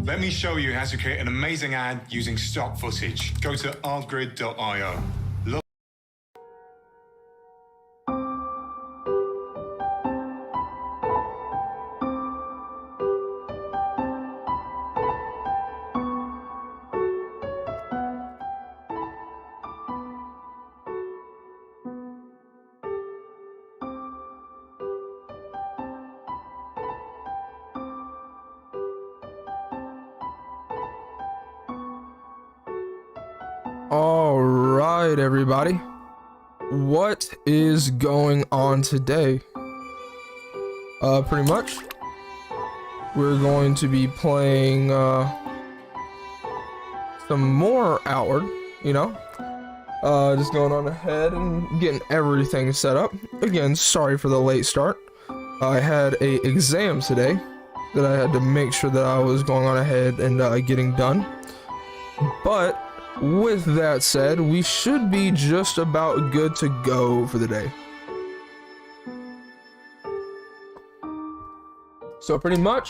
Let me show you how to create an amazing ad using stock footage. Go to artgrid.io. All right, everybody. What is going on today? Pretty much we're going to be playing some more Outward, just going on ahead and getting everything set up. Again, sorry for the late start. I had a exam today that I had to make sure that I was going on ahead and getting done. But with that said, we should be just about good to go for the day. So pretty much,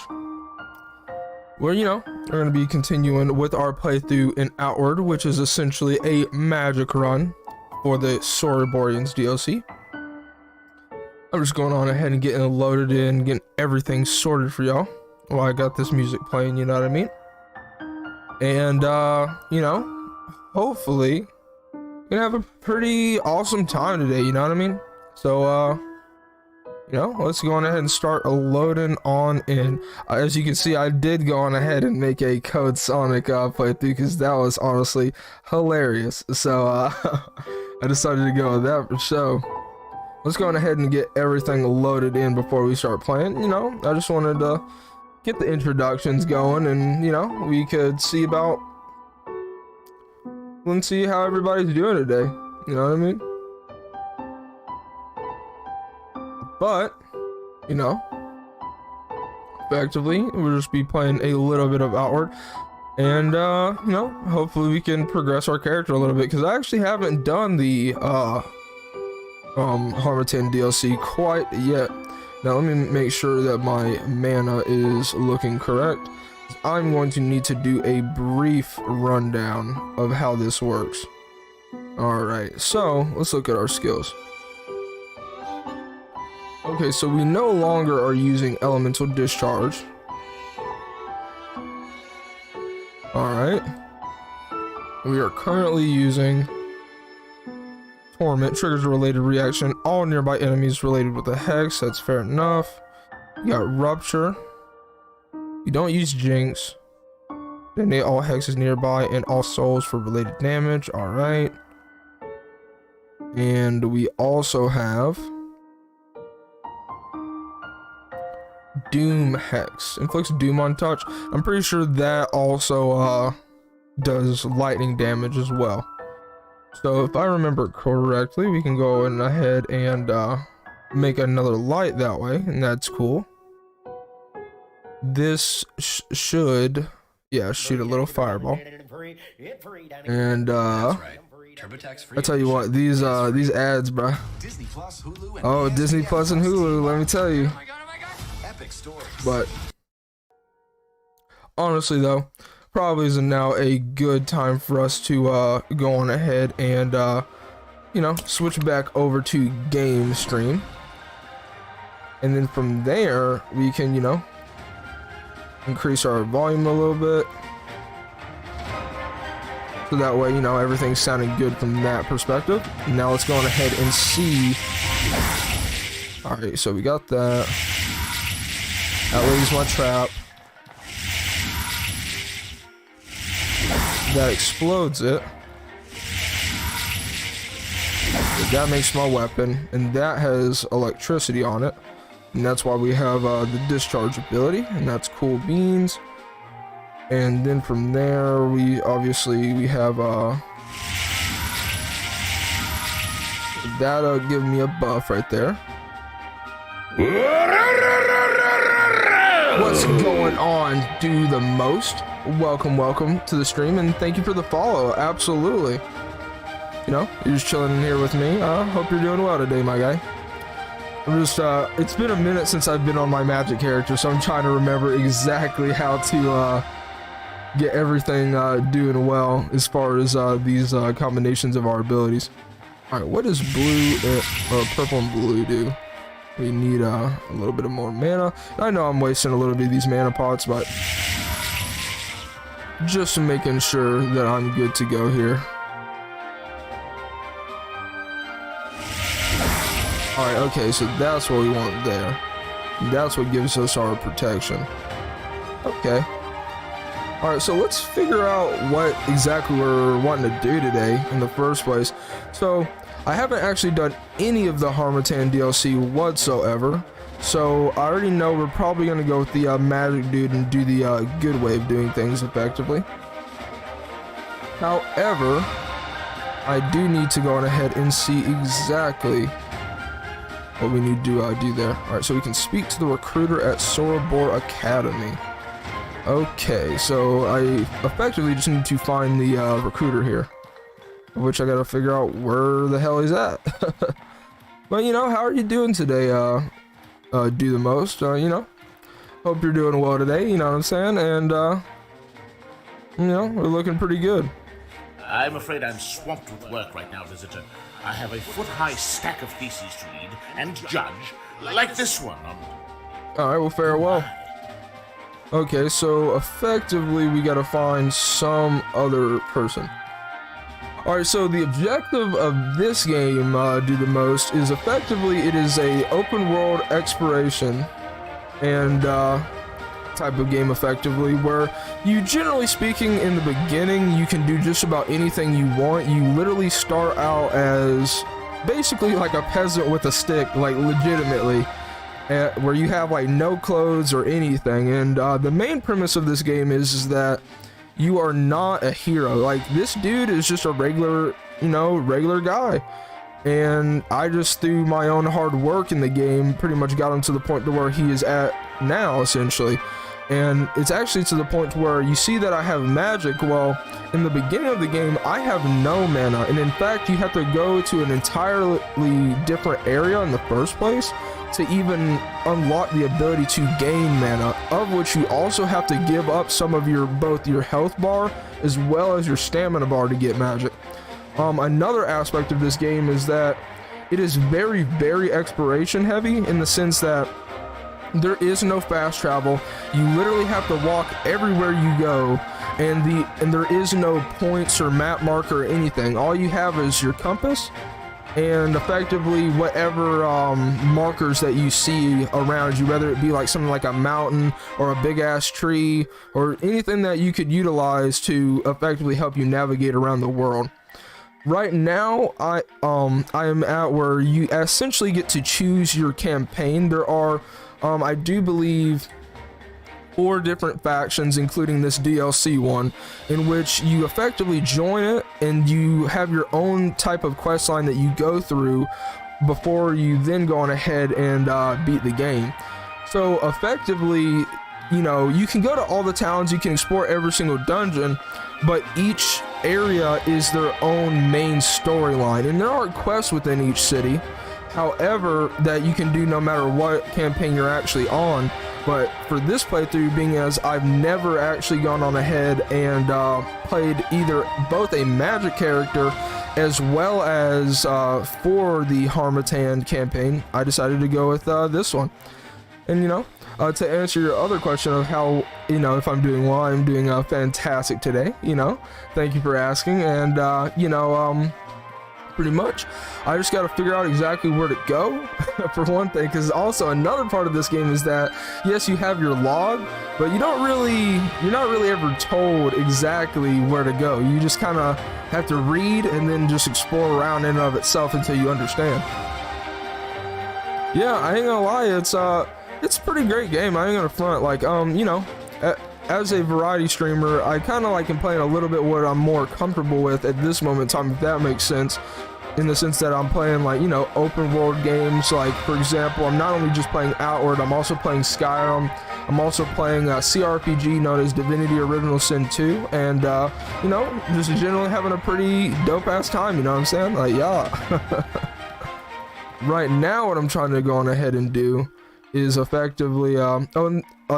we're going to be continuing with our playthrough in Outward, which is essentially a magic run for the Soroboreans DLC. I'm just going on ahead and getting loaded in, getting everything sorted for y'all while I got this music playing, you know what I mean? And, hopefully we're gonna have a pretty awesome time today, you know what I mean? So let's go on ahead and start loading on in. As you can see, I did go on ahead and make a Code Sonic playthrough because that was honestly hilarious. So I decided to go with that. So let's go on ahead and get everything loaded in before we start playing. I just wanted to get the introductions going, and we could see about let's see how everybody's doing today, you know what I mean? But effectively we'll just be playing a little bit of Outward, and hopefully we can progress our character a little bit, because I actually haven't done the Harmattan DLC quite yet. Now let me make sure that my mana is looking correct. I'm going to need to do a brief rundown of how this works. Alright, so let's look at our skills. Okay, so we no longer are using Elemental Discharge. Alright. We are currently using Torment. Triggers a related reaction. All nearby enemies related with a Hex. That's fair enough. You got Rupture. You don't use Jinx. Detonate all hexes nearby and all souls for related damage. Alright. And we also have Doom Hex. Inflicts Doom on touch. I'm pretty sure that also does lightning damage as well. So if I remember correctly, we can go ahead and make another light that way, and that's cool. This should, shoot a little fireball. And I tell you what, these ads, bro. Oh, Disney Plus and Hulu, let me tell you. But honestly, though, probably isn't now a good time for us to go on ahead and switch back over to game stream, and then from there we can increase our volume a little bit, so that way everything's sounding good from that perspective. Now let's go on ahead and see. All right, so we got that. That lays my trap. That explodes it. That makes my weapon, and that has electricity on it, and that's why we have the discharge ability, and that's cool beans. And then from there we have that'll give me a buff right there. What's going on, Do the Most? Welcome to the stream, and thank you for the follow. Absolutely. You're just chilling in here with me. Hope you're doing well today, my guy. I'm just it's been a minute since I've been on my magic character, so I'm trying to remember exactly how to get everything doing well as far as these combinations of our abilities. All right, what does blue or purple and blue do? We need a little bit of more mana. I know I'm wasting a little bit of these mana pots, but just making sure that I'm good to go here. Alright, okay, so that's what we want there. That's what gives us our protection. Okay. Alright, so let's figure out what exactly we're wanting to do today in the first place. So, I haven't actually done any of the Harmattan DLC whatsoever. So, I already know we're probably going to go with the magic dude and do the good way of doing things effectively. However, I do need to go on ahead and see exactly what we need to do there. Alright, so we can speak to the recruiter at Sorobore Academy. Okay, so I effectively just need to find the recruiter here, which I gotta figure out where the hell he's at. But you know, how are you doing today, do the most? You know, hope you're doing well today, you know what I'm saying? And you know, we're looking pretty good. I'm afraid I'm swamped with work right now, visitor. I have a foot-high stack of theses to read and judge, like this one. Alright, well, farewell. Okay, so effectively we gotta find some other person. Alright, so the objective of this game, do the most, is effectively it is a open world exploration and type of game effectively, where you, generally speaking, in the beginning you can do just about anything you want. You literally start out as basically like a peasant with a stick, like legitimately, where you have like no clothes or anything. And the main premise of this game is that you are not a hero. Like, this dude is just a regular, you know, regular guy, and I just, through my own hard work in the game, pretty much got him to the point to where he is at now, essentially. And it's actually to the point where you see that I have magic. Well, in the beginning of the game, I have no mana, and in fact, you have to go to an entirely different area in the first place to even unlock the ability to gain mana, of which you also have to give up some of your, both your health bar as well as your stamina bar to get magic. Another aspect of this game is that it is very, very exploration heavy, in the sense that there is no fast travel. You literally have to walk everywhere you go, and there is no points or map marker or anything. All you have is your compass and effectively whatever markers that you see around you, whether it be like something like a mountain or a big ass tree or anything that you could utilize to effectively help you navigate around the world. Right now, I am at where you essentially get to choose your campaign. There are I do believe 4 different factions, including this DLC one, in which you effectively join it and you have your own type of quest line that you go through before you then go on ahead and beat the game. So effectively, you know, you can go to all the towns, you can explore every single dungeon, but each area is their own main storyline, and there are quests within each city, however, that you can do no matter what campaign you're actually on. But for this playthrough, being as I've never actually gone on ahead and played either both a magic character as well as for the Harmattan campaign, I decided to go with this one. And you know, to answer your other question of how, you know, if I'm doing well, I'm doing fantastic today, you know, thank you for asking. And you know, pretty much I just got to figure out exactly where to go for one thing, because also another part of this game is that yes, you have your log, but you're not really ever told exactly where to go. You just kind of have to read and then just explore around in and of itself until you understand. Yeah, I ain't gonna lie, it's a pretty great game. I ain't gonna front. Like, you know, as a variety streamer, I kind of like can play a little bit what I'm more comfortable with at this moment in time, if that makes sense, in the sense that I'm playing, like, you know, open world games. Like, for example, I'm not only just playing Outward, I'm also playing Skyrim. I'm also playing a CRPG known as Divinity Original Sin 2, and you know, just generally having a pretty dope ass time, you know what I'm saying? Like, yeah. Right now what I'm trying to go on ahead and do is effectively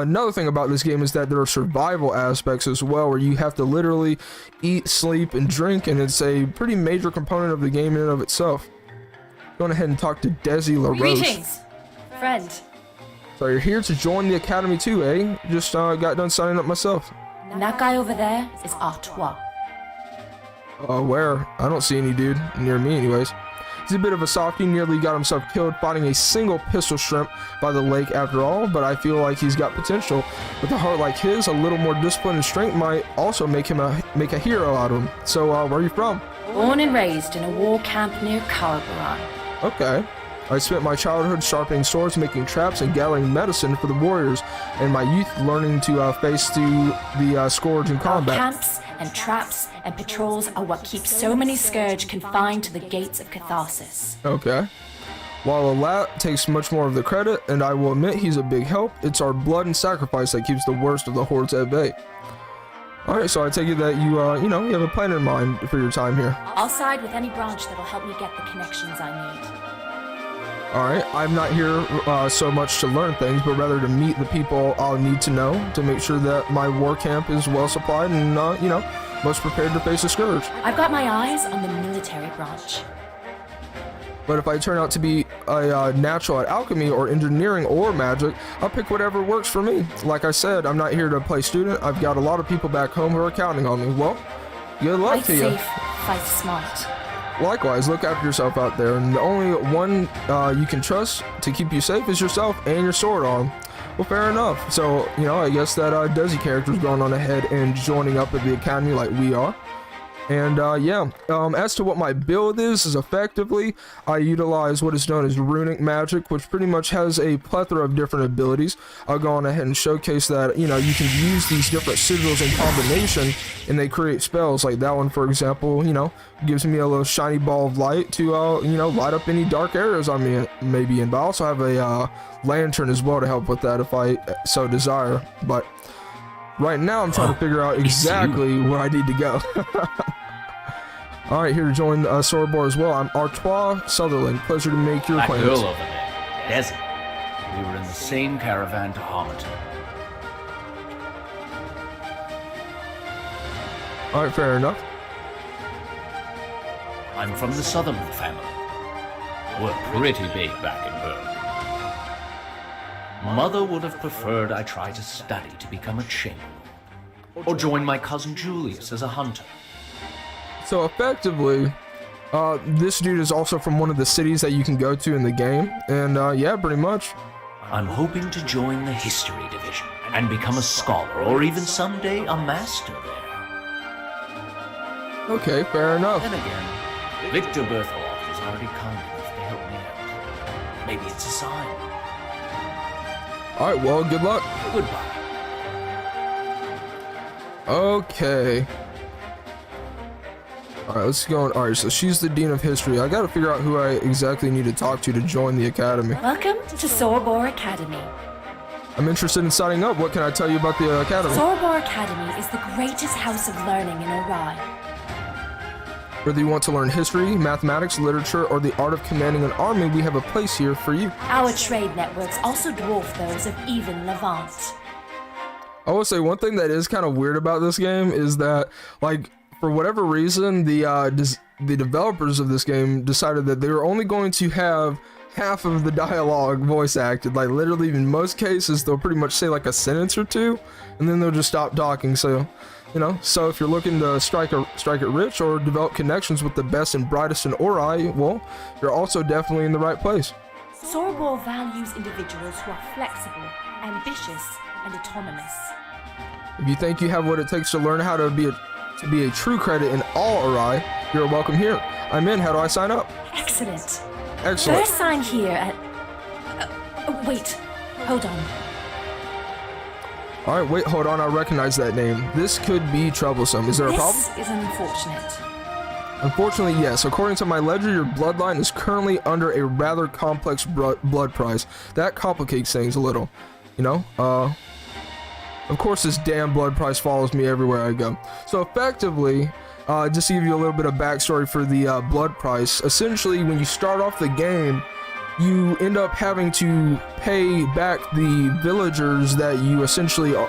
another thing about this game is that there are survival aspects as well, where you have to literally eat, sleep, and drink, and it's a pretty major component of the game in and of itself. Going ahead and talk to Desi LaRose. Greetings, friend. So you're here to join the academy too, eh? Just got done signing up myself. And that guy over there is Artois. Where? I don't see any dude near me anyways. He's a bit of a softie, nearly got himself killed fighting a single pistol shrimp by the lake after all, but I feel like he's got potential. With a heart like his, a little more discipline and strength might also make a hero out of him. So, where are you from? Born and raised in a war camp near Soroboreans. Okay. I spent my childhood sharpening swords, making traps, and gathering medicine for the warriors, and my youth learning to face through the scourge in combat. Camps and traps and patrols are what keeps so many scourge confined to the gates of catharsis. Okay. While Alat takes much more of the credit, and I will admit he's a big help, it's our blood and sacrifice that keeps the worst of the hordes at bay. Alright, so I take it that you have a plan in mind for your time here. I'll side with any branch that'll help me get the connections I need. Alright, I'm not here so much to learn things, but rather to meet the people I'll need to know to make sure that my war camp is well supplied and, most prepared to face a scourge. I've got my eyes on the military branch. But if I turn out to be a natural at alchemy or engineering or magic, I'll pick whatever works for me. Like I said, I'm not here to play student. I've got a lot of people back home who are counting on me. Well, good luck Fight to you. safe, fight smart. Likewise, look after yourself out there, and the only one you can trust to keep you safe is yourself and your sword arm. Well, fair enough. So, I guess that Desi character's going on ahead and joining up at the academy like we are. And as to what my build is effectively, I utilize what is known as runic magic, which pretty much has a plethora of different abilities. I'll go on ahead and showcase that, you can use these different sigils in combination and they create spells. Like that one, for example, gives me a little shiny ball of light to, light up any dark areas I may be in. But I also have a lantern as well to help with that if I so desire. But right now I'm trying to figure out exactly where I need to go. Alright, here to join Sorobore as well. I'm Artois Sutherland. Pleasure to make your That acquaintance. girl over there, Desi. We were in the same caravan to Harmonton. Alright, fair enough. I'm from the Sutherland family. We're pretty big back in Berg. Mother would have preferred I try to study to become a chamberlain, or join my cousin Julius as a hunter. So effectively, this dude is also from one of the cities that you can go to in the game. And yeah, pretty much. I'm hoping to join the history division and become a scholar, or even someday a master there. Okay, fair enough. Then again, Victor Berthelot is already kind enough to help me out. Maybe it's a sign. Alright, well, good luck. Goodbye. Okay. Alright, let's go on. Alright, so she's the Dean of History. I gotta figure out who I exactly need to talk to join the academy. Welcome to Sorobore Academy. I'm interested in signing up. What can I tell you about the academy? Sorobore Academy is the greatest house of learning in Orion. Whether you want to learn history, mathematics, literature, or the art of commanding an army, we have a place here for you. Our trade networks also dwarf those of even Levant. I will say one thing that is kind of weird about this game is that, like, for whatever reason, the developers of this game decided that they were only going to have half of the dialogue voice acted. Like, literally, in most cases, they'll pretty much say like a sentence or two, and then they'll just stop talking. So, so if you're looking to strike it rich or develop connections with the best and brightest in Ori, well, you're also definitely in the right place. Sorobore values individuals who are flexible, ambitious, and autonomous. If you think you have what it takes to learn how to be a true credit in all Ori, you're welcome here. I'm in. How do I sign up? Excellent. Excellent. First sign here at... wait. Hold on. Alright, wait, hold on. I recognize that name. This could be troublesome. Is there a problem? This is unfortunate. Unfortunately, yes. According to my ledger, your bloodline is currently under a rather complex blood price. That complicates things a little. Of course, this damn blood price follows me everywhere I go. So effectively, just to give you a little bit of backstory for the blood price, essentially when you start off the game, you end up having to pay back the villagers that you essentially are,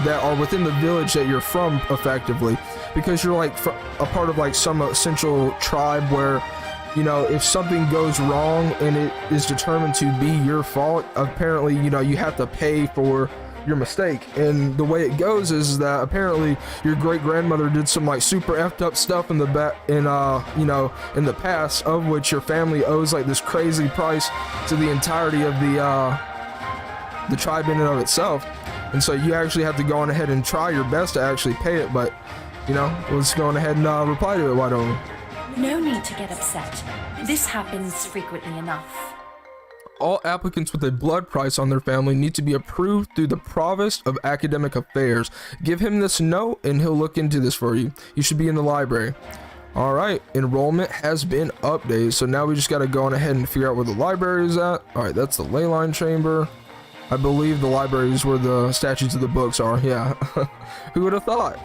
that are within the village that you're from, effectively, because you're like a part of like some essential tribe where, you know, if something goes wrong and it is determined to be your fault, apparently, you know, you have to pay for your mistake. And the way it goes is that apparently your great grandmother did some like super effed up stuff in the you know, in the past, of which your family owes like this crazy price to the entirety of the tribe in and of itself. And so you actually have to go on ahead and try your best to actually pay it. But, you know, let's go on ahead and reply to it, why don't we? No need to get upset. This happens frequently enough. All applicants with a blood price on their family need to be approved through the Provost of Academic Affairs. Give him this note and he'll look into this for you. You should be in the library. Alright, enrollment has been updated, so now we just gotta go on ahead and figure out where the library is at. Alright, that's the ley line chamber. I believe the library is where the statues of the books are, yeah. Who would have thought?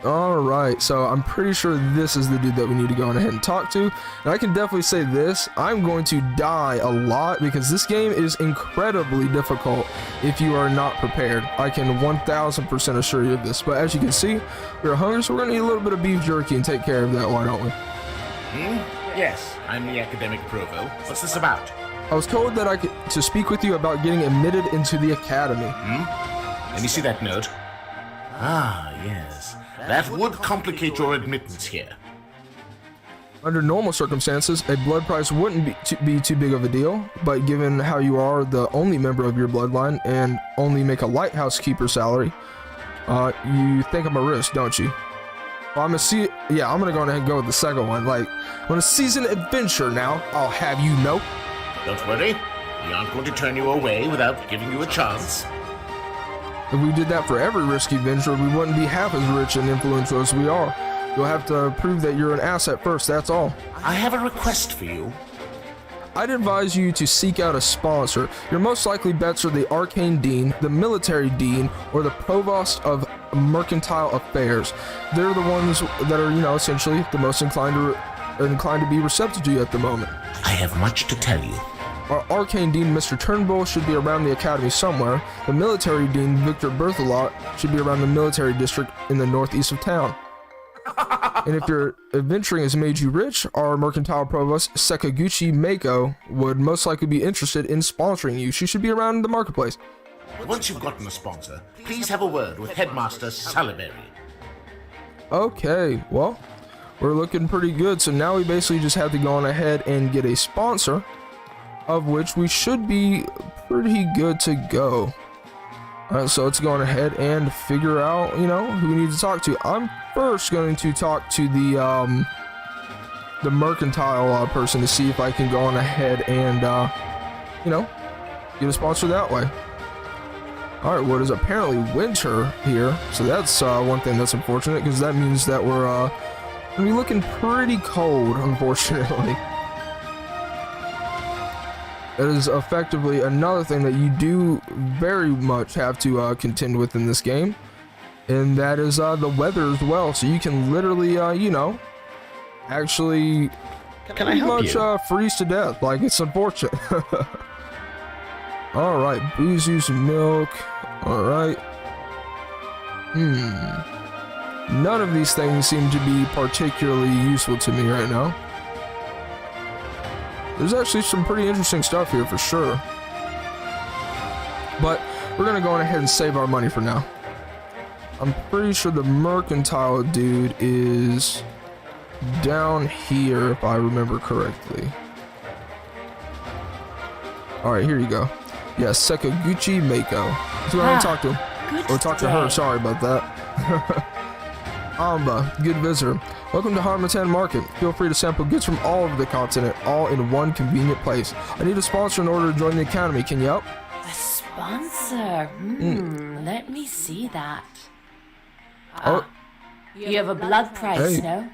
Alright, so I'm pretty sure this is the dude that we need to go on ahead and talk to. And I can definitely say this, I'm going to die a lot because this game is incredibly difficult if you are not prepared. I can 1000% assure you of this. But as you can see, we're hungry, so we're going to eat a little bit of beef jerky and take care of that, why don't we? Yes, I'm the academic provo. What's this about? I was told that to speak with you about getting admitted into the academy. Let me see that note. Ah, yes. That would complicate your admittance here. Under normal circumstances, a blood price wouldn't be too big of a deal, but given how you are the only member of your bloodline and only make a lighthouse keeper salary, you think I'm a risk, don't you? Well, I'm gonna go ahead and go with the second one. Like, when a seasoned adventurer now, I'll have you know. Don't worry, we aren't going to turn you away without giving you a chance. If we did that for every risky venture, we wouldn't be half as rich and influential as we are. You'll have to prove that you're an asset first, that's all. I have a request for you. I'd advise you to seek out a sponsor. Your most likely bets are the Arcane Dean, the Military Dean, or the Provost of Mercantile Affairs. They're the ones that are, you know, essentially the most inclined to be receptive to you at the moment. I have much to tell you. Our Arcane Dean, Mr. Turnbull, should be around the academy somewhere. The Military Dean, Victor Berthelot, should be around the military district in the northeast of town. And if your adventuring has made you rich, our Mercantile Provost, Sakaguchi Mako, would most likely be interested in sponsoring you. She should be around the marketplace. Once you've gotten a sponsor, please have a word with Headmaster Saliberry. Okay, well, we're looking pretty good. So now we basically just have to go on ahead and get a sponsor, of which we should be pretty good to go. Alright, so let's go on ahead and figure out, you know, who we need to talk to. I'm first going to talk to the mercantile person to see if I can go on ahead and, you know, get a sponsor that way. Alright, well, it is apparently winter here, so that's one thing that's unfortunate, because that means that we're going to be looking pretty cold, unfortunately. That is effectively another thing that you do very much have to contend with in this game, and that is the weather as well. So you can literally, you know, actually pretty much freeze to death. Like, it's unfortunate. All right, Boozoo's milk. All right. None of these things seem to be particularly useful to me right now. There's actually some pretty interesting stuff here for sure. But we're gonna go on ahead and save our money for now. I'm pretty sure the mercantile dude is down here, if I remember correctly. Alright, here you go. Yeah, Sakaguchi Mako. That's what I'm gonna talk to him. Or talk to her, sorry about that. Amba, good visitor. Welcome to Harmattan Market. Feel free to sample goods from all over the continent, all in one convenient place. I need a sponsor in order to join the academy. Can you help? A sponsor? Let me see that. Oh. You have a blood price, Hey. no?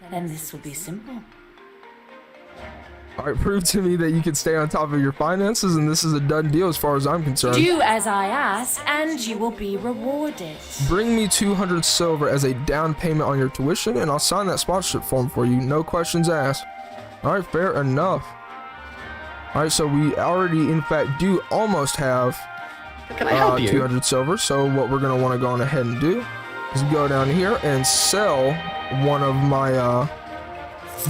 Then this will be simple. Alright, prove to me that you can stay on top of your finances, and this is a done deal as far as I'm concerned. Do as I ask, and you will be rewarded. Bring me 200 silver as a down payment on your tuition, and I'll sign that sponsorship form for you. No questions asked. Alright, fair enough. Alright, so we already, in fact, do almost have Can I help you? 200 silver. So what we're going to want to go on ahead and do is go down here and sell one of my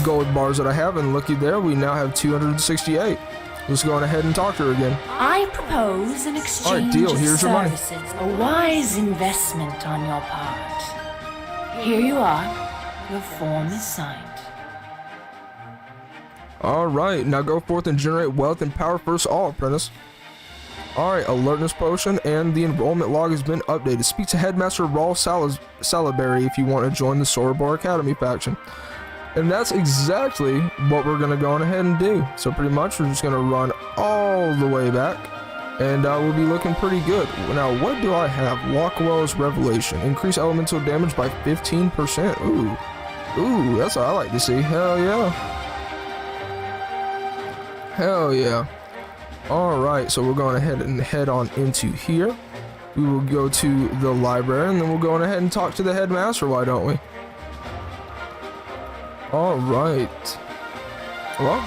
gold bars that I have. And looky there, we now have 268. Let's go on ahead and talk to her again. I propose an exchange Alright, deal. of Here's your money. services, a wise investment on your part. Here you are. Your form is signed. Alright, now go forth and generate wealth and power for us all, apprentice. Alright, alertness potion and the enrollment log has been updated. Speak to Headmaster Raul Salaberry if you want to join the Sorobore Academy faction. And that's exactly what we're going to go on ahead and do. So pretty much we're just going to run all the way back. And we'll be looking pretty good. Now, what do I have? Lockwell's Revelation. Increase elemental damage by 15%. Ooh. Ooh, that's what I like to see. Hell yeah. Hell yeah. Alright, so we're going ahead and head on into here. We will go to the library and then we'll go on ahead and talk to the headmaster, why don't we? Alright. Well,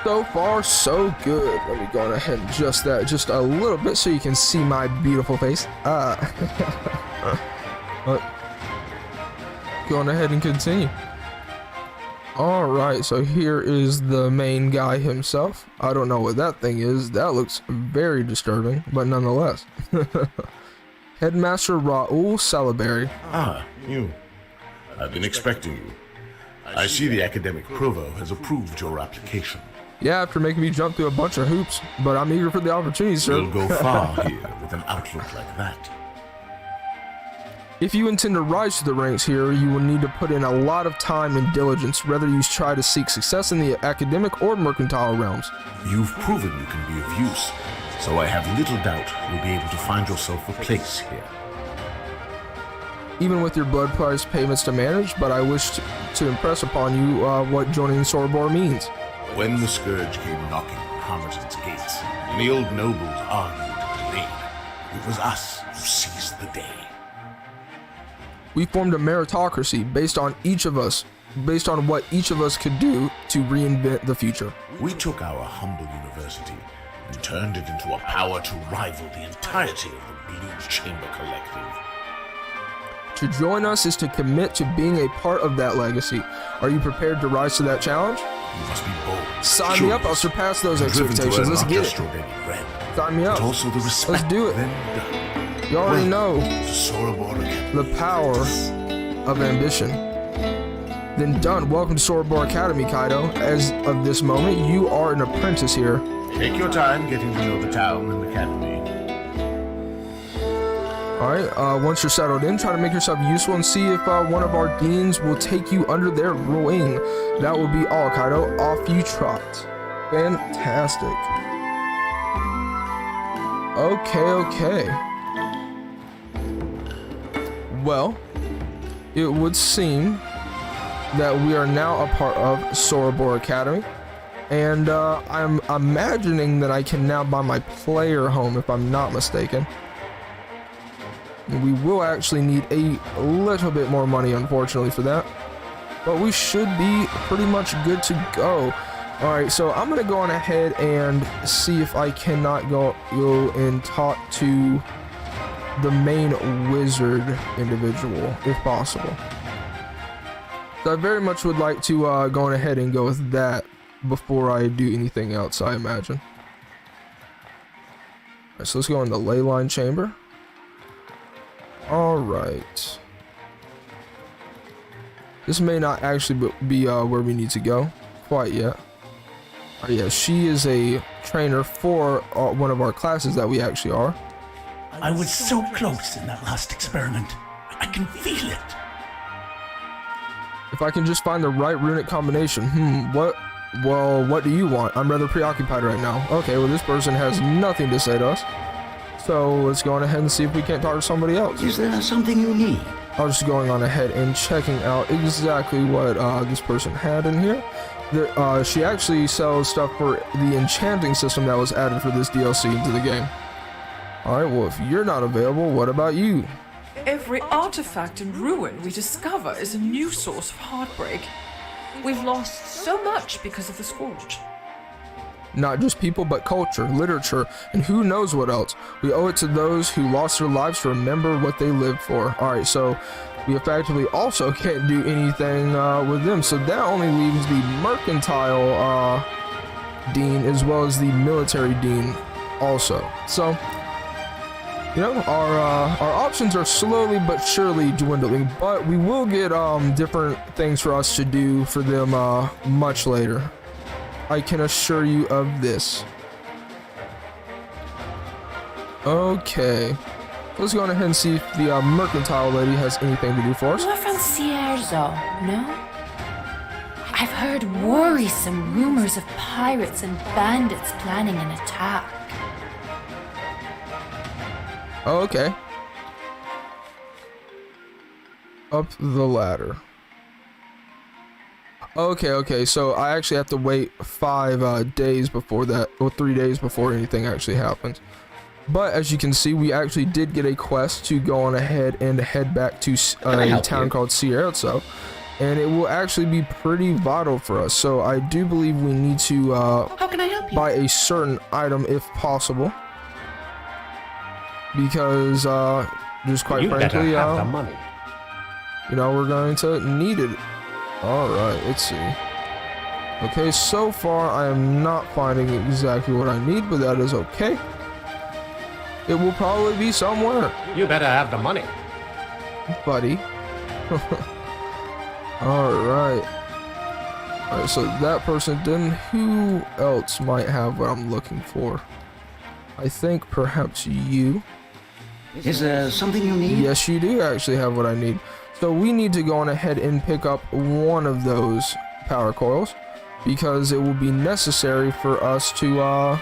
so far so good. Let me go on ahead and adjust that just a little bit so you can see my beautiful face. Go on ahead and continue. Alright, so here is the main guy himself. I don't know what that thing is. That looks very disturbing, but nonetheless. Headmaster Raul Salaberry. Ah, you. I've been expecting you. I see the academic provo has approved your application. Yeah, after making me jump through a bunch of hoops, but I'm eager for the opportunity, sir. You'll go far here with an outlook like that. If you intend to rise to the ranks here, you will need to put in a lot of time and diligence, whether you try to seek success in the academic or mercantile realms. You've proven you can be of use, so I have little doubt you'll be able to find yourself a place here. Even with your blood price payments to manage, but I wish to impress upon you what joining Sorobore means. When the Scourge came knocking on Harmerton's gates, and the old nobles argued and delayed, it was us who seized the day. We formed a meritocracy based on what each of us could do to reinvent the future. We took our humble university and turned it into a power to rival the entirety of the Blue Chamber Collective. To join us is to commit to being a part of that legacy. Are you prepared to rise to that challenge? You must be bold. Sign me up, I'll surpass those expectations. Let's get it. Sign me up. But also the respect Let's do it. then done. You already know To Sorobore again. the power of ambition. Then done. Welcome to Sorobore Academy, Kaido. As of this moment, you are an apprentice here. Take your time getting to know the town and academy. Alright, once you're settled in, try to make yourself useful and see if one of our deans will take you under their wing. That will be all, Kaido. Off you trot. Fantastic. Okay. Well, it would seem that we are now a part of Sorobore Academy. And I'm imagining that I can now buy my player home if I'm not mistaken. We will actually need a little bit more money, unfortunately, for that. But we should be pretty much good to go. Alright, so I'm going to go on ahead and see if I cannot go and talk to the main wizard individual, if possible. So I very much would like to go on ahead and go with that before I do anything else, I imagine. Alright, so let's go in the ley line chamber. Alright. This may not actually be where we need to go quite yet. Yeah, she is a trainer for one of our classes that we actually are. I was so close in that last experiment. I can feel it. If I can just find the right runic combination. What do you want? I'm rather preoccupied right now. Okay, well this person has nothing to say to us. So let's go on ahead and see if we can't talk to somebody else. Is there something you need? I was just going on ahead and checking out exactly what this person had in here. She actually sells stuff for the enchanting system that was added for this DLC into the game. Alright, well if you're not available, what about you? Every artifact and ruin we discover is a new source of heartbreak. We've lost so much because of the Scourge. Not just people, but culture, literature, and who knows what else. We owe it to those who lost their lives to remember what they lived for. Alright, so we effectively also can't do anything with them. So that only leaves the mercantile dean as well as the military dean also. So, you know, our options are slowly but surely dwindling, but we will get different things for us to do for them much later. I can assure you of this. Okay, let's go on ahead and see if the mercantile lady has anything to do for us. You are from Cierzo, no? I've heard worrisome rumors of pirates and bandits planning an attack. Oh, okay. Up the ladder. Okay, so I actually have to wait 5 days before that, or 3 days before anything actually happens. But as you can see, we actually did get a quest to go on ahead and head back to a town called Cierzo, and it will actually be pretty vital for us. So I do believe we need to How can I help you? buy a certain item if possible, because just quite frankly, the money. you know, we're going to need it. Alright, let's see. Okay, so far I am not finding exactly what I need, but that is okay. It will probably be somewhere, You better have the money. buddy. Alright. Alright, so that person didn't. Who else might have what I'm looking for? I think perhaps you. Is there something you need? Yes, you do actually have what I need. So we need to go on ahead and pick up one of those power coils, because it will be necessary for us to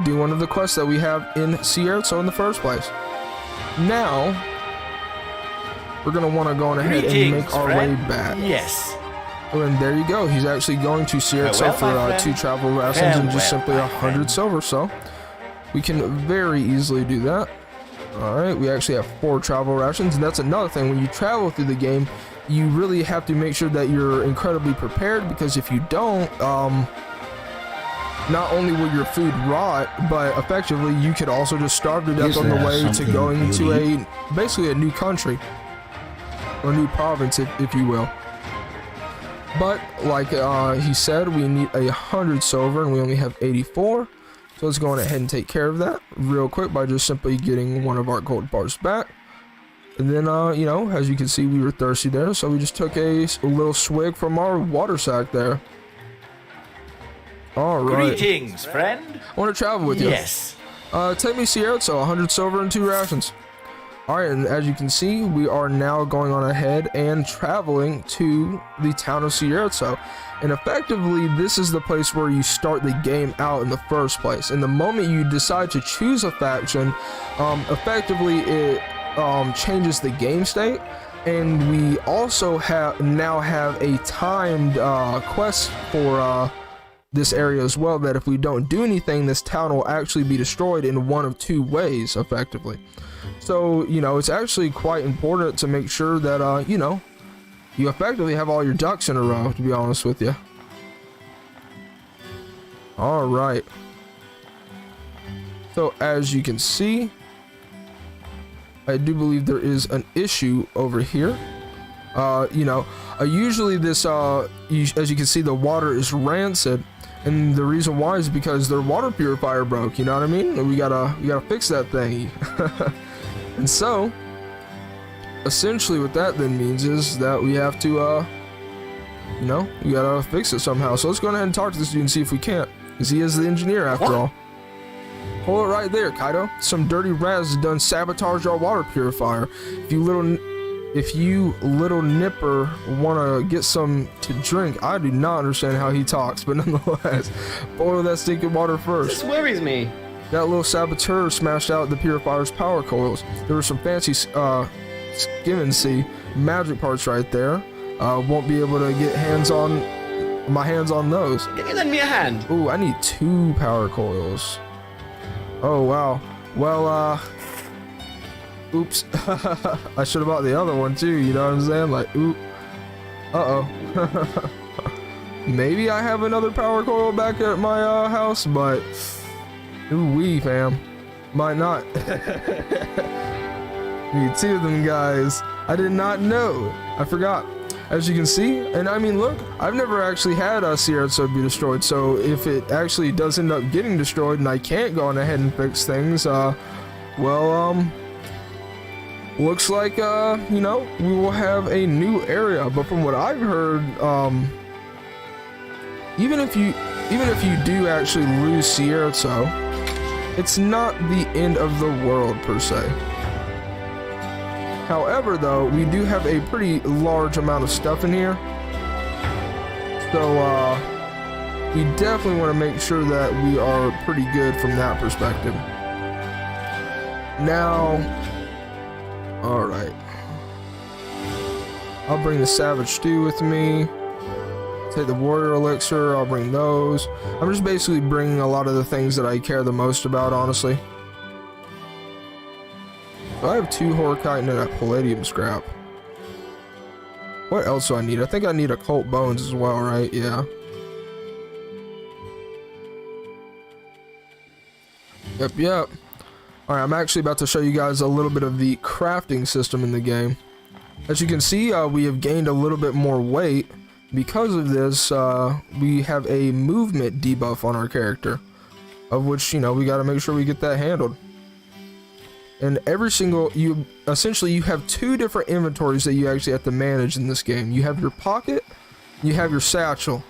do one of the quests that we have in Cierzo in the first place. Now we're gonna want to go on ahead and make our way back. Yes. Oh, and there you go. He's actually going to Cierzo for 2 travel rations and just simply 100 silver. So we can very easily do that. Alright, we actually have 4 travel rations, and that's another thing. When you travel through the game, you really have to make sure that you're incredibly prepared, because if you don't, not only will your food rot, but effectively you could also just starve to death on the way to going to basically a new country, or new province, if you will. But like he said, we need 100 silver, and we only have 84. So let's go on ahead and take care of that real quick by just simply getting one of our gold bars back. And then, you know, as you can see, we were thirsty there, so we just took a little swig from our water sack there. Alright. Greetings, friend. I want to travel with you. Yes. Take me Cierzo, 100 silver and 2 rations. Alright, and as you can see, we are now going on ahead and traveling to the town of Cierzo. And effectively, this is the place where you start the game out in the first place. And the moment you decide to choose a faction, effectively it changes the game state. And we also now have a timed quest for this area as well, that if we don't do anything, this town will actually be destroyed in one of 2 ways, effectively. So, you know, it's actually quite important to make sure that, you know, you effectively have all your ducks in a row, to be honest with you. Alright. So, as you can see, I do believe there is an issue over here. You know, usually this, as you can see, the water is rancid. And the reason why is because their water purifier broke, you know what I mean? We gotta fix that thing. And so, essentially what that then means is that we have to, you know, we gotta fix it somehow. So let's go ahead and talk to this dude and see if we can't, because he is the engineer after all. Hold it right there, Kaido. Some dirty rat has done sabotaged our water purifier. If you little nipper wanna get some to drink, I do not understand how he talks, but nonetheless, boil that stinking water first. This worries me. That little saboteur smashed out the purifier's power coils. There were some fancy skimming magic parts right there. Won't be able to get my hands on those. Can you lend me a hand? Ooh, I need 2 power coils. Oh wow. Well, oops. I should have bought the other one too, you know what I'm saying? Like, oop. Uh-oh. Maybe I have another power coil back at my house, but ooh-wee, fam. Might not. Need 2 of them, guys. I did not know. I forgot. As you can see, and I mean, look, I've never actually had a Sierra be destroyed, so if it actually does end up getting destroyed and I can't go on ahead and fix things, looks like, you know, we will have a new area. But from what I've heard, even if you do actually lose Sierra, it's not the end of the world per se. However, though, we do have a pretty large amount of stuff in here, so we definitely want to make sure that we are pretty good from that perspective. Now, all right, I'll bring the Savage Stew with me. Take the Warrior Elixir, I'll bring those. I'm just basically bringing a lot of the things that I care the most about, honestly. I have 2 Horkite and a Palladium Scrap. What else do I need? I think I need Occult Bones as well, right? Yeah. Yep. Alright, I'm actually about to show you guys a little bit of the crafting system in the game. As you can see, we have gained a little bit more weight. Because of this, we have a movement debuff on our character, of which, you know, we got to make sure we get that handled. And every single, you have 2 different inventories that you actually have to manage in this game. You have your pocket, you have your satchel.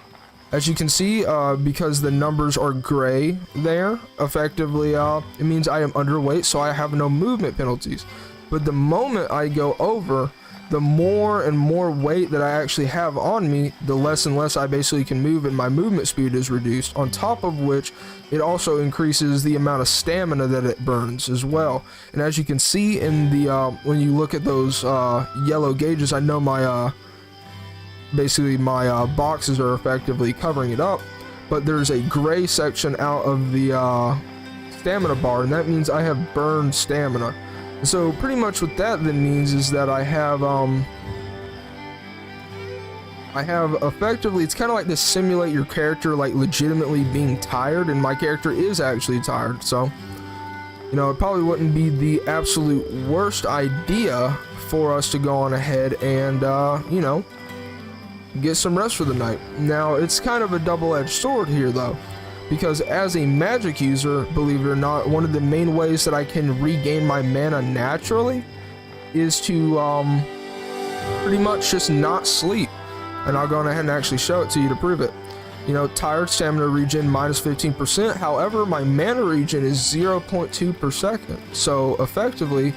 As you can see, because the numbers are gray there, effectively, it means I am underweight, so I have no movement penalties. But the moment I go over, the more and more weight that I actually have on me, the less and less I basically can move, and my movement speed is reduced. On top of which, it also increases the amount of stamina that it burns as well. And as you can see in the when you look at those yellow gauges, I know my basically my boxes are effectively covering it up, but there's a gray section out of the stamina bar, and that means I have burned stamina. So pretty much what that then means is that I have effectively, it's kind of like to simulate your character like legitimately being tired, and my character is actually tired. So, you know, it probably wouldn't be the absolute worst idea for us to go on ahead and you know, get some rest for the night. Now, it's kind of a double-edged sword here though, because as a magic user, believe it or not, one of the main ways that I can regain my mana naturally is to pretty much just not sleep. And I'll go ahead and actually show it to you to prove it. You know, tired stamina regen minus 15%. However, my mana regen is 0.2 per second. So effectively,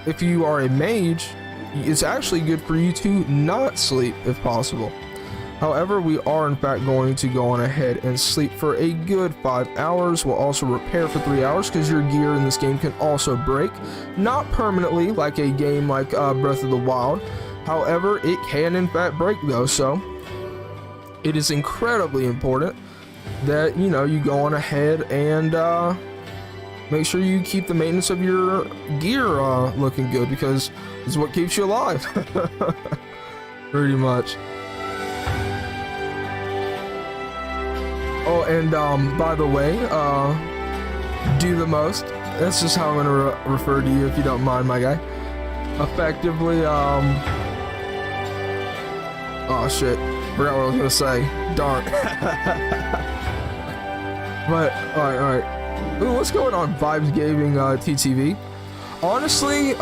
if you are a mage, it's actually good for you to not sleep if possible. However, we are in fact going to go on ahead and sleep for a good 5 hours. We'll also repair for 3 hours, because your gear in this game can also break. Not permanently like a game like Breath of the Wild. However, it can in fact break though, so it is incredibly important that, you know, you go on ahead and make sure you keep the maintenance of your gear looking good, because it's what keeps you alive. Pretty much. Oh, and by the way, do the most. That's just how I'm gonna refer to you, if you don't mind, my guy. Effectively, oh shit, forgot what I was gonna say. Darn. But all right. Ooh, what's going on, Vibes Gaming TTV? Honestly,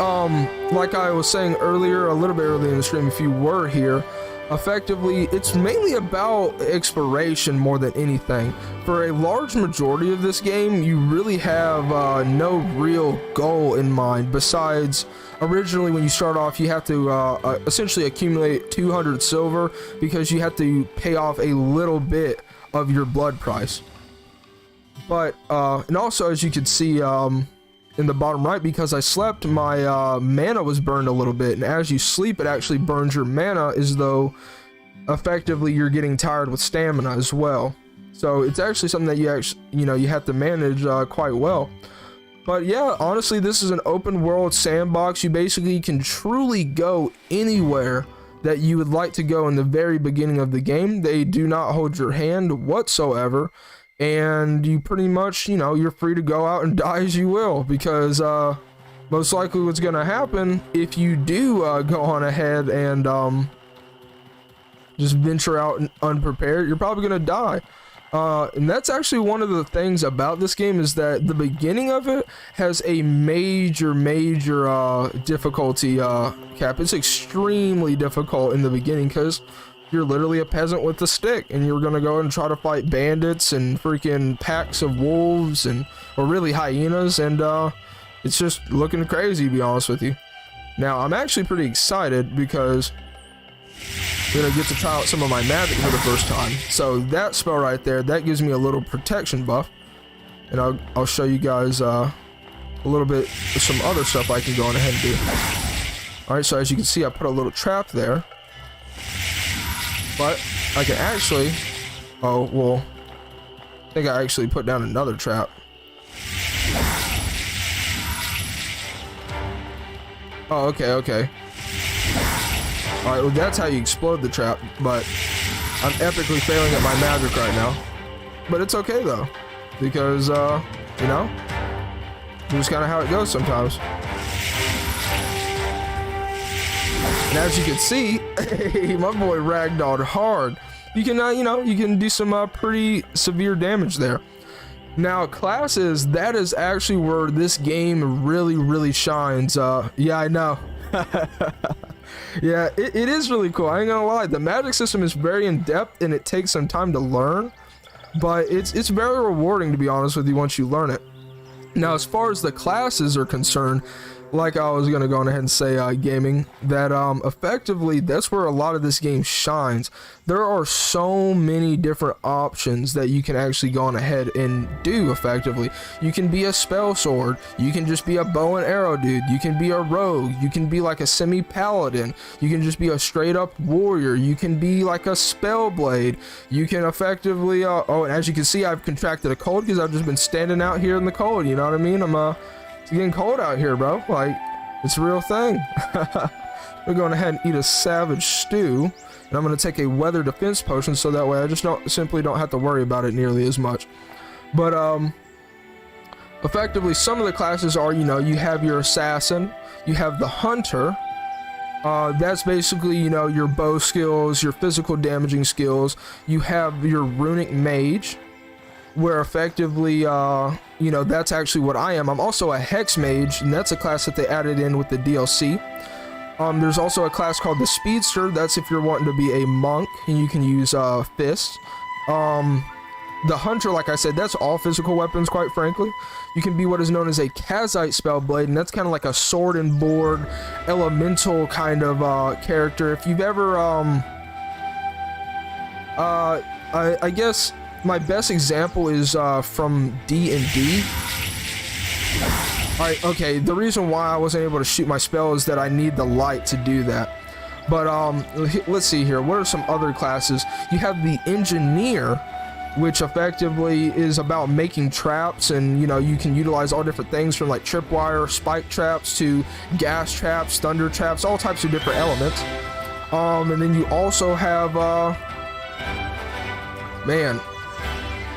like I was saying earlier, a little bit earlier in the stream, if you were here, effectively, it's mainly about exploration more than anything. For a large majority of this game, you really have no real goal in mind, besides originally when you start off, you have to essentially accumulate 200 silver, because you have to pay off a little bit of your blood price. But and also, as you can see in the bottom right, because I slept, my mana was burned a little bit, and as you sleep, it actually burns your mana as though effectively you're getting tired with stamina as well. So it's actually something that you have to manage quite well. But yeah, honestly, this is an open world sandbox. You basically can truly go anywhere that you would like to go in the very beginning of the game. They do not hold your hand whatsoever, and you pretty much, you know, you're free to go out and die as you will, because most likely what's going to happen if you do go on ahead and just venture out unprepared, you're probably going to die. And that's actually one of the things about this game, is that the beginning of it has a major difficulty cap. It's extremely difficult in the beginning because you're literally a peasant with a stick, and you're gonna go and try to fight bandits and freaking packs of wolves or really hyenas, and it's just looking crazy, to be honest with you. Now I'm actually pretty excited because I'm gonna get to try out some of my magic for the first time. So that spell right there, that gives me a little protection buff, and I'll show you guys a little bit of some other stuff I can go on ahead and do. All right, so as you can see, I put a little trap there, but I can actually, oh well, I think I actually put down another trap. Oh, okay. Alright, well that's how you explode the trap, but I'm epically failing at my magic right now. But it's okay though, because, you know, it's just kind of how it goes sometimes. And as you can see, my boy ragdolled hard. You can, you know, you can do some pretty severe damage there. Now, classes, that is actually where this game really shines. Yeah, I know. Yeah, it is really cool. I ain't gonna lie. The magic system is very in-depth, and it takes some time to learn, but it's very rewarding, to be honest with you, once you learn it. Now, as far as the classes are concerned, like I was gonna go on ahead and say, gaming, that effectively that's where a lot of this game shines. There are so many different options that you can actually go on ahead and do effectively. You can be a spell sword, you can just be a bow and arrow dude, you can be a rogue, you can be like a semi-paladin, you can just be a straight up warrior, you can be like a spell blade, you can effectively oh, and as you can see, I've contracted a cold because I've just been standing out here in the cold, you know what I mean? It's getting cold out here, bro. Like, it's a real thing. We're going ahead and eat a savage stew, and I'm going to take a weather defense potion so that way I just simply don't have to worry about it nearly as much. But effectively, some of the classes are, you know, you have your assassin, you have the hunter. That's basically, you know, your bow skills, your physical damaging skills. You have your runic mage, where effectively, you know, that's actually what I am. I'm also a hex mage, and that's a class that they added in with the DLC. There's also a class called the speedster. That's if you're wanting to be a monk, and you can use fists. The hunter, like I said, that's all physical weapons, quite frankly. You can be what is known as a Kazite spellblade, and that's kind of like a sword and board elemental kind of character. If you've ever I guess my best example is from D&D. Alright, okay, the reason why I wasn't able to shoot my spell is that I need the light to do that. But let's see here, what are some other classes? You have the engineer, which effectively is about making traps, and you know, you can utilize all different things from like tripwire, spike traps, to gas traps, thunder traps, all types of different elements. And then you also have man,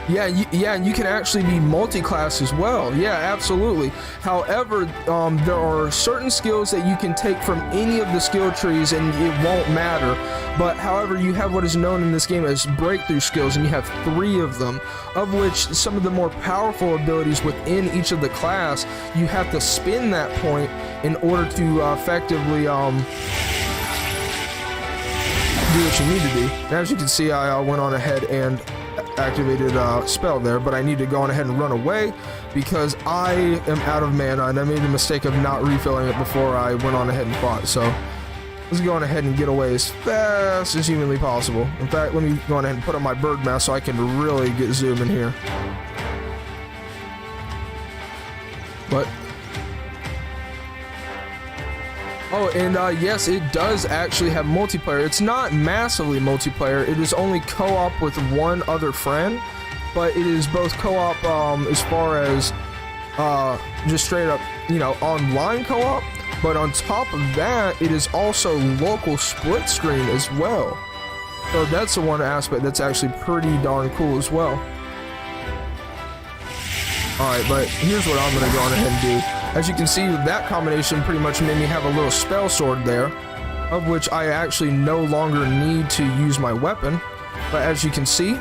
yeah, and you can actually be multi-class as well. Yeah, absolutely. However, there are certain skills that you can take from any of the skill trees and it won't matter. But however, you have what is known in this game as breakthrough skills, and you have 3 of them, of which some of the more powerful abilities within each of the class, you have to spin that point in order to effectively do what you need to do. And as you can see, I went on ahead and activated spell there, but I need to go on ahead and run away because I am out of mana, and I made the mistake of not refilling it before I went on ahead and fought. So let's go on ahead and get away as fast as humanly possible. In fact, let me go on ahead and put on my bird mask so I can really get zooming here. But oh, and yes, it does actually have multiplayer. It's not massively multiplayer. It is only co-op with one other friend, but it is both co-op as far as just straight up, you know, online co-op, But on top of that, it is also local split screen as well. So that's the one aspect that's actually pretty darn cool as well. Alright, but here's what I'm going to go on ahead and do. As you can see, that combination pretty much made me have a little spell sword there, of which I actually no longer need to use my weapon. But as you can see,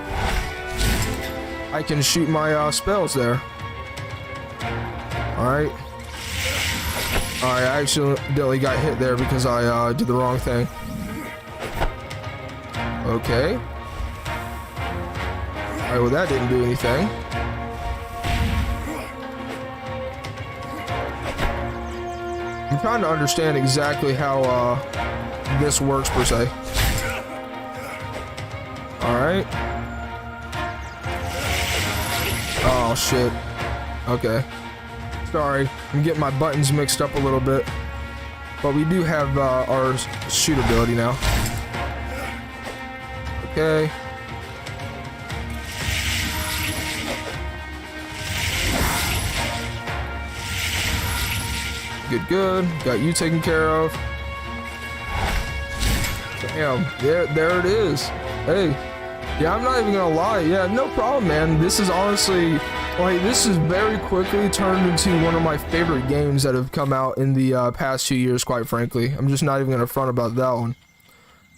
I can shoot my spells there. Alright. Alright, I accidentally got hit there because I did the wrong thing. Okay. Alright, well that didn't do anything. I'm trying to understand exactly how this works per se. Alright. Oh shit. Okay. Sorry, I'm getting my buttons mixed up a little bit. But we do have our shoot ability now. Okay. Good. Got you taken care of. Damn, there it is. Hey, yeah, I'm not even gonna lie. Yeah, no problem, man. This is honestly, like, this is very quickly turned into one of my favorite games that have come out in the past 2 years, quite frankly. I'm just not even gonna front about that one.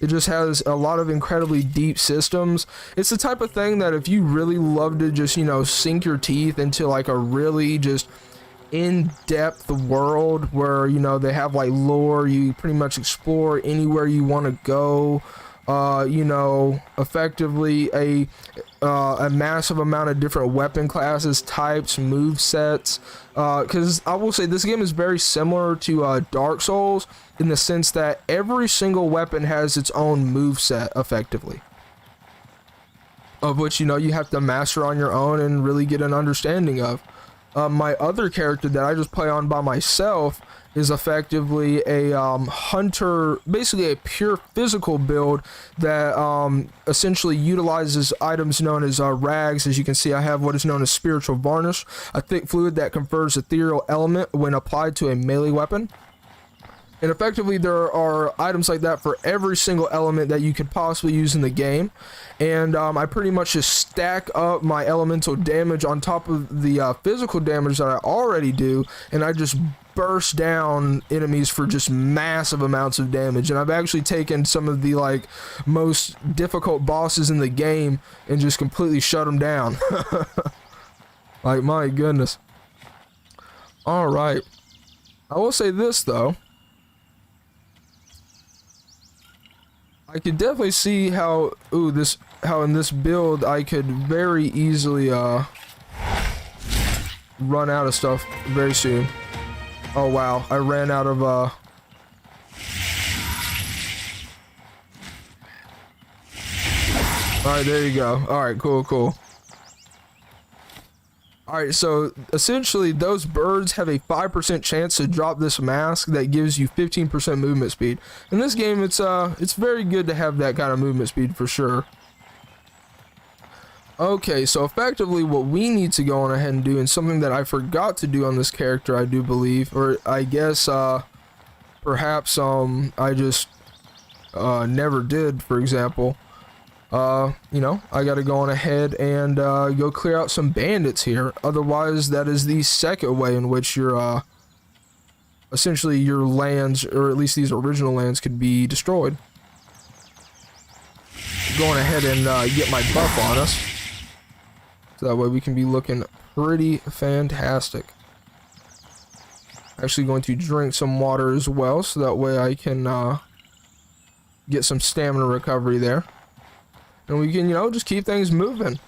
It just has a lot of incredibly deep systems. It's the type of thing that if you really love to just, you know, sink your teeth into like a really just in-depth world where, you know, they have like lore, you pretty much explore anywhere you want to go, you know, effectively a massive amount of different weapon classes, types, move sets, because I will say this game is very similar to Dark Souls in the sense that every single weapon has its own move set effectively, of which, you know, you have to master on your own and really get an understanding of. My other character that I just play on by myself is effectively a hunter, basically a pure physical build that essentially utilizes items known as rags. As you can see, I have what is known as spiritual varnish, a thick fluid that confers ethereal element when applied to a melee weapon. And effectively, there are items like that for every single element that you could possibly use in the game. And I pretty much just stack up my elemental damage on top of the physical damage that I already do, and I just burst down enemies for just massive amounts of damage. And I've actually taken some of the like most difficult bosses in the game and just completely shut them down. Like, my goodness. All right. I will say this though. I could definitely see how, how in this build I could very easily run out of stuff very soon. Oh wow, I ran out of Alright, there you go. Alright, cool. Alright, so essentially those birds have a 5% chance to drop this mask that gives you 15% movement speed. In this game, it's very good to have that kind of movement speed for sure. Okay, so effectively what we need to go on ahead and do, and something that I forgot to do on this character, I do believe, or I guess perhaps I just never did, for example. You know, I gotta go on ahead and go clear out some bandits here. Otherwise, that is the second way in which your essentially your lands, or at least these original lands, could be destroyed. Going ahead and get my buff on us, so that way we can be looking pretty fantastic. Actually going to drink some water as well, so that way I can get some stamina recovery there. And we can, you know, just keep things moving.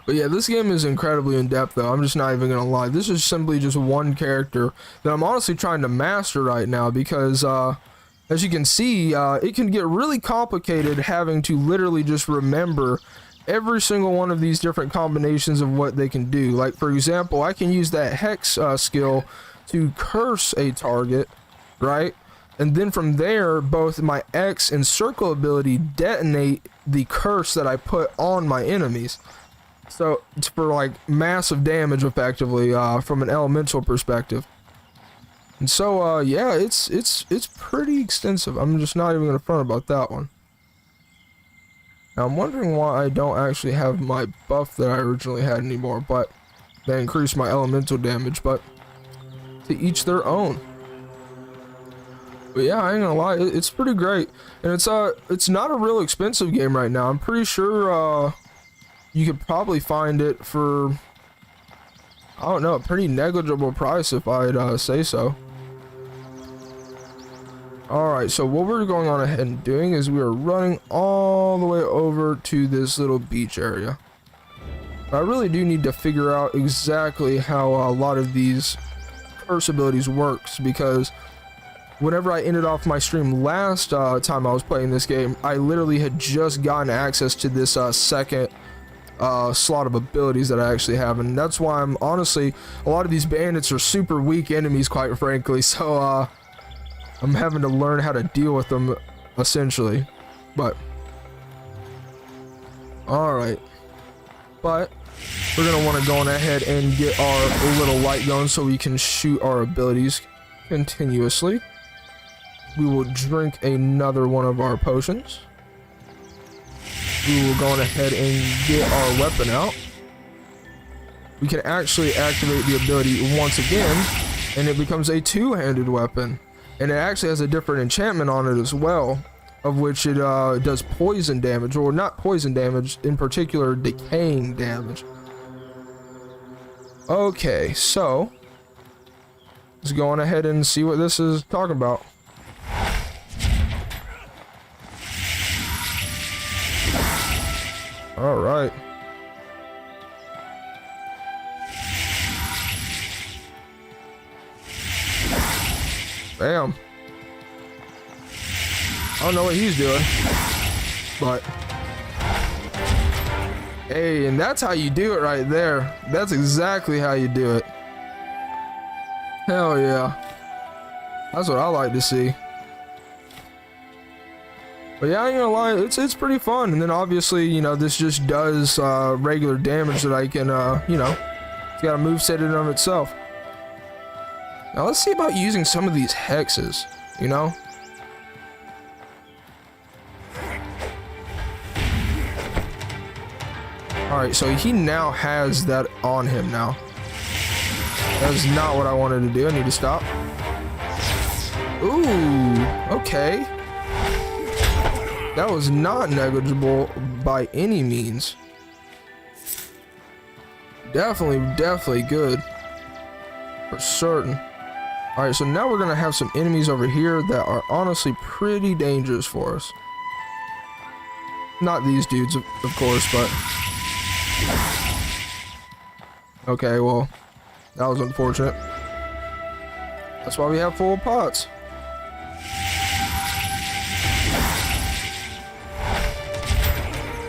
But yeah, this game is incredibly in-depth though. I'm just not even gonna lie. This is simply just one character that I'm honestly trying to master right now, because as you can see, it can get really complicated having to literally just remember every single one of these different combinations of what they can do. Like, for example, I can use that hex skill to curse a target, right? And then from there, both my X and circle ability detonate the curse that I put on my enemies. So it's for like massive damage effectively from an elemental perspective. And so, yeah, it's pretty extensive. I'm just not even gonna front about that one. Now, I'm wondering why I don't actually have my buff that I originally had anymore, but that increased my elemental damage, but to each their own. But yeah, I ain't gonna lie, it's pretty great. And it's not a real expensive game right now. I'm pretty sure, you could probably find it for, I don't know, a pretty negligible price if I'd say so. Alright, so what we're going on ahead and doing is we are running all the way over to this little beach area. I really do need to figure out exactly how a lot of these curse abilities works, because whenever I ended off my stream last time I was playing this game, I literally had just gotten access to this second slot of abilities that I actually have, and that's why I'm honestly, a lot of these bandits are super weak enemies, quite frankly, so I'm having to learn how to deal with them, essentially. But alright, but we're gonna want to go on ahead and get our little light going so we can shoot our abilities continuously. We will drink another one of our potions. We will go on ahead and get our weapon out. We can actually activate the ability once again, and it becomes a two-handed weapon. And it actually has a different enchantment on it as well, of which it does poison damage, or not poison damage, in particular decaying damage. Okay, so let's go on ahead and see what this is talking about. All right. Bam. I don't know what he's doing, but hey, and that's how you do it right there. That's exactly how you do it. Hell yeah. That's what I like to see. But yeah, I ain't gonna lie, it's pretty fun. And then obviously, you know, this just does regular damage that I can, you know, it's got a moveset in and of itself. Now let's see about using some of these hexes, you know? Alright, so he now has that on him now. That is not what I wanted to do. I need to stop. Ooh, okay. That was not negligible by any means. Definitely good. For certain. Alright, so now we're gonna have some enemies over here that are honestly pretty dangerous for us. Not these dudes, of course, but... Okay, well, that was unfortunate. That's why we have full pots.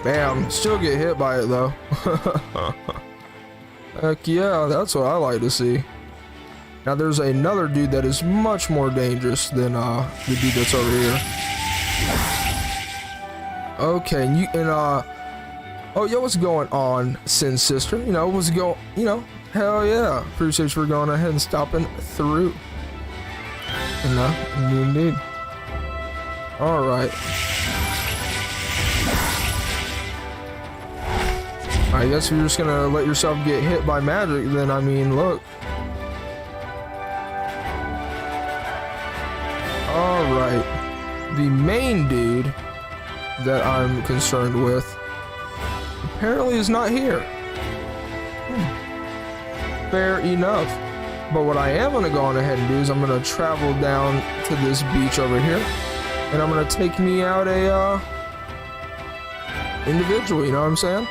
Bam, still get hit by it though. Heck yeah, that's what I like to see. Now there's another dude that is much more dangerous than the dude that's over here. Okay, oh yo, what's going on, Sin Sister? You know, what's going, you know, hell yeah. Appreciate you for going ahead and stopping through. Indeed. Alright. I guess you're just gonna let yourself get hit by magic, then I mean, look. Alright. The main dude that I'm concerned with apparently is not here. Fair enough. But what I am gonna go on ahead and do is I'm gonna travel down to this beach over here, and I'm gonna take me out a individual, you know what I'm saying?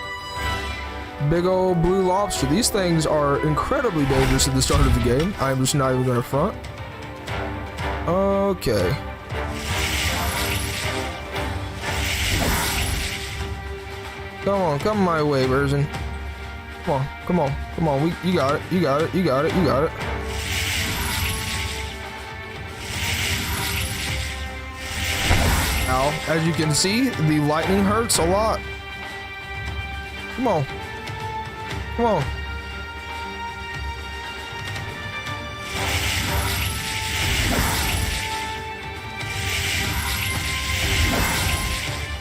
Big old blue lobster. These things are incredibly dangerous at the start of the game. I'm just not even gonna front. Okay. Come my way, version. Come on. You got it. Now, as you can see, the lightning hurts a lot. Come on.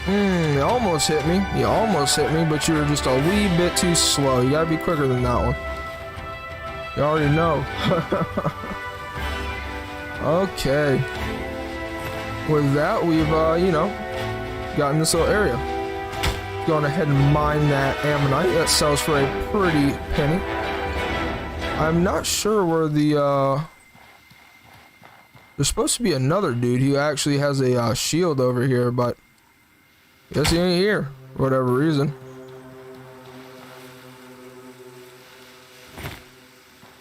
You almost hit me. You almost hit me, but you were just a wee bit too slow. You gotta be quicker than that one. You already know. Okay. With that, we've, you know, gotten this little area. Going ahead and mine that ammonite. That sells for a pretty penny. I'm not sure where the, there's supposed to be another dude who actually has a shield over here, but guess he ain't here for whatever reason.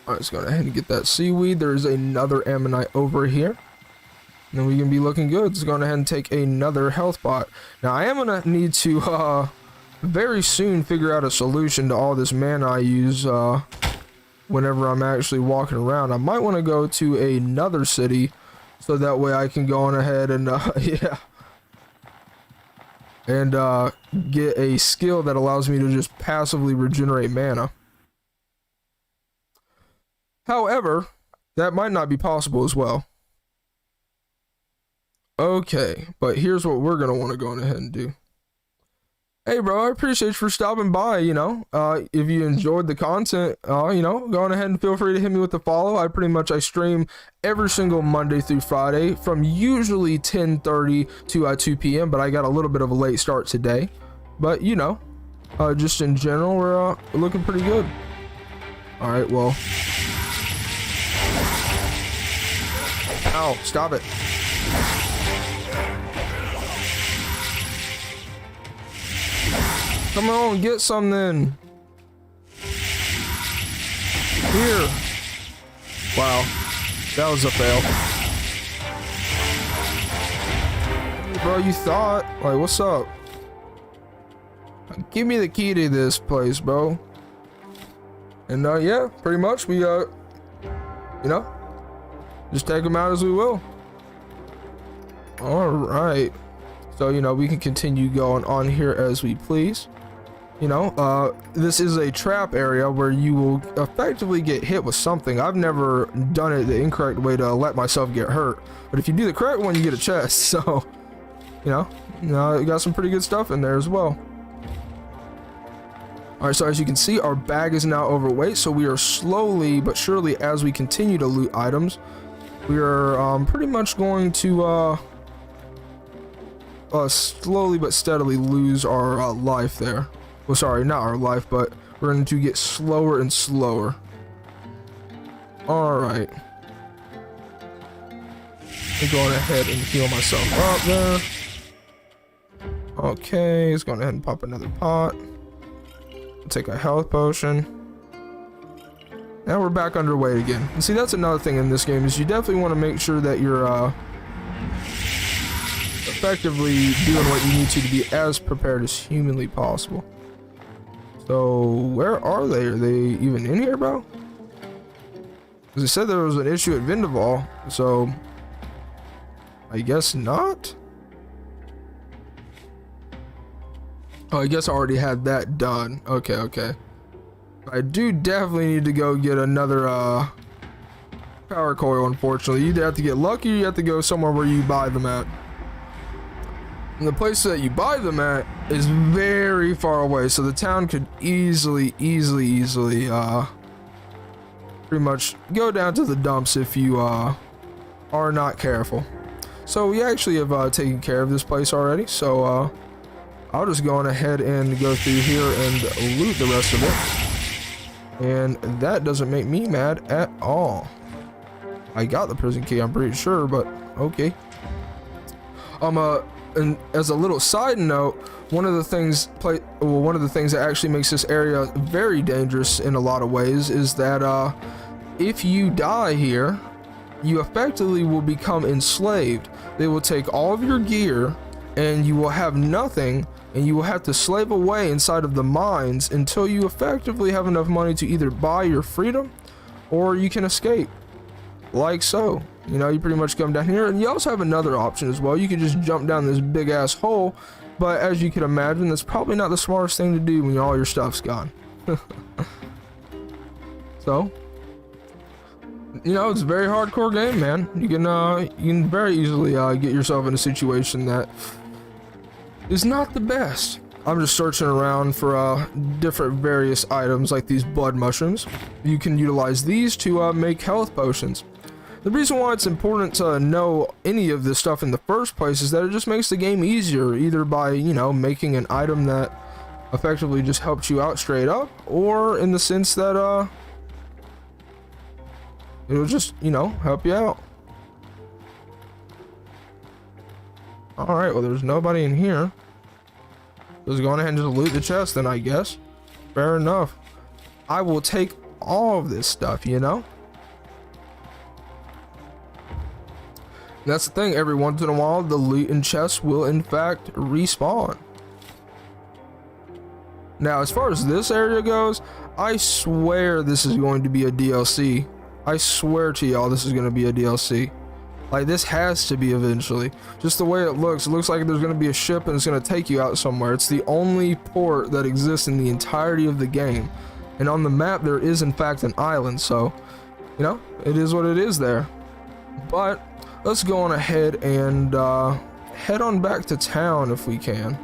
Alright, let's go ahead and get that seaweed. There's another ammonite over here. And then we can be looking good. Let's go ahead and take another health pot. Now, I am going to need to very soon figure out a solution to all this mana I use whenever I'm actually walking around. I might want to go to another city so that way I can go on ahead and, yeah. And get a skill that allows me to just passively regenerate mana. However, that might not be possible as well. Okay, but here's what we're going to want to go ahead and do. Hey bro, I appreciate you for stopping by, you know. If you enjoyed the content, you know, go on ahead and feel free to hit me with a follow. I stream every single Monday through Friday from usually 10:30 to 2 p.m. But I got a little bit of a late start today. But, you know, just in general, we're looking pretty good. All right, well. Ow, stop it. Come on, get some then. Here. Wow, that was a fail. Hey, bro, you thought, like, what's up? Give me the key to this place, bro. And yeah, pretty much we you know, just take them out as we will. All right. So, you know, we can continue going on here as we please. You know, this is a trap area where you will effectively get hit with something. I've never done it the incorrect way to let myself get hurt. But if you do the correct one, you get a chest. So, you know, you got some pretty good stuff in there as well. All right, so as you can see, our bag is now overweight. So we are slowly but surely, as we continue to loot items, we are pretty much going to slowly but steadily lose our life there. Well, sorry, not our life, but we're going to get slower and slower. All right. I'm going ahead and heal myself up there. Okay, let's go ahead and pop another pot. Take a health potion. Now we're back underweight again. And see, that's another thing in this game is you definitely want to make sure that you're effectively doing what you need to be as prepared as humanly possible. So where are they? Are they even in here, bro? Because they said there was an issue at Vindeval, so I guess not. Oh, I guess I already had that done. Okay. I do definitely need to go get another power coil, unfortunately. You either have to get lucky or you have to go somewhere where you buy them at. And the place that you buy them at is very far away, so the town could easily pretty much go down to the dumps if you are not careful. So we actually have taken care of this place already, so I'll just go on ahead and go through here and loot the rest of it. And that doesn't make me mad at all. I got the prison key, I'm pretty sure, but okay. And as a little side note, one of the things that actually makes this area very dangerous in a lot of ways is that if you die here, you effectively will become enslaved. They will take all of your gear and you will have nothing, and you will have to slave away inside of the mines until you effectively have enough money to either buy your freedom or you can escape. Like so. You know, you pretty much come down here, and you also have another option as well. You can just jump down this big ass hole, but as you can imagine, that's probably not the smartest thing to do when all your stuff's gone. So, you know, it's a very hardcore game, man. You can very easily get yourself in a situation that is not the best. I'm just searching around for different various items like these blood mushrooms. You can utilize these to make health potions. The reason why it's important to know any of this stuff in the first place is that it just makes the game easier, either by, you know, making an item that effectively just helps you out straight up, or in the sense that it'll just, you know, help you out. Alright, well, there's nobody in here. Just go on ahead and just loot the chest then, I guess. Fair enough. I will take all of this stuff, you know? And that's the thing, every once in a while, the loot and chests will in fact respawn. Now, as far as this area goes, I swear this is going to be a DLC. I swear to y'all this is going to be a DLC. Like, this has to be eventually. Just the way it looks like there's going to be a ship and it's going to take you out somewhere. It's the only port that exists in the entirety of the game. And on the map, there is in fact an island, so, you know, it is what it is there. But let's go on ahead and head on back to town if we can.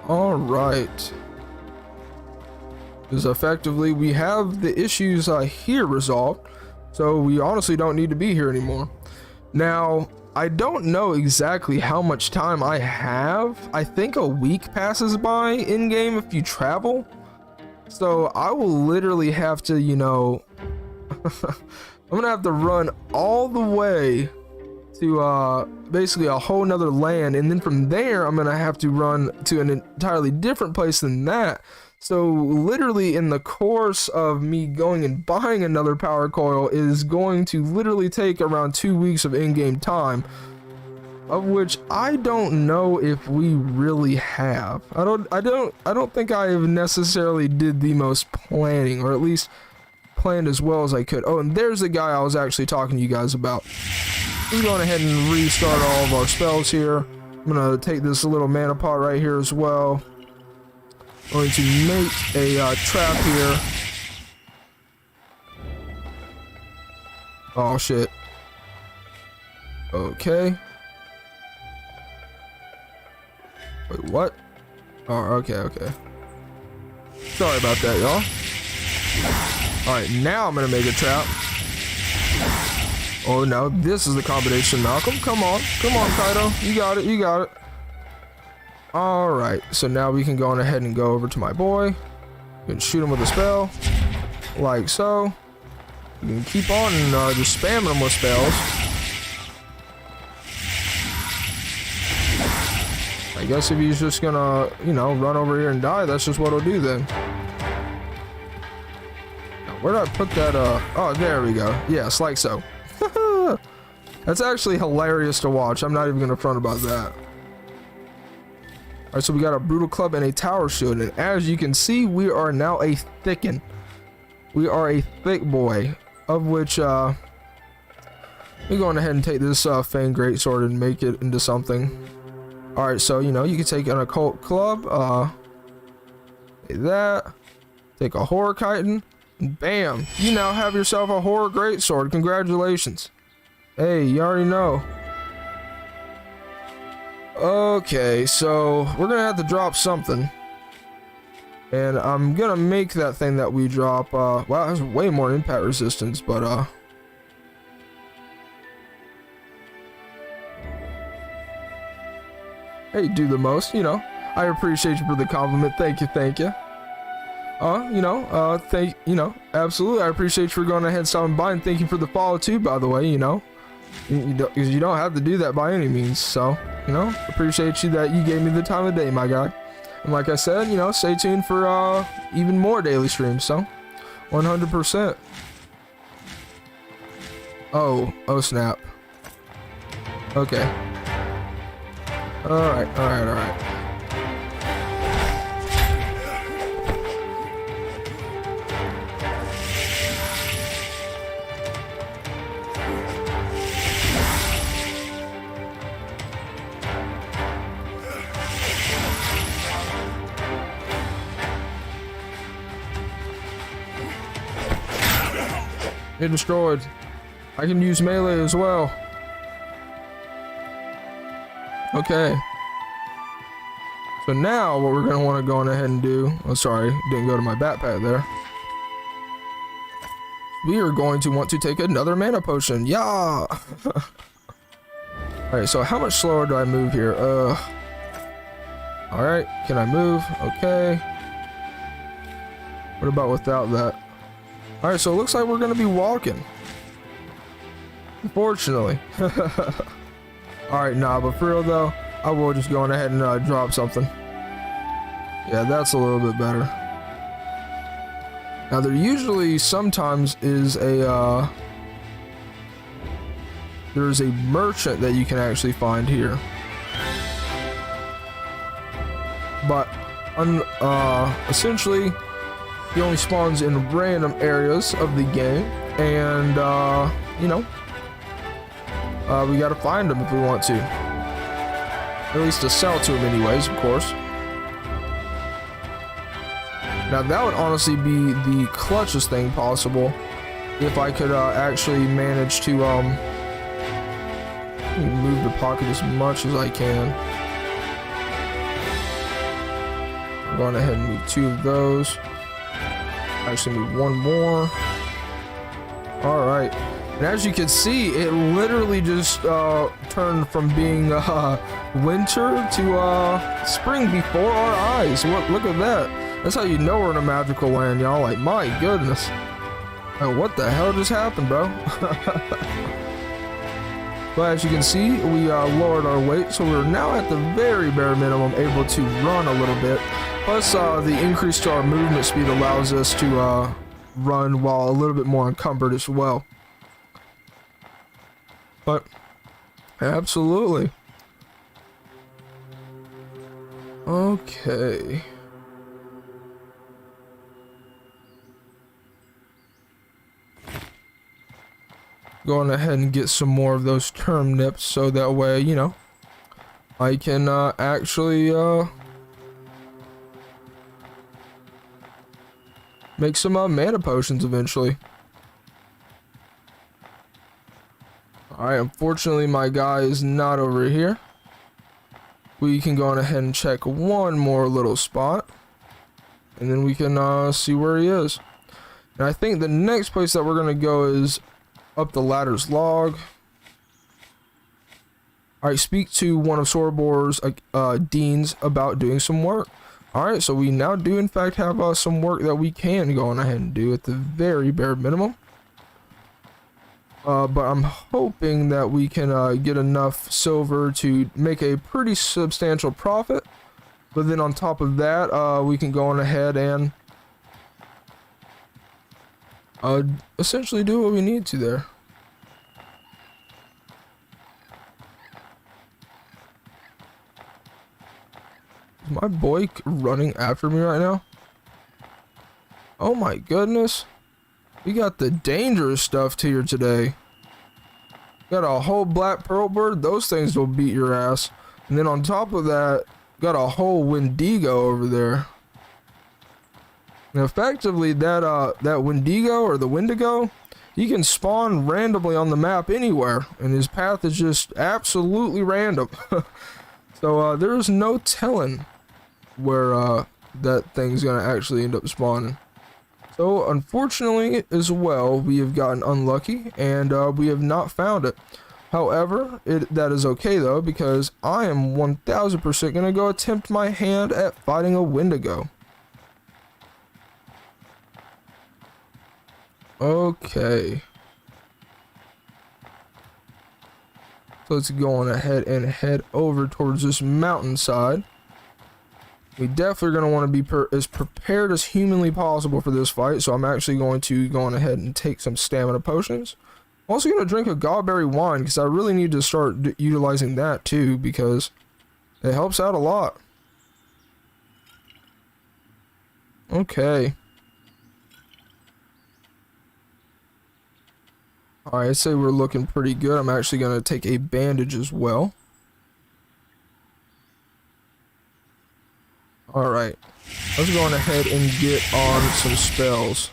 All right. Because effectively we have the issues here resolved, so we honestly don't need to be here anymore. Now, I don't know exactly how much time I have. I think a week passes by in game if you travel, so I will literally have to, you know, I'm gonna have to run all the way to basically a whole nother land, and then from there I'm gonna have to run to an entirely different place than that. So literally in the course of me going and buying another power coil is going to literally take around 2 weeks of in-game time, of which I don't know if we really have. I don't think I have necessarily did the most planning, or at least planned as well as I could. Oh, and there's the guy I was actually talking to you guys about. We're going ahead and restart all of our spells here. I'm gonna take this little mana pot right here as well. Going to make a trap here. Oh shit. Okay. Wait, what? Oh, okay. Sorry about that, y'all. Alright, now I'm gonna make a trap. Oh no, this is the combination, Malcolm. Come on, Kaido. You got it. Alright, so now we can go on ahead and go over to my boy and shoot him with a spell, like so. You can keep on and just spamming him with spells. I guess if he's just gonna, you know, run over here and die, that's just what he'll do then. Now, where did I put that? Oh, there we go. Yes, like so. That's actually hilarious to watch. I'm not even gonna front about that. Alright, so we got a brutal club and a tower shield, and as you can see, we are now a thicken. We are a thick boy, of which we're going ahead and take this Fang Greatsword and make it into something. Alright, so you know, you can take an occult club, take that, take a horror chitin, and bam, you now have yourself a horror greatsword. Congratulations. Hey, you already know. Okay, so we're gonna have to drop something, and I'm gonna make that thing that we drop. Wow, it has way more impact resistance, but hey, do the most, you know. I appreciate you for the compliment. Thank you. Absolutely. I appreciate you for going ahead and stopping by, and thank you for the follow too, by the way. You know, you don't have to do that by any means, so. You know, appreciate you that you gave me the time of day, my guy. And like I said, you know, stay tuned for even more daily streams, so 100%. Oh snap. Okay. All right. It destroyed. I can use melee as well. Okay. So now what we're going to want to go on ahead and do, oh sorry, didn't go to my backpack there. We are going to want to take another mana potion. Yeah. Alright, so how much slower do I move here? Alright, can I move? Okay. What about without that? Alright, so it looks like we're going to be walking. Unfortunately. Alright, nah, but for real though, I will just go on ahead and drop something. Yeah, that's a little bit better. Now there usually sometimes is a there's a merchant that you can actually find here, but essentially he only spawns in random areas of the game, and you know, we gotta find him if we want to, at least to sell to him anyways, of course. Now that would honestly be the clutchest thing possible if I could actually manage to move the pocket as much as I can. I'm going ahead and move 2 of those. Actually move 1 more. Alright. And as you can see, it literally just turned from being winter to spring before our eyes. Look at that. That's how you know we're in a magical land, y'all. Like, my goodness. What the hell just happened, bro? But as you can see, we lowered our weight, so we're now at the very bare minimum able to run a little bit. Plus, the increase to our movement speed allows us to run while a little bit more encumbered as well. But, absolutely. Okay. Going ahead and get some more of those turnips so that way, you know, I can actually make some mana potions eventually. Alright, unfortunately my guy is not over here. We can go on ahead and check one more little spot, and then we can see where he is. And I think the next place that we're gonna go is up the ladder's log. Alright, speak to one of Sorobore's deans about doing some work. Alright, so we now do in fact have some work that we can go on ahead and do at the very bare minimum. But I'm hoping that we can get enough silver to make a pretty substantial profit. But then on top of that, we can go on ahead and essentially do what we need to there. Is my boy running after me right now? Oh my goodness. We got the dangerous stuff here today. Got a whole black pearl bird. Those things will beat your ass. And then on top of that, got a whole Wendigo over there. And effectively, that Wendigo or the Wendigo, he can spawn randomly on the map anywhere, and his path is just absolutely random. So there's no telling where that thing's gonna actually end up spawning. So unfortunately, as well, we have gotten unlucky, and we have not found it. However, that is okay though, because I am 1000% gonna go attempt my hand at fighting a Wendigo. Okay. So let's go on ahead and head over towards this mountainside. We definitely are going to want to be as prepared as humanly possible for this fight, so I'm actually going to go on ahead and take some stamina potions. I'm also going to drink a gobberry wine, because I really need to start utilizing that too, because it helps out a lot. Okay. Alright, I'd say we're looking pretty good. I'm actually going to take a bandage as well. Alright, let's go on ahead and get on some spells.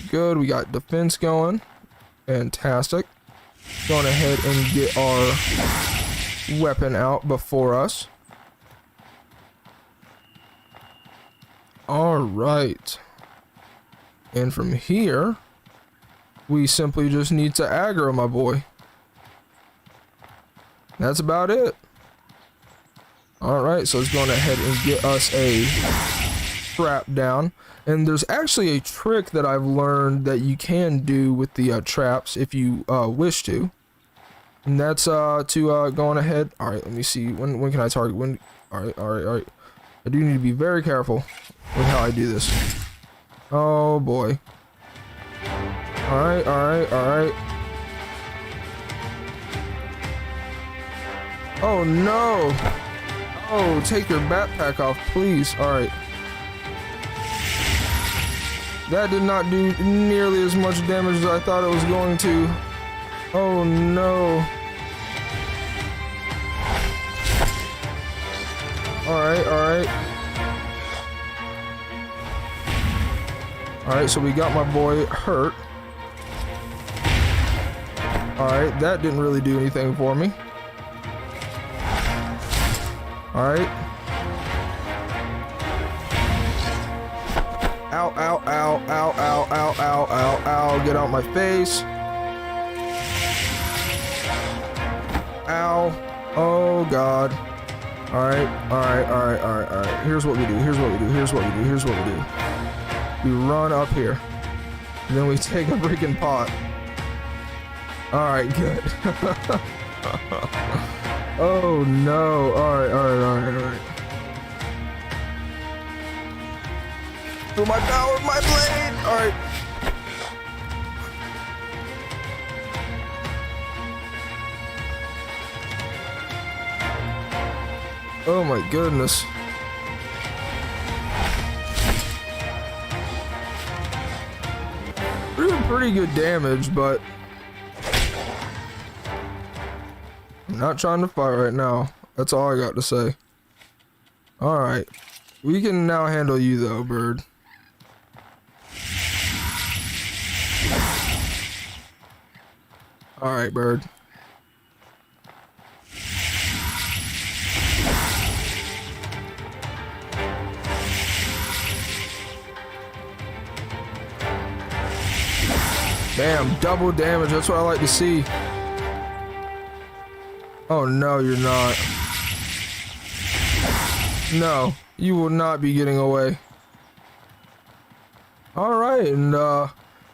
Good, we got defense going. Fantastic. Going ahead and get our weapon out before us. All right. And from here, we simply just need to aggro, my boy. That's about it. All right, so let's go ahead and get us a trap down. And there's actually a trick that I've learned that you can do with the traps if you wish to. And that's to go on ahead. All right, let me see. When can I target? When? All right. I do need to be very careful with how I do this. Oh boy. All right. Oh no. Oh, take your backpack off, please. All right. That did not do nearly as much damage as I thought it was going to. Oh no. Alright. Alright, so we got my boy hurt. Alright, that didn't really do anything for me. Alright. Ow. Get out my face. Ow. Oh god. Alright. Here's what we do. We run up here. And then we take a freaking pot. Alright, good. Oh no. Alright. Through my power, my blade! Alright. Oh my goodness. We're doing pretty good damage, but I'm not trying to fight right now. That's all I got to say. Alright. We can now handle you though, bird. Alright, bird. Bam, double damage, that's what I like to see. Oh no, you're not. No, you will not be getting away. Alright, and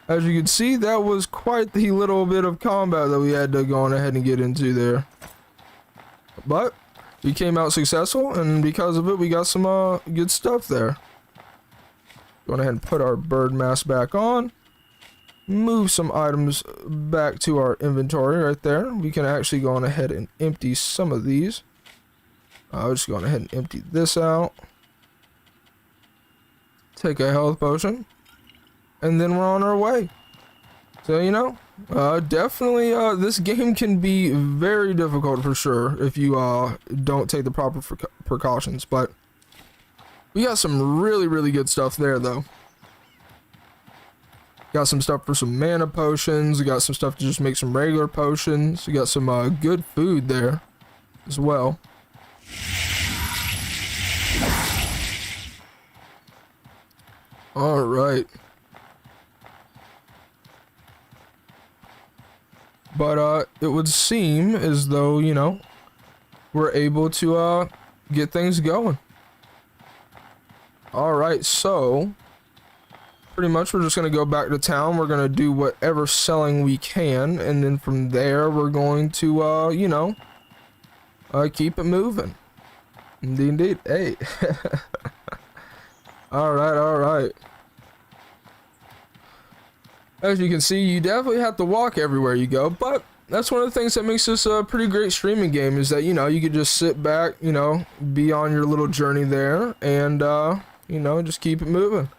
as you can see, that was quite the little bit of combat that we had to go on ahead and get into there. But we came out successful, and because of it, we got some good stuff there. Go ahead and put our bird mask back on. Move some items back to our inventory right there. We can actually go on ahead and empty some of these. I'll just go on ahead and empty this out. Take a health potion. And then we're on our way. So, you know, definitely this game can be very difficult for sure if you don't take the proper precautions. But we got some really good stuff there though. Got some stuff for some mana potions. We got some stuff to just make some regular potions. We got some good food there as well. All right. But it would seem as though, you know, we're able to get things going. All right, so pretty much we're just going to go back to town. We're going to do whatever selling we can. And then from there, we're going to, you know, keep it moving. Indeed. Hey. All right. As you can see, you definitely have to walk everywhere you go. But that's one of the things that makes this a pretty great streaming game is that, you know, you could just sit back, you know, be on your little journey there and, you know, just keep it moving.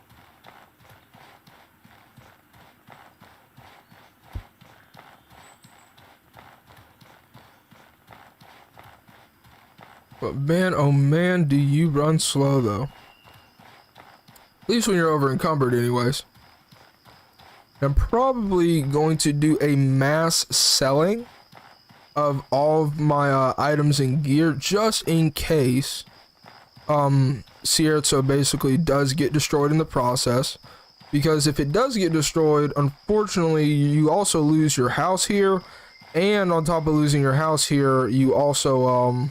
But man, oh man, do you run slow though. At least when you're over encumbered anyways. I'm probably going to do a mass selling of all of my items and gear, just in case Sierra basically does get destroyed in the process. Because if it does get destroyed, unfortunately, you also lose your house here, and on top of losing your house here, you also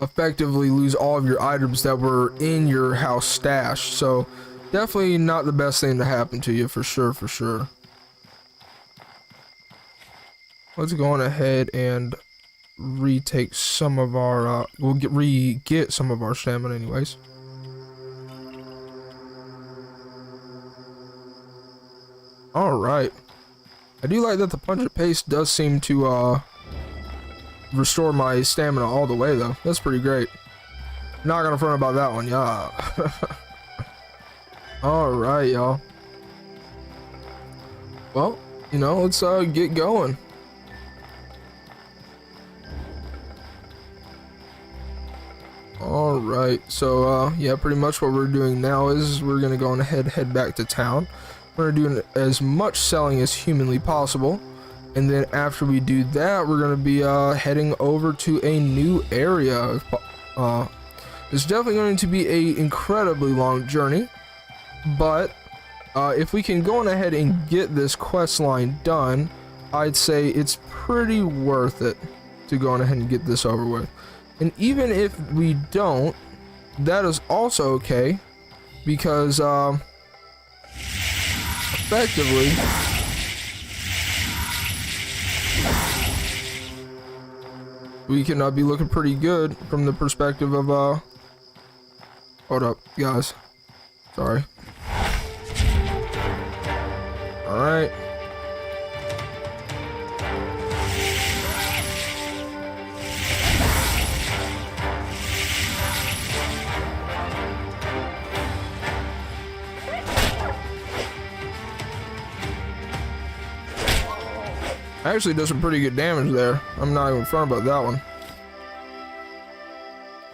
effectively lose all of your items that were in your house stash. So definitely not the best thing to happen to you, for sure, for sure. Let's go on ahead and retake some of our we'll get some of our stamina anyways. All right, I do like that the punch and paste does seem to restore my stamina all the way, though. That's pretty great. Not gonna front about that one, yeah. All right, y'all. Well, you know, let's get going. All right, so yeah, pretty much what we're doing now is we're gonna go on ahead, head back to town. We're doing as much selling as humanly possible, and then after we do that, we're gonna be heading over to a new area. It's definitely going to be a incredibly long journey, but if we can go on ahead and get this quest line done, I'd say it's pretty worth it to go on ahead and get this over with. And even if we don't, that is also okay, because effectively we can be looking pretty good from the perspective of hold up, guys, sorry. All right, actually does some pretty good damage there. I'm not even front about that one.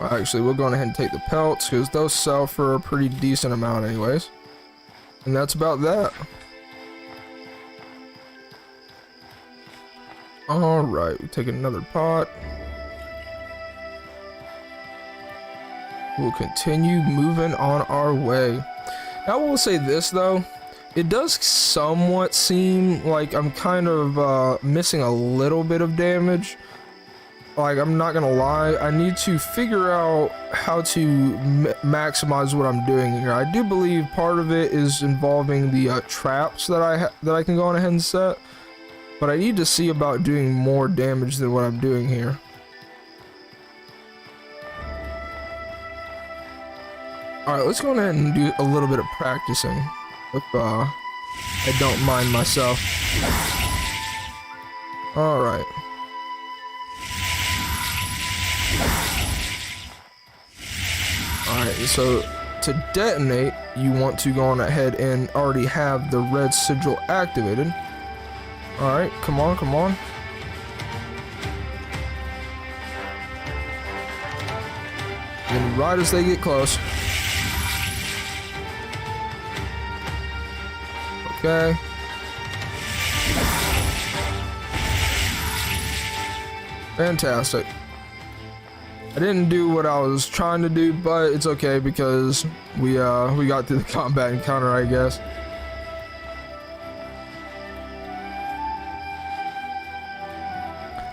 Well, actually, we'll go on ahead and take the pelts, because those sell for a pretty decent amount anyways. And that's about that. Alright, we take another pot. We'll continue moving on our way. Now, I will say this, though. It does somewhat seem like I'm kind of missing a little bit of damage. Like, I'm not gonna lie, I need to figure out how to maximize what I'm doing here. I do believe part of it is involving the traps that I can go on ahead and set, but I need to see about doing more damage than what I'm doing here. Alright, let's go on ahead and do a little bit of practicing, if I don't mind myself. Alright. Alright, so to detonate, you want to go on ahead and already have the red sigil activated. Alright, come on, come on. And right as they get close. Okay. Fantastic. I didn't do what I was trying to do, but it's okay because we got through the combat encounter, I guess.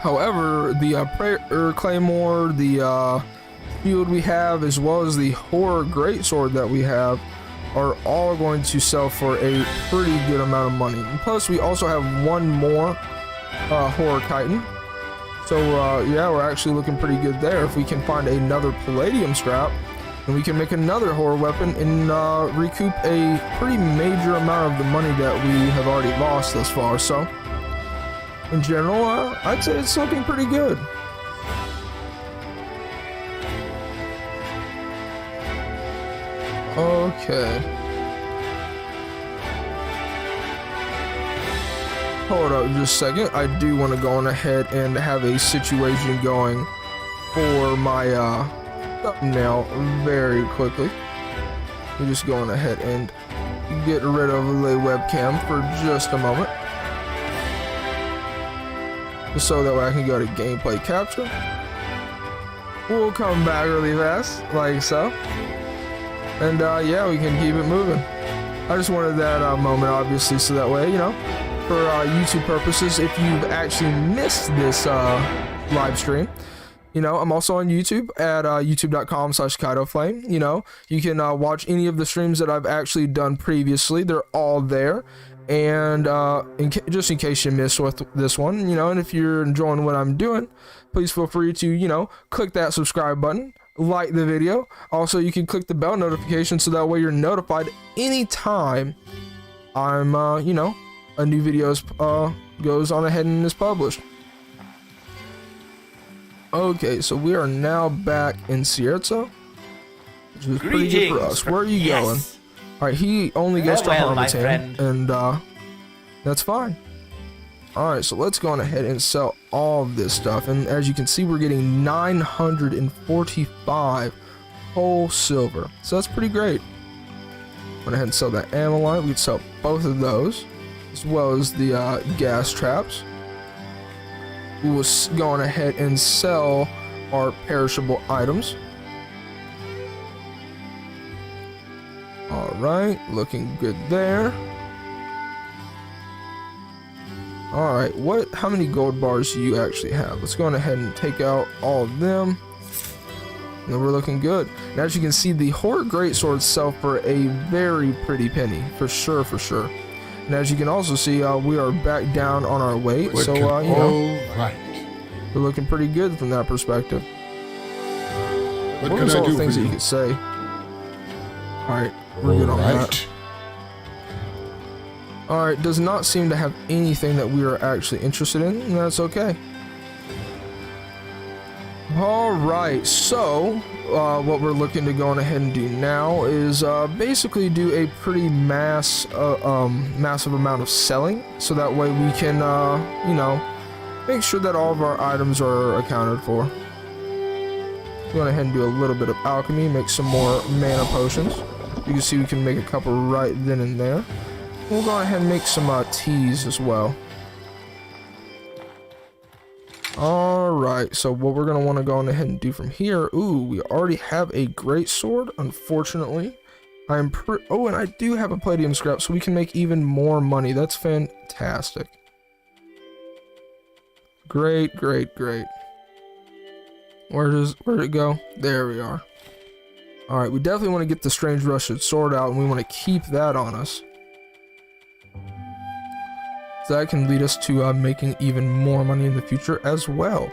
However, the prayer claymore, the shield we have, as well as the horror greatsword that we have, are all going to sell for a pretty good amount of money. And plus, we also have one more horror chitin. So yeah, we're actually looking pretty good there. If we can find another palladium scrap, then we can make another horror weapon and recoup a pretty major amount of the money that we have already lost thus far. So in general, I'd say it's looking pretty good. Okay. Hold up just a second. I do want to go on ahead and have a situation going for my thumbnail very quickly. We're just going ahead and get rid of the webcam for just a moment. Just so that way I can go to gameplay capture. We'll come back really fast, like so. And yeah, we can keep it moving. I just wanted that moment, obviously, so that way, you know, for YouTube purposes, if you've actually missed this live stream, you know, I'm also on YouTube at youtube.com/KaidoFlame. You know, you can watch any of the streams that I've actually done previously. They're all there. And just in case you missed with this one, you know, and if you're enjoying what I'm doing, please feel free to, you know, click that subscribe button, like the video. Also, you can click the bell notification so that way you're notified anytime I'm, you know, a new video goes on ahead and is published. Okay, so we are now back in Sierra, which is pretty good for us. Where are you going? Alright, he only goes to Harmontown, and that's fine. Alright, so let's go on ahead and sell all of this stuff. And as you can see, we're getting 945 whole silver. So that's pretty great. Went ahead and sell that ammo line. We could sell both of those, as well as the gas traps. We will go on ahead and sell our perishable items. Alright, looking good there. Alright, how many gold bars do you actually have? Let's go on ahead and take out all of them. And we're looking good. And as you can see, the Horde Greatsword sell for a very pretty penny. For sure, for sure. And as you can also see, we are back down on our weight. So, you know, we're looking pretty good from that perspective. What was all the things that you could say? Alright, we're good on that. Alright, does not seem to have anything that we are actually interested in, and that's okay. Alright, so what we're looking to go on ahead and do now is basically do a pretty massive amount of selling, so that way we can, you know, make sure that all of our items are accounted for. Go on ahead and do a little bit of alchemy, make some more mana potions. You can see we can make a couple right then and there. We'll go ahead and make some teas as well. Alright, so what we're going to want to go on ahead and do from here. Ooh, we already have a great sword, unfortunately. Oh, and I do have a palladium scrap, so we can make even more money. That's fantastic. Great, great, great. Where'd it go? There we are. Alright, we definitely want to get the Strange Rusted Sword out, and we want to keep that on us. So that can lead us to making even more money in the future as well.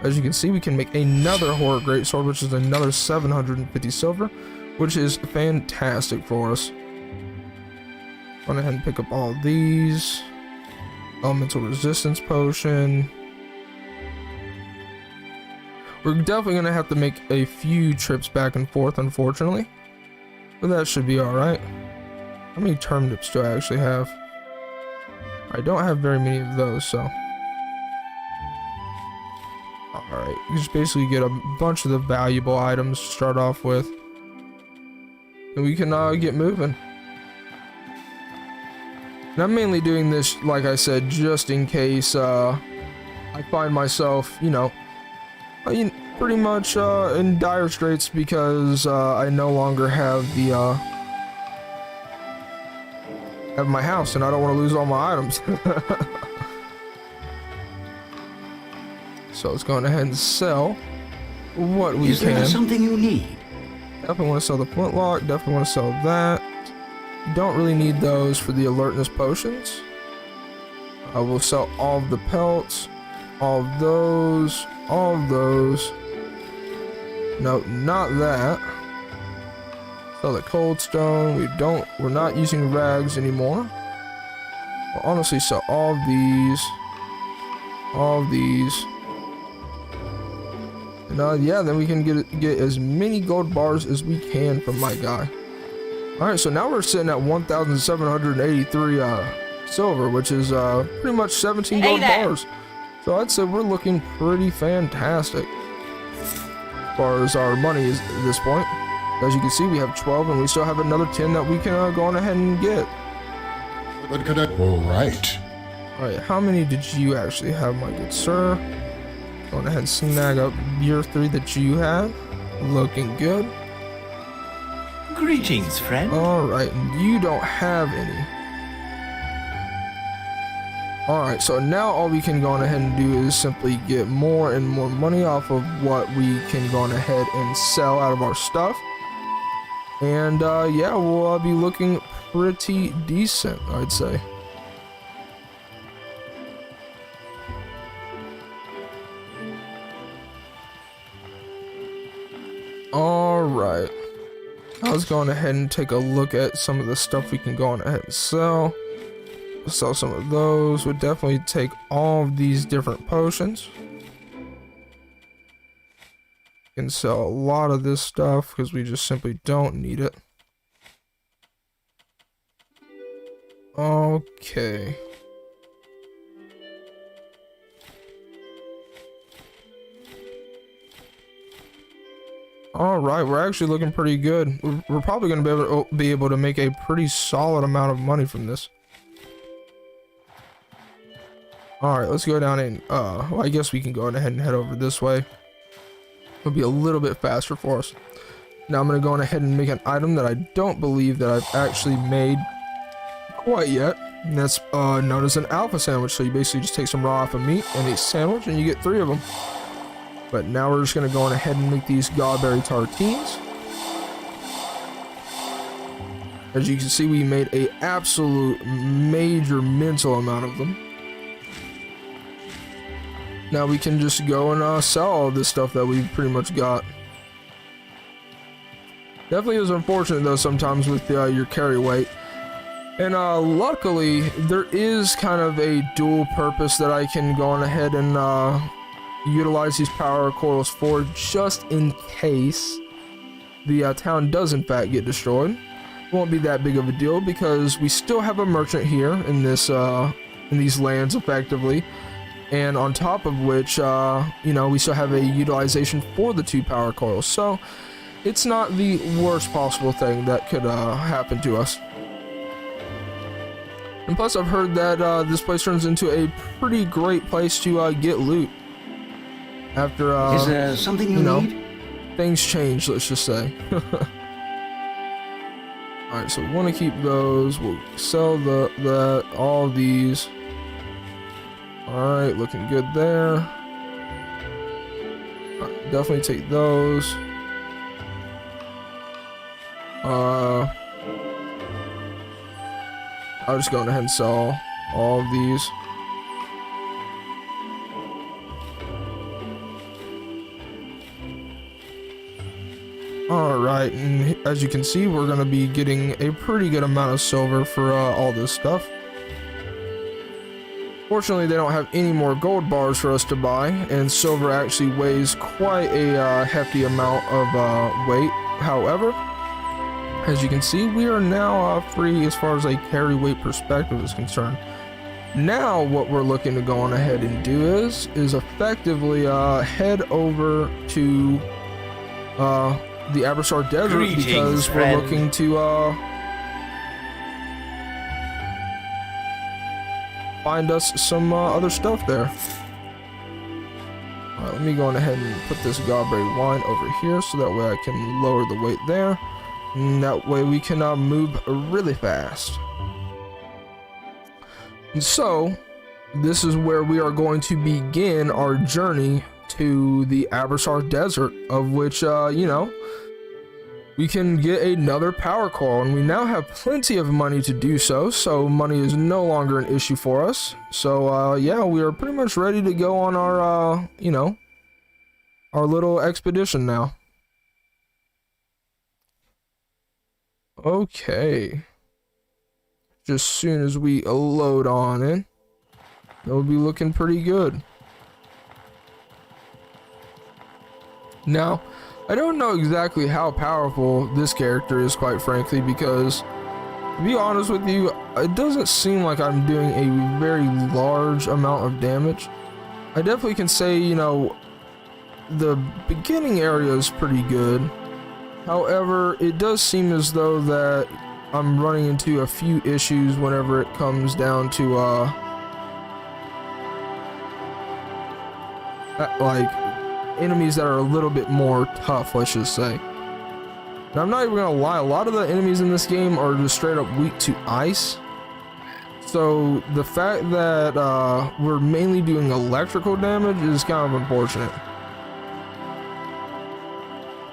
As you can see, we can make another Horde Greatsword, which is another 750 silver, which is fantastic for us. Go ahead and pick up all these. Elemental Resistance Potion. We're definitely going to have to make a few trips back and forth, unfortunately. But that should be alright. How many turnips do I actually have? I don't have very many of those, so. Alright, you just basically get a bunch of the valuable items to start off with. And we can get moving. And I'm mainly doing this, like I said, just in case I find myself, you know, pretty much in dire straits because I no longer have the have my house and I don't want to lose all my items. So let's go ahead and sell what we can. Is there something you need? Definitely want to sell the flintlock. Definitely want to sell that. Don't really need those for the alertness potions. I will sell all of the pelts, all of those, all of those. No, not that. Sell the cold stone. We're not using rags anymore. We'll honestly sell all of these. All of these. And yeah, then we can get as many gold bars as we can from my guy. Alright, so now we're sitting at 1,783 silver, which is pretty much 17 gold bars. So I'd say we're looking pretty fantastic as far as our money is at this point. As you can see, we have 12, and we still have another 10 that we can go on ahead and get. What could I? All right. All right, how many did you actually have, my good sir? Go on ahead and snag up your 3 that you have. Looking good. Greetings, friend. All right, and you don't have any. All right, so now all we can go on ahead and do is simply get more and more money off of what we can go on ahead and sell out of our stuff. And yeah, we'll be looking pretty decent, I'd say. All right, let's go on ahead and take a look at some of the stuff we can go on ahead and sell. Sell some of those. Would definitely take all of these different potions. Can sell a lot of this stuff because we just simply don't need it. Okay. All right, we're actually looking pretty good. We're probably going to be able to make a pretty solid amount of money from this. All right, let's go down and well, I guess we can go ahead and head over this way. It'll be a little bit faster for us. Now I'm going to go on ahead and make an item that I don't believe that I've actually made quite yet. And that's known as an alpha sandwich. So you basically just take some raw alpha meat and a sandwich and you get 3 of them. But now we're just going to go on ahead and make these godberry tartines. As you can see, we made a absolute major mental amount of them. Now we can just go and sell all this stuff that we've pretty much got. Definitely is unfortunate though sometimes with your carry weight. And luckily there is kind of a dual purpose that I can go on ahead and utilize these power coils for, just in case the town does in fact get destroyed. Won't be that big of a deal because we still have a merchant here in this in these lands effectively. And on top of which, you know, we still have a utilization for the 2 power coils. So it's not the worst possible thing that could happen to us. And plus, I've heard that this place turns into a pretty great place to get loot. After, Is there something you need? Things change, let's just say. Alright, so we want to keep those. We'll sell all of these. Alright, looking good there. Right, definitely take those. I'll just go ahead and sell all of these. Alright, and as you can see, we're going to be getting a pretty good amount of silver for all this stuff. Fortunately, they don't have any more gold bars for us to buy, and silver actually weighs quite a hefty amount of weight. However, as you can see, we are now free as far as a carry weight perspective is concerned. Now, what we're looking to go on ahead and do is effectively head over to the Abyssar Desert. Greetings, because friend. we're looking to find us some other stuff there. Alright, let me go on ahead and put this godberry wine over here so that way I can lower the weight there. And that way we can move really fast. And so, this is where we are going to begin our journey to the Abyssar Desert, of which, you know, we can get another power coil, and we now have plenty of money to do so, so money is no longer an issue for us. So, yeah, we are pretty much ready to go on our, you know, our little expedition now. Okay. Just soon as we load on in, it'll be looking pretty good. Now, I don't know exactly how powerful this character is, quite frankly, because, to be honest with you, it doesn't seem like I'm doing a very large amount of damage. I definitely can say, you know, the beginning area is pretty good. However, it does seem as though that I'm running into a few issues whenever it comes down to like enemies that are a little bit more tough, let's just say. And I'm not even gonna lie, a lot of the enemies in this game are just straight up weak to ice. So the fact that we're mainly doing electrical damage is kind of unfortunate.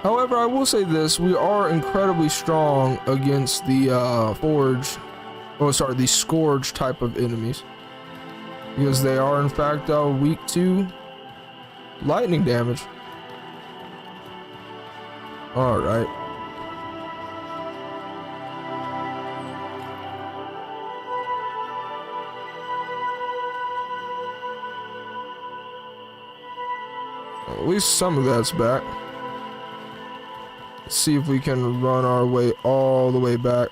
However, I will say this, we are incredibly strong against the the Scourge type of enemies. Because they are in fact weak to lightning damage. Alright. At least some of that's back. Let's see if we can run our way all the way back.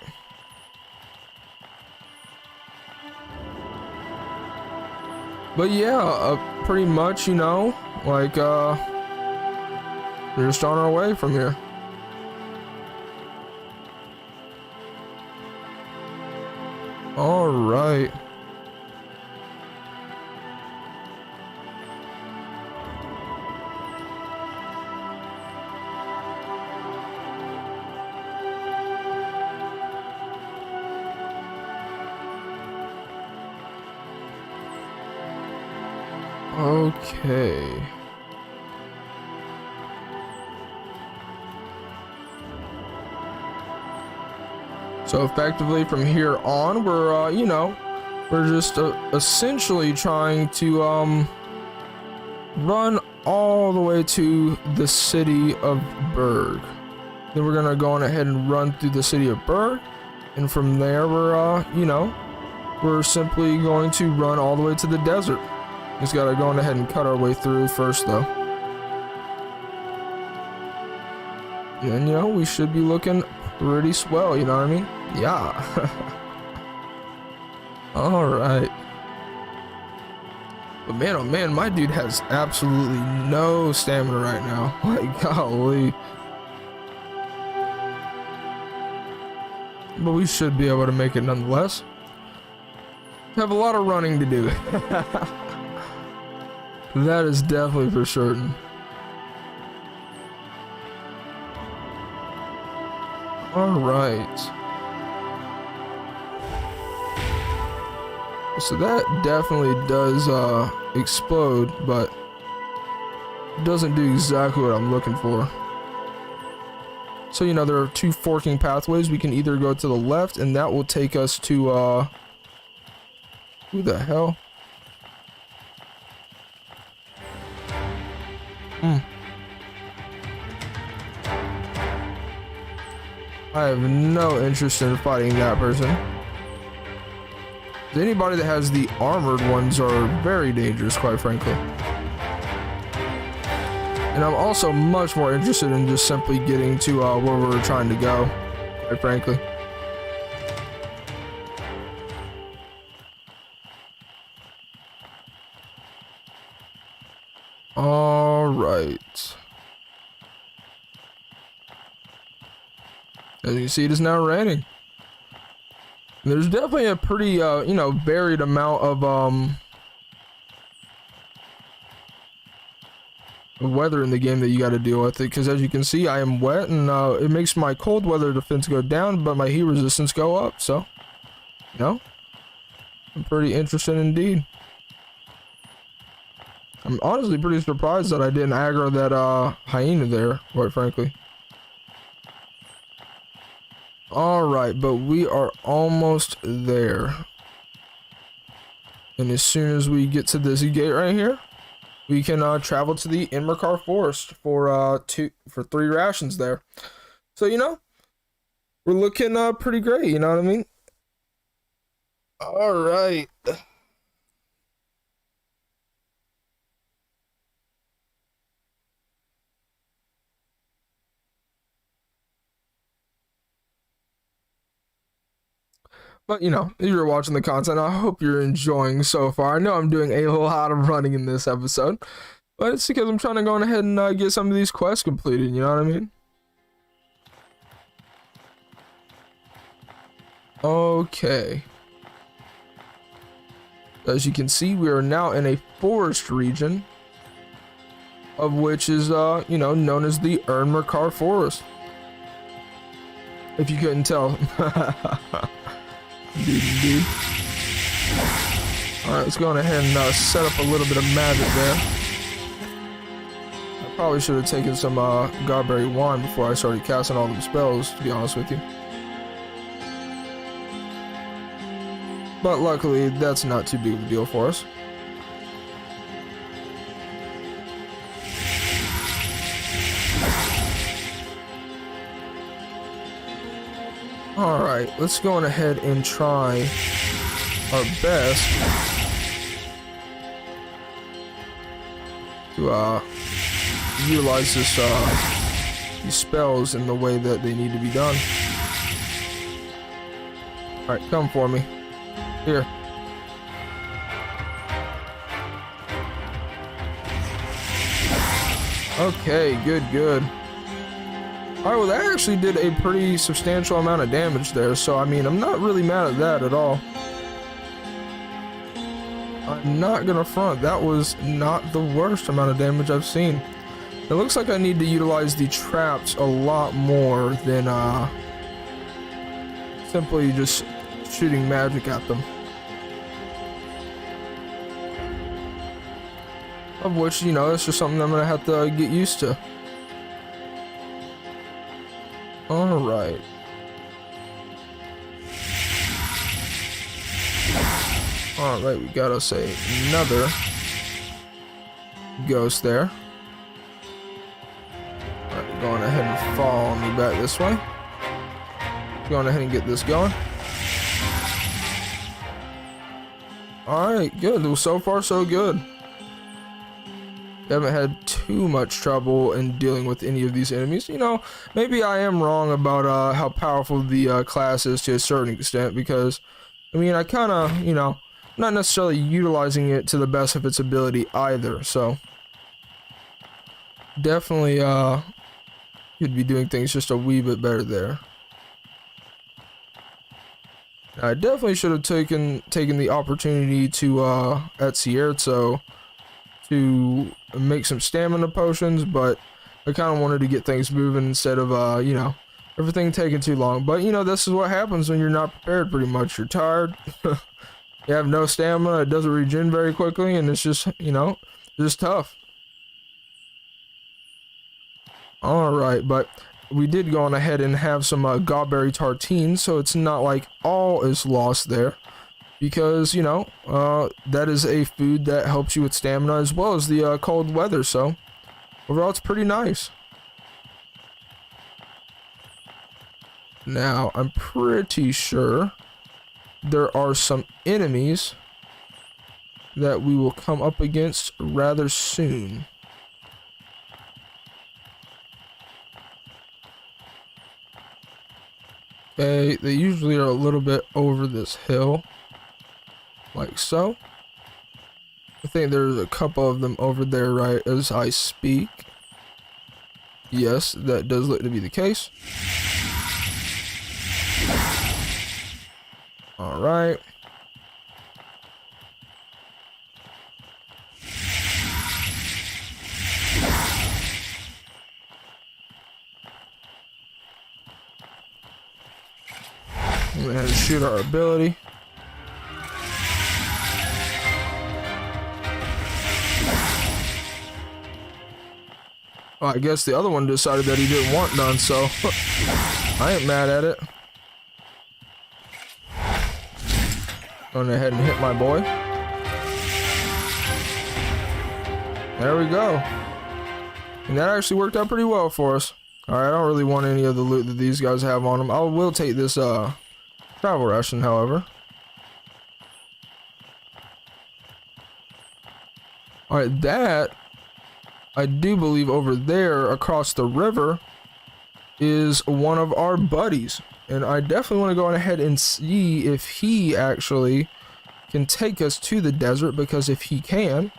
But yeah, pretty much, you know, like, we're just on our way from here. All right. Okay. So effectively from here on, we're, you know, we're just essentially trying to run all the way to the city of Berg. Then we're gonna go on ahead and run through the city of Berg, and from there we're, you know, we're simply going to run all the way to the desert. Just gotta go on ahead and cut our way through first, though. And, you know, we should be looking pretty swell, you know what I mean? Yeah. Alright. But man, oh man, my dude has absolutely no stamina right now. Like, golly. But we should be able to make it nonetheless. Have a lot of running to do. That is definitely for certain. Alright. So that definitely does explode, but doesn't do exactly what I'm looking for. So, you know, there are two forking pathways. We can either go to the left, and that will take us to who the hell? I have no interest in fighting that person. Anybody that has the armored ones are very dangerous, quite frankly. And I'm also much more interested in just simply getting to where we're trying to go, quite frankly. All right. As you can see, it is now raining. There's definitely a pretty, you know, varied amount of weather in the game that you got to deal with. Because as you can see, I am wet, and it makes my cold weather defense go down, but my heat resistance go up. So, you know, I'm pretty interested indeed. I'm honestly pretty surprised that I didn't aggro that hyena there, quite frankly. Alright, but we are almost there. And as soon as we get to this gate right here, we can travel to the Inmercar Forest for 3 rations there. So, you know, we're looking pretty great, you know what I mean? Alright. But, you know, if you're watching the content, I hope you're enjoying so far. I know I'm doing a lot of running in this episode, but it's because I'm trying to go ahead and get some of these quests completed, you know what I mean? Okay. As you can see, we are now in a forest region, of which is, you know, known as the Ernmerkar Forest. If you couldn't tell. Dude. Alright, let's go on ahead and set up a little bit of magic there. I probably should have taken some Godberry wine before I started casting all them spells, to be honest with you. But luckily, that's not too big of a deal for us. Alright, let's go on ahead and try our best to utilize this these spells in the way that they need to be done. Alright, come for me. Here. Okay, good. Alright, well that actually did a pretty substantial amount of damage there, so I mean, I'm not really mad at that at all. I'm not gonna front, that was not the worst amount of damage I've seen. It looks like I need to utilize the traps a lot more than simply just shooting magic at them. Of which, you know, it's just something I'm gonna have to get used to. Alright. Alright, we got us another ghost there. Alright, going ahead and follow me back this way. Going ahead and get this going. Alright, good. So far, so good. Haven't had too much trouble in dealing with any of these enemies. You know, maybe I am wrong about how powerful the class is to a certain extent, because, I mean, I kind of, you know, not necessarily utilizing it to the best of its ability either, so definitely could be doing things just a wee bit better there. I definitely should have taken the opportunity to at Sierzo to make some stamina potions, but I kind of wanted to get things moving instead of you know, everything taking too long. But you know, this is what happens when you're not prepared. Pretty much, you're tired. You have no stamina. It doesn't regen very quickly, and it's just, you know, just tough. All right, but we did go on ahead and have some Godberry tartines, so it's not like all is lost there. Because, you know, that is a food that helps you with stamina as well as the cold weather, so overall it's pretty nice. Now, I'm pretty sure there are some enemies that we will come up against rather soon. Okay, they usually are a little bit over this hill. Like so. I think there's a couple of them over there right as I speak. Yes, that does look to be the case. Alright. I'm gonna shoot our ability. Well, I guess the other one decided that he didn't want none, so I ain't mad at it. Going ahead and hit my boy. There we go. And that actually worked out pretty well for us. Alright, I don't really want any of the loot that these guys have on them. I will take this travel ration, however. Alright, that I do believe over there across the river is one of our buddies. And I definitely want to go on ahead and see if he actually can take us to the desert, because if he can,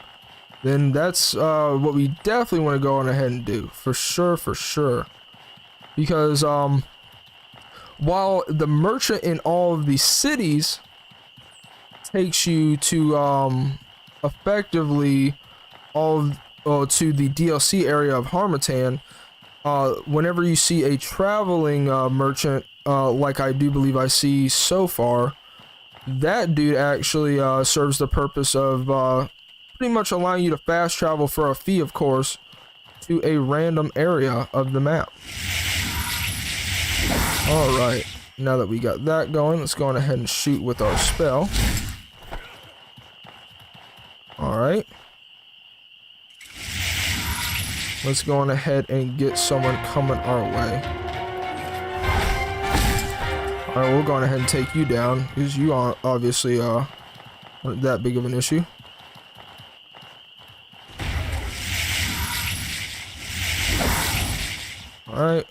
then that's what we definitely want to go on ahead and do. For sure, for sure. Because while the merchant in all of these cities takes you to effectively to the DLC area of Harmattan. Whenever you see a traveling merchant, like I do believe I see so far, that dude actually serves the purpose of pretty much allowing you to fast travel for a fee, of course, to a random area of the map. Alright, now that we got that going, let's go on ahead and shoot with our spell. Alright. Let's go on ahead and get someone coming our way. Alright, we'll go on ahead and take you down, because you obviously aren't that big of an issue. Alright.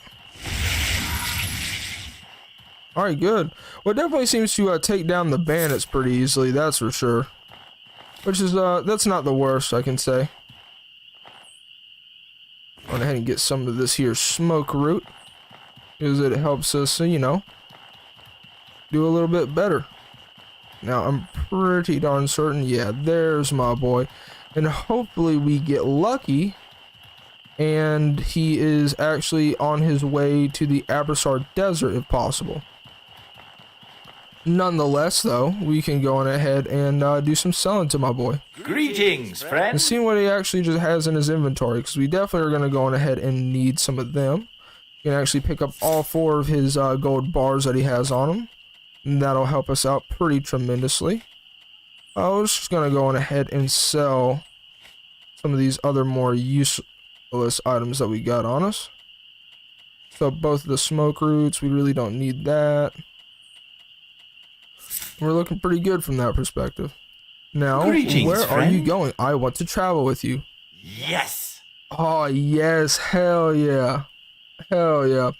Alright, good. Well, it definitely seems to take down the bandits pretty easily, that's for sure. Which is, that's not the worst, I can say. Go ahead and get some of this here smoke root, because it helps us, you know, do a little bit better. Now, I'm pretty darn certain, yeah, there's my boy. And hopefully we get lucky, and he is actually on his way to the Abyssar Desert, if possible. Nonetheless, though, we can go on ahead and do some selling to my boy. Greetings, friend. And see what he actually just has in his inventory, because we definitely are going to go on ahead and need some of them. You can actually pick up all 4 of his gold bars that he has on him, and that'll help us out pretty tremendously. I was just going to go on ahead and sell some of these other more useless items that we got on us. So both of the smoke roots, we really don't need that. We're looking pretty good from that perspective. Now, Greetings, where friend. are you going? I want to travel with you. Yes. Oh, yes. Hell yeah. Hell yeah.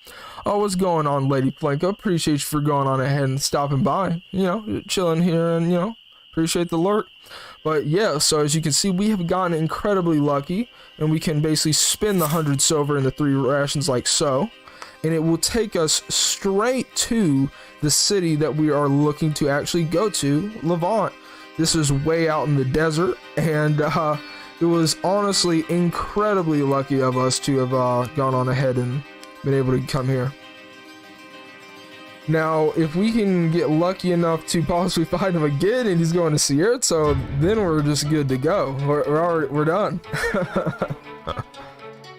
Oh, what's going on, Lady Flanko? Appreciate you for going on ahead and stopping by. You know, chilling here and, you know, appreciate the lurk. But yeah, so as you can see, we have gotten incredibly lucky, and we can basically spin the 100 silver into 3 rations like so. And it will take us straight to the city that we are looking to actually go to, Levant. This is way out in the desert, and it was honestly incredibly lucky of us to have gone on ahead and been able to come here. Now, if we can get lucky enough to possibly find him again and he's going to Sierra, so then we're just good to go. We're done.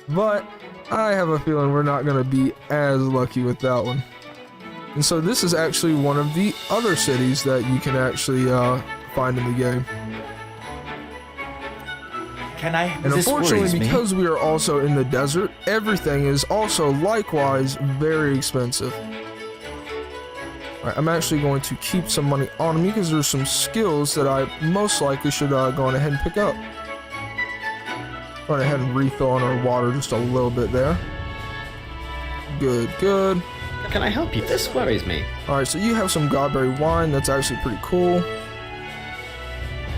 But I have a feeling we're not going to be as lucky with that one. And so this is actually one of the other cities that you can actually find in the game. Can I? And This unfortunately, worries me. because we are also in the desert, everything is also likewise very expensive. Alright, I'm actually going to keep some money on me because there's some skills that I most likely should go on ahead and pick up. Go on ahead and refill on our water just a little bit there. Good, good. Can I help you? This worries me. Alright, so you have some godberry wine. That's actually pretty cool.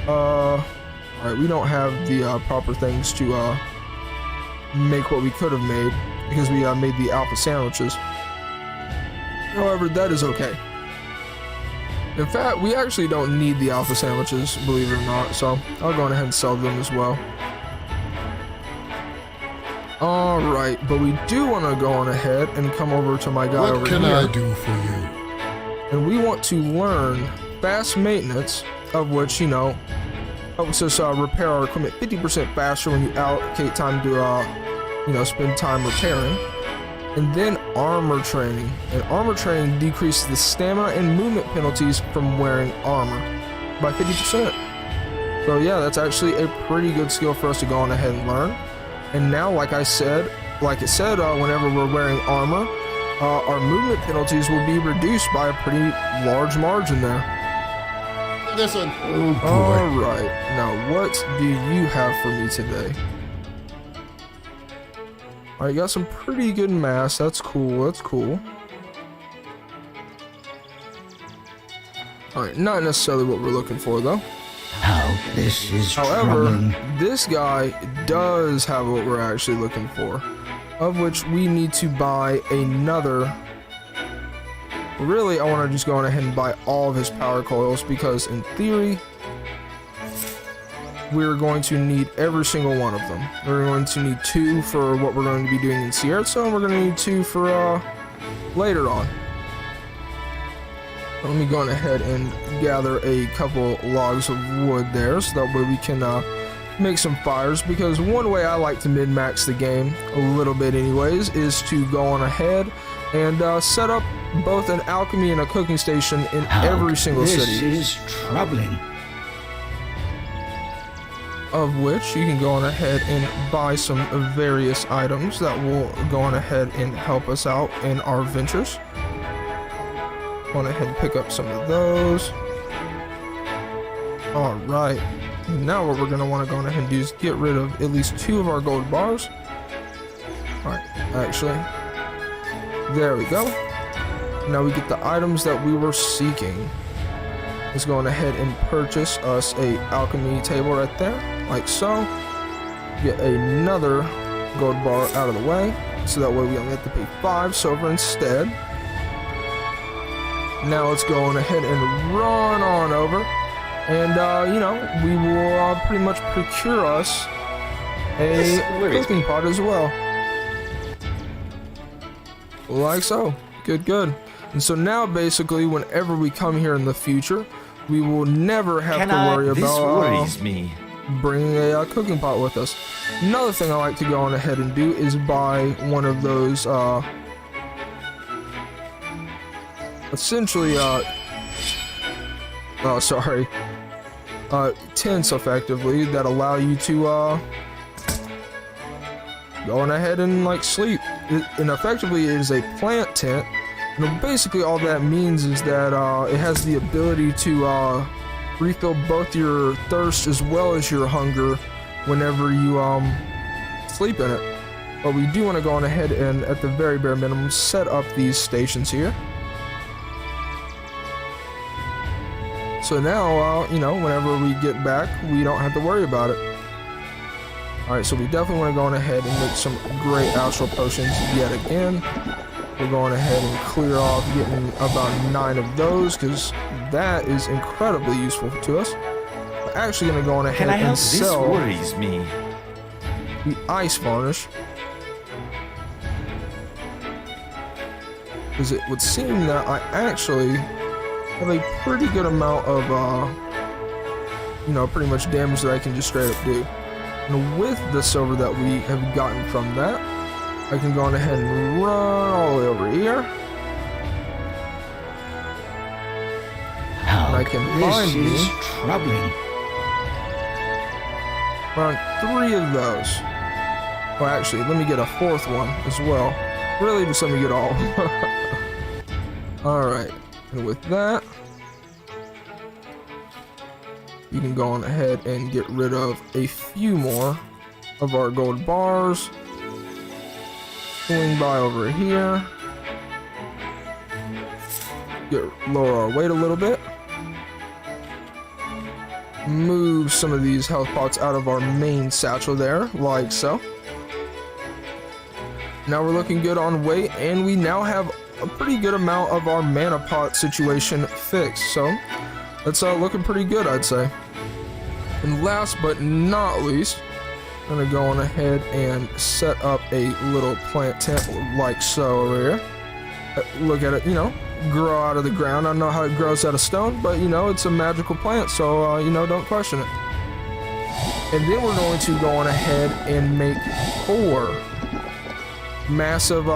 Alright, we don't have the proper things to make what we could have made because we made the alpha sandwiches. However, that is okay. In fact, we actually don't need the alpha sandwiches, believe it or not, so I'll go on ahead and sell them as well. Alright, but we do want to go on ahead and come over to my guy over here. What can I do for you? And we want to learn fast maintenance, of which, you know, helps us repair our equipment 50% faster when you allocate time to, you know, spend time repairing. And then armor training. And armor training decreases the stamina and movement penalties from wearing armor by 50%. So yeah, that's actually a pretty good skill for us to go on ahead and learn. And now, like it said, whenever we're wearing armor, our movement penalties will be reduced by a pretty large margin there. Listen. Oh boy. Alright, now what do you have for me today? Alright, got some pretty good mass. That's cool, that's cool. Alright, not necessarily what we're looking for though. How this is However, troubling. this guy does have what we're actually looking for, of which we need to buy another Really, I want to just go on ahead and buy all of his power coils because in theory, we're going to need every single one of them. We're going to need 2 for what we're going to be doing in Sierra, and we're going to need 2 for later on. Let me go on ahead and gather a couple logs of wood there, so that way we can make some fires, because one way I like to min-max the game, a little bit anyways, is to go on ahead and set up both an alchemy and a cooking station in every single city. This is troubling. Of which you can go on ahead and buy some various items that will go on ahead and help us out in our ventures. Go on ahead and pick up some of those. Alright. Now what we're going to want to go on ahead and do is get rid of at least 2 of our gold bars. Alright, actually. There we go. Now we get the items that we were seeking. Let's go on ahead and purchase us a alchemy table right there, like so. Get another gold bar out of the way, so that way we only have to pay 5 silver instead. Now let's go on ahead and run on over, and we will pretty much procure us a cooking pot as well, like so. Good. And so now basically, whenever we come here in the future, we will never have to worry about bringing a cooking pot with us. Another thing I like to go on ahead and do is buy one of those essentially tents effectively that allow you to go on ahead and like sleep. And effectively it is a plant tent. And basically all that means is that it has the ability to refill both your thirst as well as your hunger whenever you sleep in it. But we do want to go on ahead and, at the very bare minimum, set up these stations here. So now, whenever we get back, we don't have to worry about it. Alright, so we definitely want to go on ahead and make some great astral potions yet again. We're going ahead and clear off getting about 9 of those, because that is incredibly useful to us. We're actually going to go on ahead and sell the ice varnish, because it would seem that I actually have a pretty good amount of pretty much damage that I can just straight up do. And with the silver that we have gotten from that, I can go on ahead and run all the way over here. And I can find me troubling. around 3 of those. Well, actually, let me get a 4th one as well. Really, just let me get all. Alright, and with that, you can go on ahead and get rid of a few more of our gold bars. Swing by over here. Lower our weight a little bit. Move some of these health pots out of our main satchel there, like so. Now we're looking good on weight, and we now have a pretty good amount of our mana pot situation fixed. So that's looking pretty good, I'd say. And last but not least, I'm gonna go on ahead and set up a little plant tent like so over here. Look at it, grow out of the ground. I don't know how it grows out of stone, but it's a magical plant, so don't question it. And then we're going to go on ahead and make 4 massive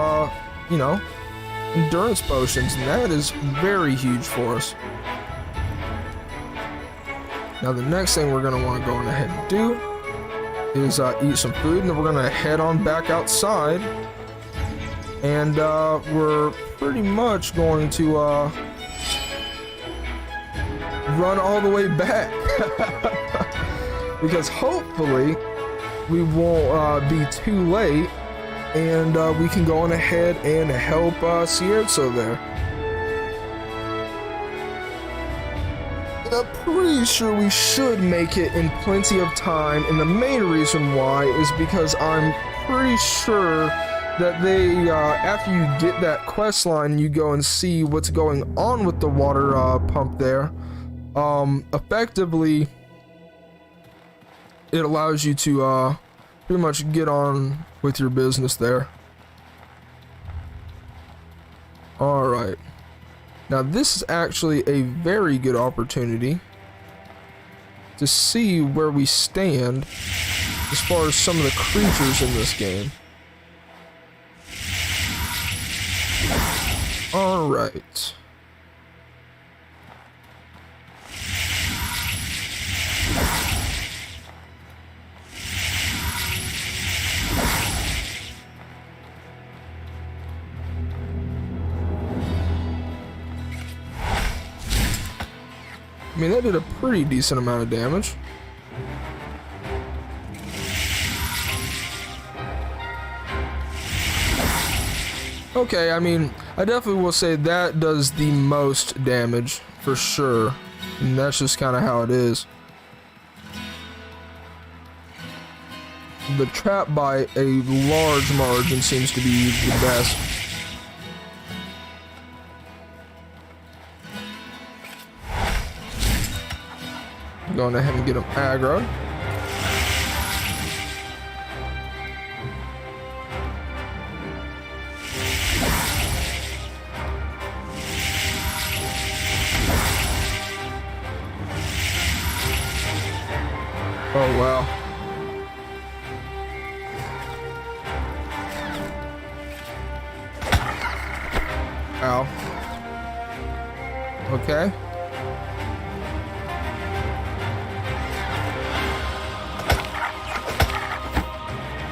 endurance potions, and that is very huge for us. Now the next thing we're going to want to go on ahead and do is eat some food, and then we're going to head on back outside, and we're pretty much going to run all the way back because hopefully we won't be too late, and we can go on ahead and help Sierra there. I'm pretty sure we should make it in plenty of time, and the main reason why is because I'm pretty sure that they, after you get that quest line, you go and see what's going on with the water pump there. Effectively, it allows you to pretty much get on with your business there. Alright. Now this is actually a very good opportunity to see where we stand as far as some of the creatures in this game. Alright. I mean, that did a pretty decent amount of damage. Okay, I mean, I definitely will say that does the most damage, for sure. And that's just kind of how it is. The trap by a large margin seems to be the best. Going ahead and get him aggroed. Oh wow. Ow. Okay.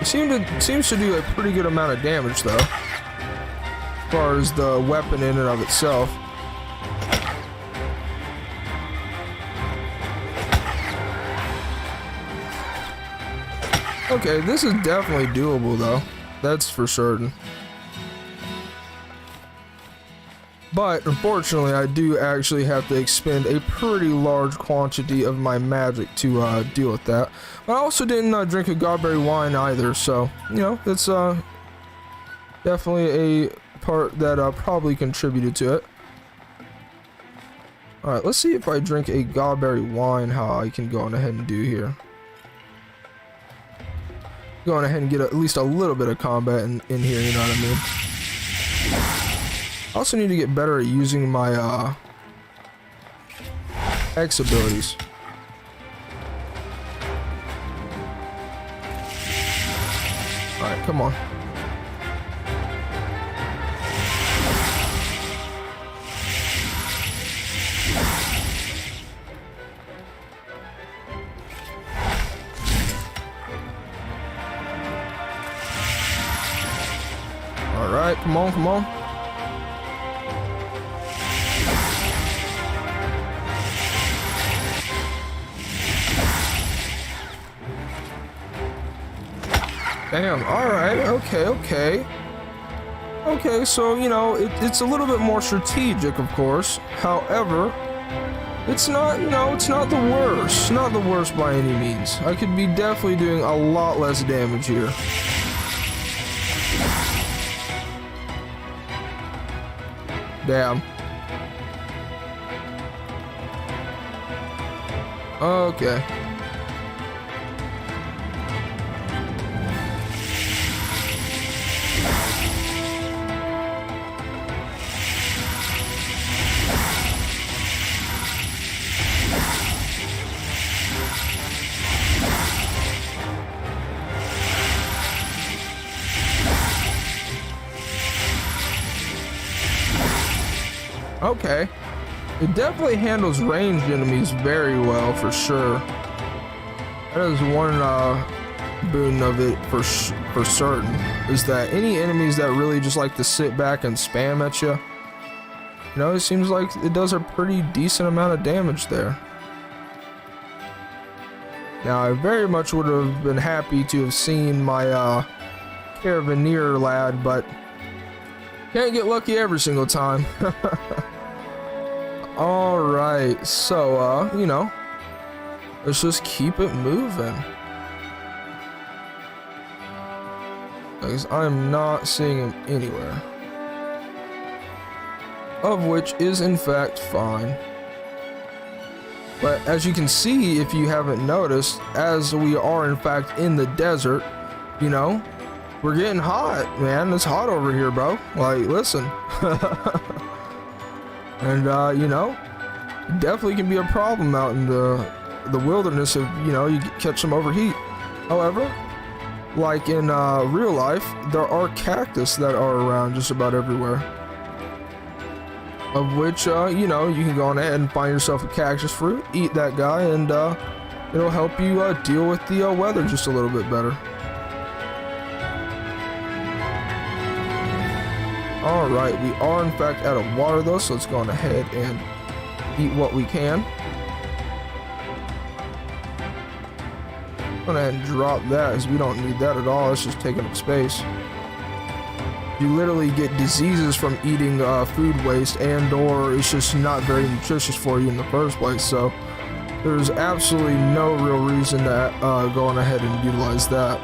It seems to do a pretty good amount of damage though, as far as the weapon in and of itself. Okay, this is definitely doable though, that's for certain. But unfortunately, I do actually have to expend a pretty large quantity of my magic to deal with that. But I also didn't drink a godberry wine either, so you know it's definitely a part that probably contributed to it. All right, let's see if I drink a godberry wine, how I can go on ahead and do here. Going ahead and get at least a little bit of combat in here, you know what I mean? I also need to get better at using my X abilities. Alright, come on. Alright, come on, come on. Damn, alright, okay. Okay, so, you know, it's a little bit more strategic, of course. However, it's not, you know, it's not the worst. Not the worst by any means. I could be definitely doing a lot less damage here. Damn. Okay. Okay. It definitely handles ranged enemies very well, for sure. That is one boon of it for certain, is that any enemies that really just like to sit back and spam at you, you know, it seems like it does a pretty decent amount of damage there. Now, I very much would have been happy to have seen my Caravaneer lad, but can't get lucky every single time. Alright, so, you know, let's just keep it moving. because I'm not seeing him anywhere. Of which is in fact fine. But as you can see, if you haven't noticed, as we are in fact in the desert, you know, we're getting hot, man. It's hot over here, bro. Like, listen. And, you know, definitely can be a problem out in the wilderness if, you know, you catch some overheat. However, like in real life, there are cactus that are around just about everywhere. Of which, you know, you can go on ahead and find yourself a cactus fruit, eat that guy, and it'll help you deal with the weather just a little bit better. Alright, we are in fact out of water though, so let's go on ahead and eat what we can. I'm gonna ahead and drop that, as we don't need that at all. It's just taking up space. You literally get diseases from eating food waste, and or it's just not very nutritious for you in the first place. So there's absolutely no real reason to go on ahead and utilize that.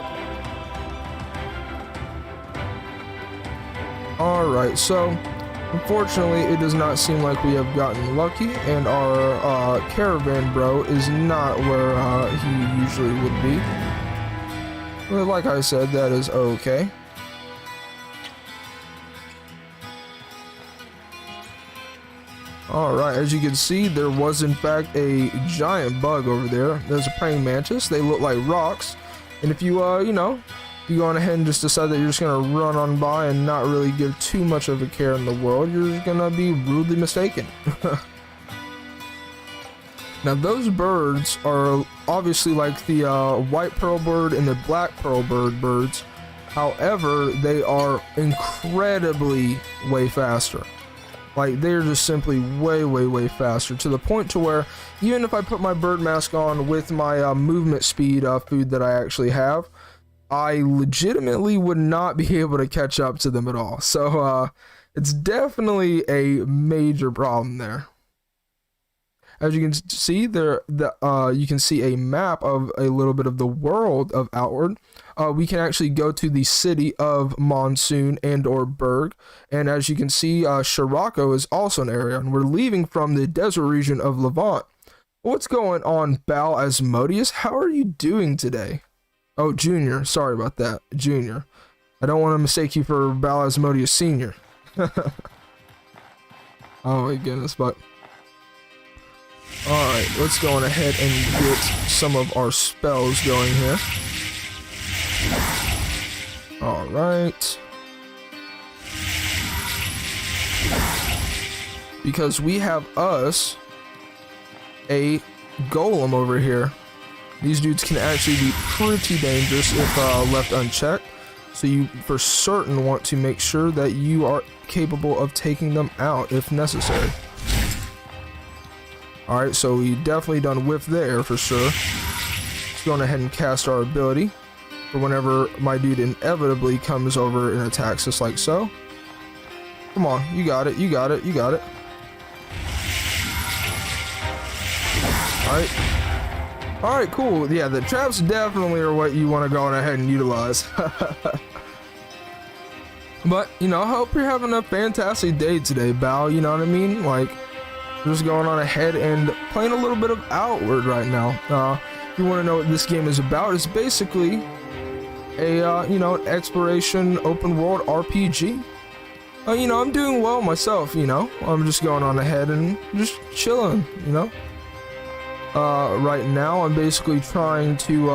Alright, so unfortunately it does not seem like we have gotten lucky, and our caravan bro is not where he usually would be. But like I said, that is okay. Alright, as you can see, there was in fact a giant bug over there. There's a praying mantis. They look like rocks. And if you, you know, you go on ahead and just decide that you're just going to run on by and not really give too much of a care in the world, you're just going to be rudely mistaken. Now, those birds are obviously like the white pearl bird and the black pearl bird birds. However, they are incredibly way faster. Like, they're just simply way faster, to the point to where even if I put my bird mask on with my movement speed food that I actually have, I legitimately would not be able to catch up to them at all. So it's definitely a major problem there. As you can see there, you can see a map of a little bit of the world of Outward. We can actually go to the city of Monsoon and or Berg, and as you can see, Shirako is also an area, and we're leaving from the desert region of Levant. What's going on, Bal Asmodeus? How are you doing today? Oh, Junior. Sorry about that, Junior. I don't want to mistake you for Bal Asmodeus Senior. Oh my goodness, but alright, let's go on ahead and get some of our spells going here. Alright. Because we have us a golem over here. These dudes can actually be pretty dangerous if left unchecked. So you for certain want to make sure that you are capable of taking them out if necessary. Alright, so we definitely done whiff there for sure. Let's go on ahead and cast our ability for whenever my dude inevitably comes over and attacks us like so. Come on, you got it, you got it, you got it. Alright. Alright, cool. Yeah, the traps definitely are what you want to go on ahead and utilize. But, you know, I hope you're having a fantastic day today, Bal, you know what I mean? Like, just going on ahead and playing a little bit of Outward right now. If you want to know what this game is about, it's basically a, you know, an exploration open world RPG. You know, I'm doing well myself, you know. I'm just going on ahead and just chilling, you know. Right now, I'm basically trying to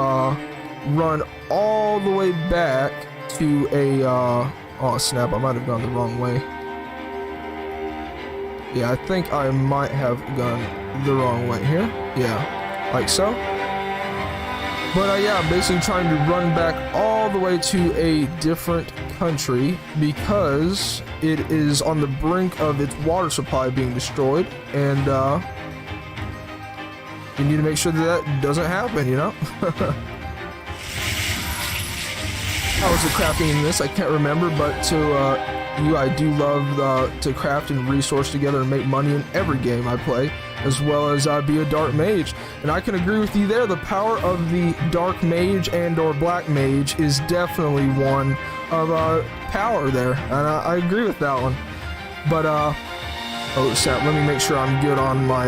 run all the way back to a, oh snap, I might have gone the wrong way. Yeah, I think I might have gone the wrong way here. Yeah, like so. But yeah, I'm basically trying to run back all the way to a different country because it is on the brink of its water supply being destroyed, and you need to make sure that that doesn't happen, you know? How was the crafting in this? I can't remember, but to I do love to craft and resource together and make money in every game I play. as well as be a dark mage. And I can agree with you there. The power of the dark mage and or black mage is definitely one of power there, and I agree with that one. But oh snap, let me make sure I'm good on my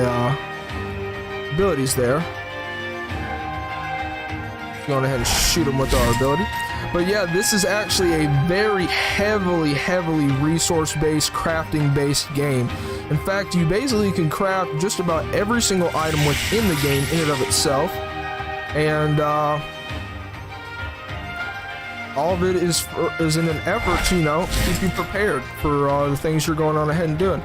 abilities there. Going ahead and shoot him with our ability. But yeah, this is actually a very heavily resource-based, crafting-based game. In fact, you basically can craft just about every single item within the game in and of itself. And all of it is in an effort to, you know, keep you prepared for the things you're going on ahead and doing.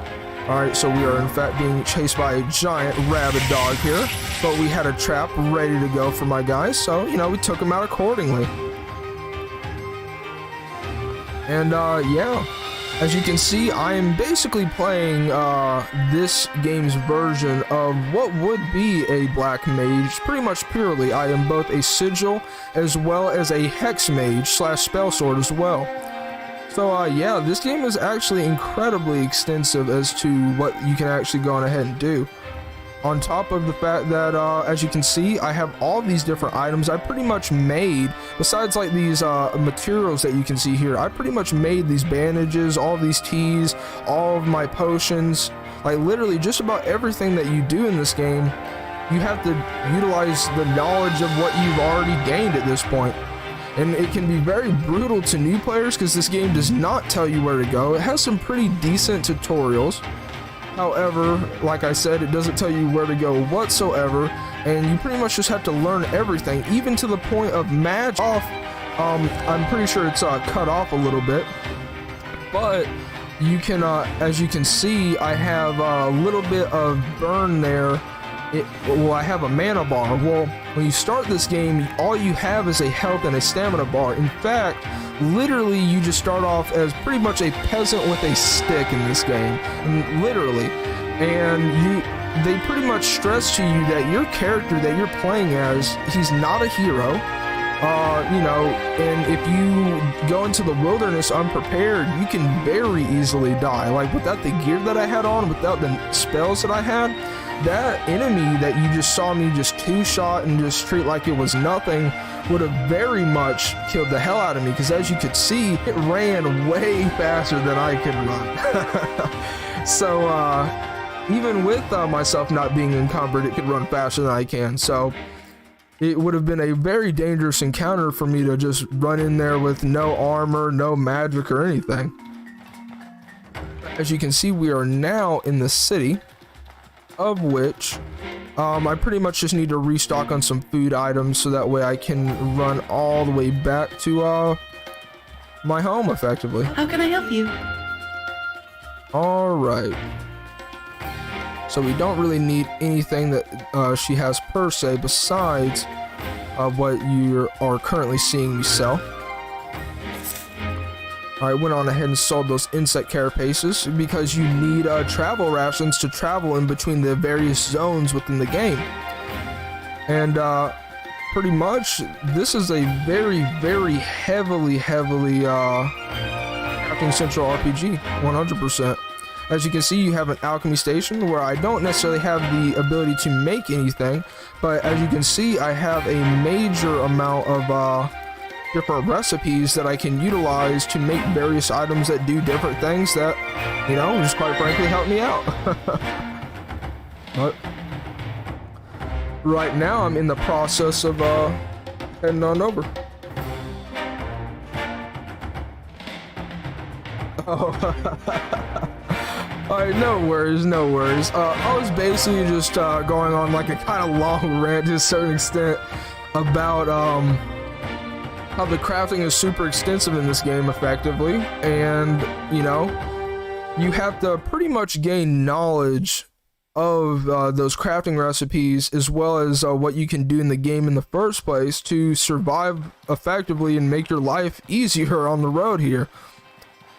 Alright, so we are in fact being chased by a giant rabid dog here, but we had a trap ready to go for my guys, so, you know, we took them out accordingly. And, yeah, as you can see, I am basically playing this game's version of what would be a black mage, pretty much purely. I am both a sigil as well as a hex mage / spell sword as well. So yeah, this game is actually incredibly extensive as to what you can actually go on ahead and do. On top of the fact that, as you can see, I have all these different items I pretty much made, besides like these materials that you can see here. I pretty much made these bandages, all these teas, all of my potions, like literally just about everything that you do in this game, you have to utilize the knowledge of what you've already gained at this point. And it can be very brutal to new players because this game does not tell you where to go. It has some pretty decent tutorials. However, like I said, it doesn't tell you where to go whatsoever, and you pretty much just have to learn everything, even to the point of magic off. I'm pretty sure it's cut off a little bit, but you can, as you can see, I have a little bit of burn there. Well, I have a mana bar. Well, when you start this game, all you have is a health and a stamina bar. In fact, literally, you just start off as pretty much a peasant with a stick in this game, literally. And they pretty much stress to you that your character that you're playing as, he's not a hero. You know, and if you go into the wilderness unprepared, you can very easily die. Like, without the gear that I had on, without the spells that I had, that enemy that you just saw me just two-shot and just treat like it was nothing would have very much killed the hell out of me, because as you could see, it ran way faster than I could run. So, even with myself not being encumbered, it could run faster than I can. So, it would have been a very dangerous encounter for me to just run in there with no armor, no magic or anything. As you can see, we are now in the city, of which I pretty much just need to restock on some food items so that way I can run all the way back to my home effectively. How can I help you? Alright. So we don't really need anything that she has per se besides what you are currently seeing me sell. I went on ahead and sold those insect carapaces because you need travel rations to travel in between the various zones within the game. And pretty much this is a very heavily crafting central RPG, 100%. As you can see, you have an alchemy station where I don't necessarily have the ability to make anything, but as you can see, I have a major amount of different recipes that I can utilize to make various items that do different things that, you know, just quite frankly help me out. But right now I'm in the process of heading on over. Oh. Alright, no worries. I was basically just going on like a kind of long rant to a certain extent about how the crafting is super extensive in this game effectively, and you know, you have to pretty much gain knowledge of those crafting recipes as well as what you can do in the game in the first place to survive effectively and make your life easier on the road here.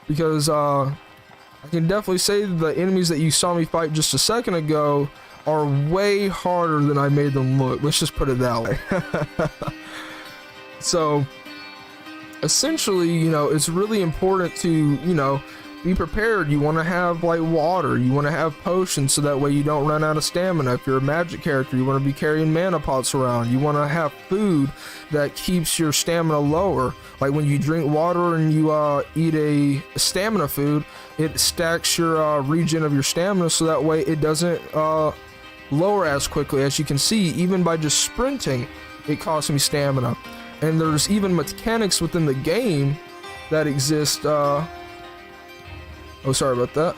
Because I can definitely say the enemies that you saw me fight just a second ago are way harder than I made them look. Let's just put it that way. So essentially, you know, it's really important to, you know, be prepared. You want to have like water, you want to have potions so that way you don't run out of stamina. If you're a magic character, you want to be carrying mana pots around. You want to have food that keeps your stamina lower. Like when you drink water and you eat a stamina food, it stacks your regen of your stamina so that way it doesn't lower as quickly. As you can see, even by just sprinting, it costs me stamina. And there's even mechanics within the game that exist. Oh, sorry about that.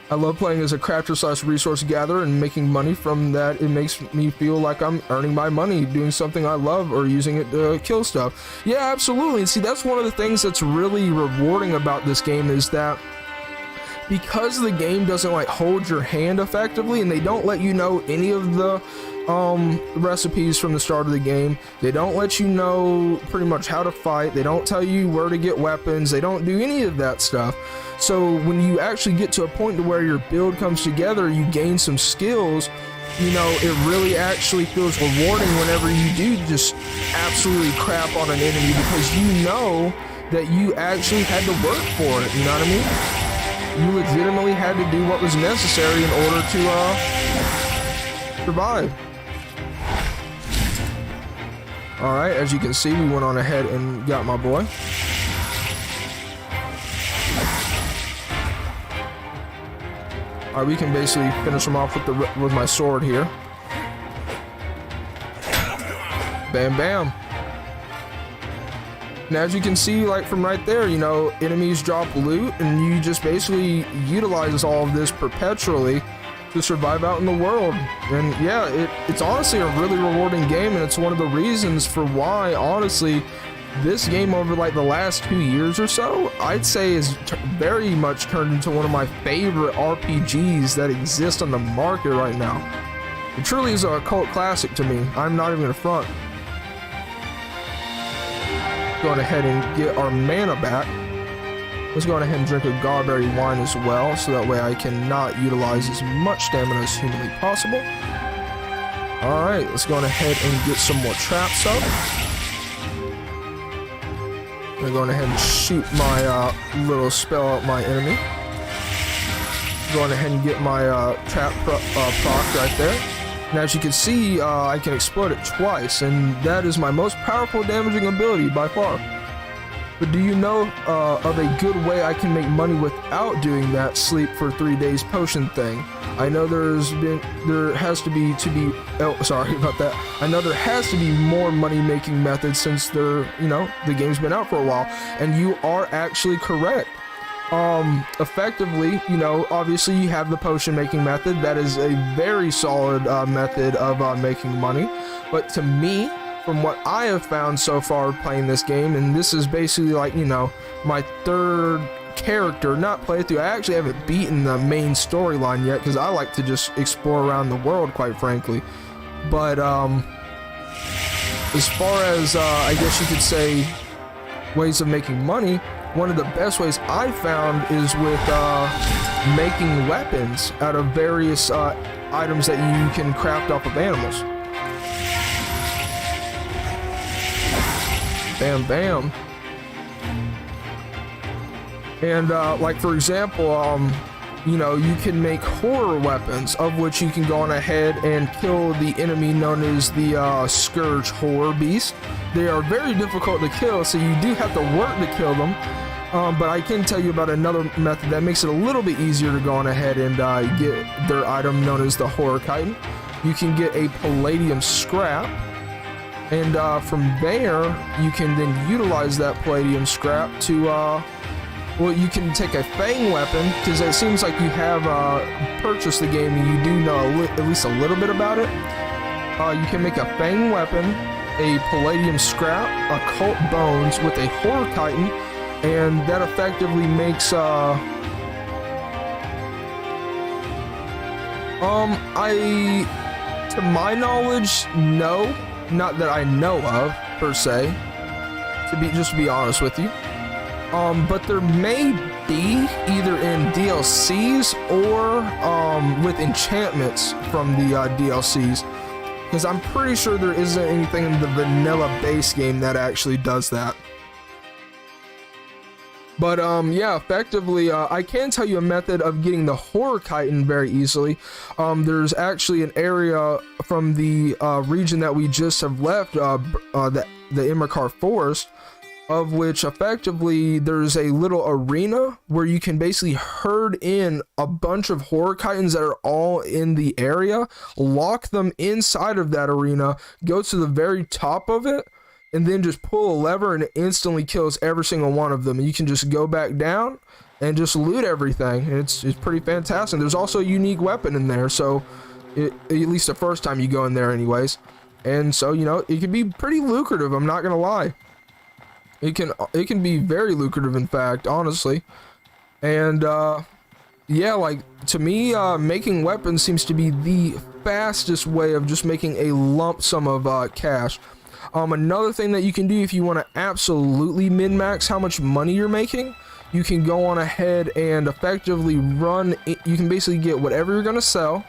I love playing as a crafter slash resource gatherer and making money from that. It makes me feel like I'm earning my money doing something I love or using it to kill stuff. Yeah, absolutely. And see, that's one of the things that's really rewarding about this game is that because the game doesn't like hold your hand effectively and they don't let you know any of the recipes from the start of the game. They don't let you know pretty much how to fight. They don't tell you where to get weapons. They don't do any of that stuff. So when you actually get to a point to where your build comes together, you gain some skills, you know, it really actually feels rewarding whenever you do just absolutely crap on an enemy because you know that you actually had to work for it, you know what I mean? You legitimately had to do what was necessary in order to survive. Alright, as you can see, we went on ahead and got my boy. Alright, we can basically finish him off with my sword here. Bam, bam. And as you can see, like from right there, you know, enemies drop loot, and you just basically utilize all of this perpetually to survive out in the world. And yeah, it's honestly a really rewarding game, and it's one of the reasons for why, honestly, this game over like the last 2 years or so, I'd say is very much turned into one of my favorite RPGs that exist on the market right now. It truly is a cult classic to me. I'm not even gonna front. Going ahead and get our mana back. Let's go ahead and drink a Garberry wine as well, so that way I can not utilize as much stamina as humanly possible. Alright, let's go ahead and get some more traps up. I'm going ahead and shoot my little spell at my enemy. Going ahead and get my trap proc right there. And as you can see, I can explode it twice, and that is my most powerful damaging ability by far. But do you know of a good way I can make money without doing that sleep for 3 days potion thing? I know there has to be oh, sorry about that. I know there has to be more money making methods since the game's been out for a while, and you are actually correct. Effectively, you know, obviously you have the potion making method. That is a very solid method of making money. But to me, from what I have found so far playing this game, and this is basically like, you know, my third character, not playthrough. I actually haven't beaten the main storyline yet because I like to just explore around the world, quite frankly. But as far as I guess you could say ways of making money, one of the best ways I found is with making weapons out of various items that you can craft off of animals. Bam, bam. And like for example, you know, you can make horror weapons, of which you can go on ahead and kill the enemy known as the Scourge Horror Beast. They are very difficult to kill, so you do have to work to kill them. But I can tell you about another method that makes it a little bit easier to go on ahead and get their item known as the Horror Chitin. You can get a Palladium Scrap, and from there, you can then utilize that Palladium Scrap to, well, you can take a Fang weapon, because it seems like you have purchased the game and you do know at least a little bit about it. You can make a Fang weapon, a Palladium Scrap, Occult Bones with a Horror Chitin, and that effectively makes to my knowledge, no, not that I know of per se, to be honest with you. But there may be either in DLCs or with enchantments from the DLCs, because I'm pretty sure there isn't anything in the vanilla base game that actually does that. But yeah, effectively, I can tell you a method of getting the horror chitin very easily. There's actually an area from the region that we just have left, the Imrikar Forest, of which effectively there's a little arena where you can basically herd in a bunch of horror chitins that are all in the area, lock them inside of that arena, go to the very top of it, and then just pull a lever and it instantly kills every single one of them. And you can just go back down and just loot everything. It's pretty fantastic. There's also a unique weapon in there, so at least the first time you go in there anyways. And so, you know, it can be pretty lucrative, I'm not gonna lie. It can be very lucrative, in fact, honestly. And yeah, like, to me, making weapons seems to be the fastest way of just making a lump sum of cash. Another thing that you can do if you want to absolutely min-max how much money you're making, you can go on ahead and effectively run, you can basically get whatever you're going to sell,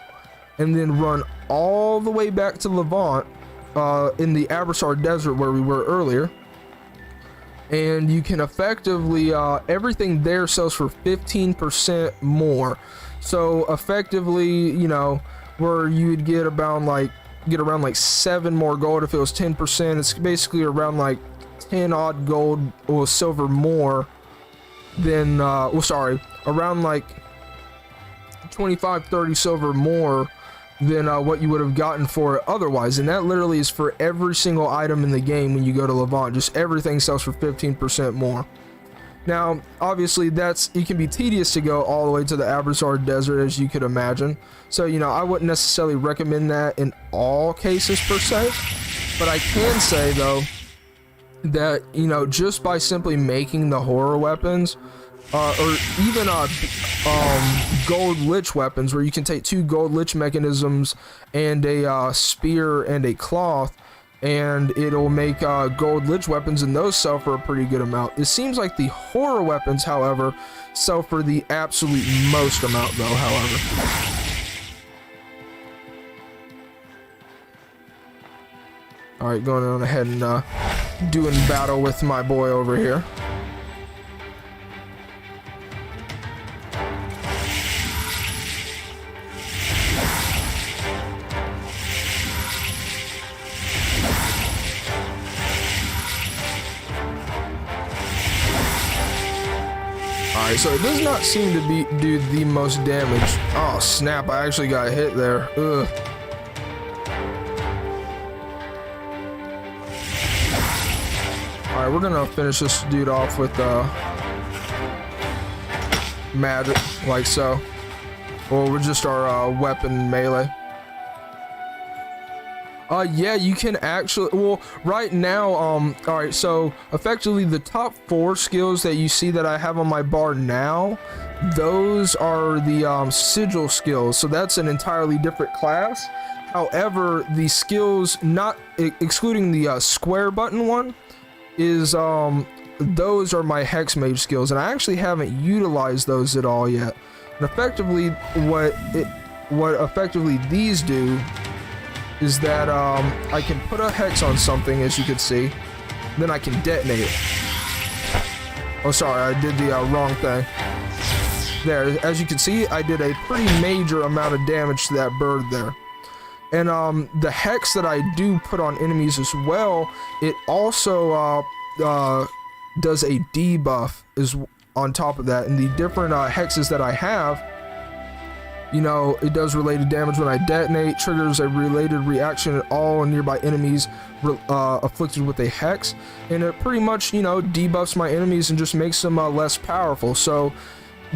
and then run all the way back to Levant, in the Abyssar Desert where we were earlier. And you can effectively, everything there sells for 15% more. So effectively, you know, where you would get around like 7 more gold if it was 10%. It's basically around like 10 odd gold or silver more than, around like 25-30 silver more than what you would have gotten for it otherwise. And that literally is for every single item in the game when you go to Levant. Just everything sells for 15% more. Now, obviously, it can be tedious to go all the way to the Abyssar Desert, as you could imagine. So, you know, I wouldn't necessarily recommend that in all cases per se. But I can say, though, that, you know, just by simply making the horror weapons, or even gold lich weapons, where you can take 2 gold lich mechanisms and a spear and a cloth, and it'll make gold lich weapons, and those sell for a pretty good amount. It seems like the horror weapons, however, sell for the absolute most amount, though, however. Alright, going on ahead and doing battle with my boy over here. Alright, so it does not seem to do the most damage. Oh snap, I actually got hit there. Ugh. Alright, we're gonna finish this dude off with magic, like so. Or with just our weapon melee. Yeah, you can actually, well, right now, alright, so effectively the top 4 skills that you see that I have on my bar now, those are the sigil skills, so that's an entirely different class. However, the skills, not excluding the square button one, is those are my hex mage skills, and I actually haven't utilized those at all yet. And effectively, what effectively these do is that I can put a hex on something, as you can see, then I can detonate it. Oh, sorry, I did the wrong thing. There, as you can see, I did a pretty major amount of damage to that bird there. And the hex that I do put on enemies as well, it also does a debuff is on top of that. And the different hexes that I have, you know, it does related damage when I detonate, triggers a related reaction at all nearby enemies afflicted with a hex, and it pretty much, you know, debuffs my enemies and just makes them less powerful. So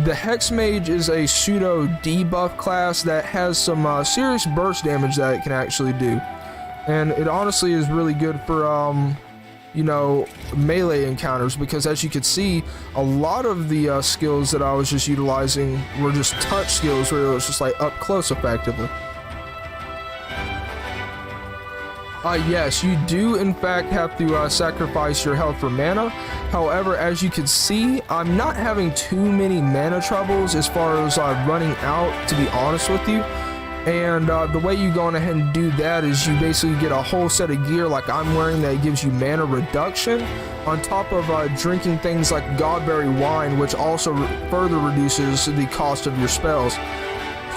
the Hex Mage is a pseudo debuff class that has some serious burst damage that it can actually do, and it honestly is really good for you know, melee encounters, because as you can see, a lot of the skills that I was just utilizing were just touch skills where it was just like up close effectively. Yes, you do in fact have to sacrifice your health for mana. However, as you can see, I'm not having too many mana troubles as far as running out, to be honest with you. And the way you go on ahead and do that is you basically get a whole set of gear like I'm wearing that gives you mana reduction, on top of drinking things like Godberry wine, which also further reduces the cost of your spells.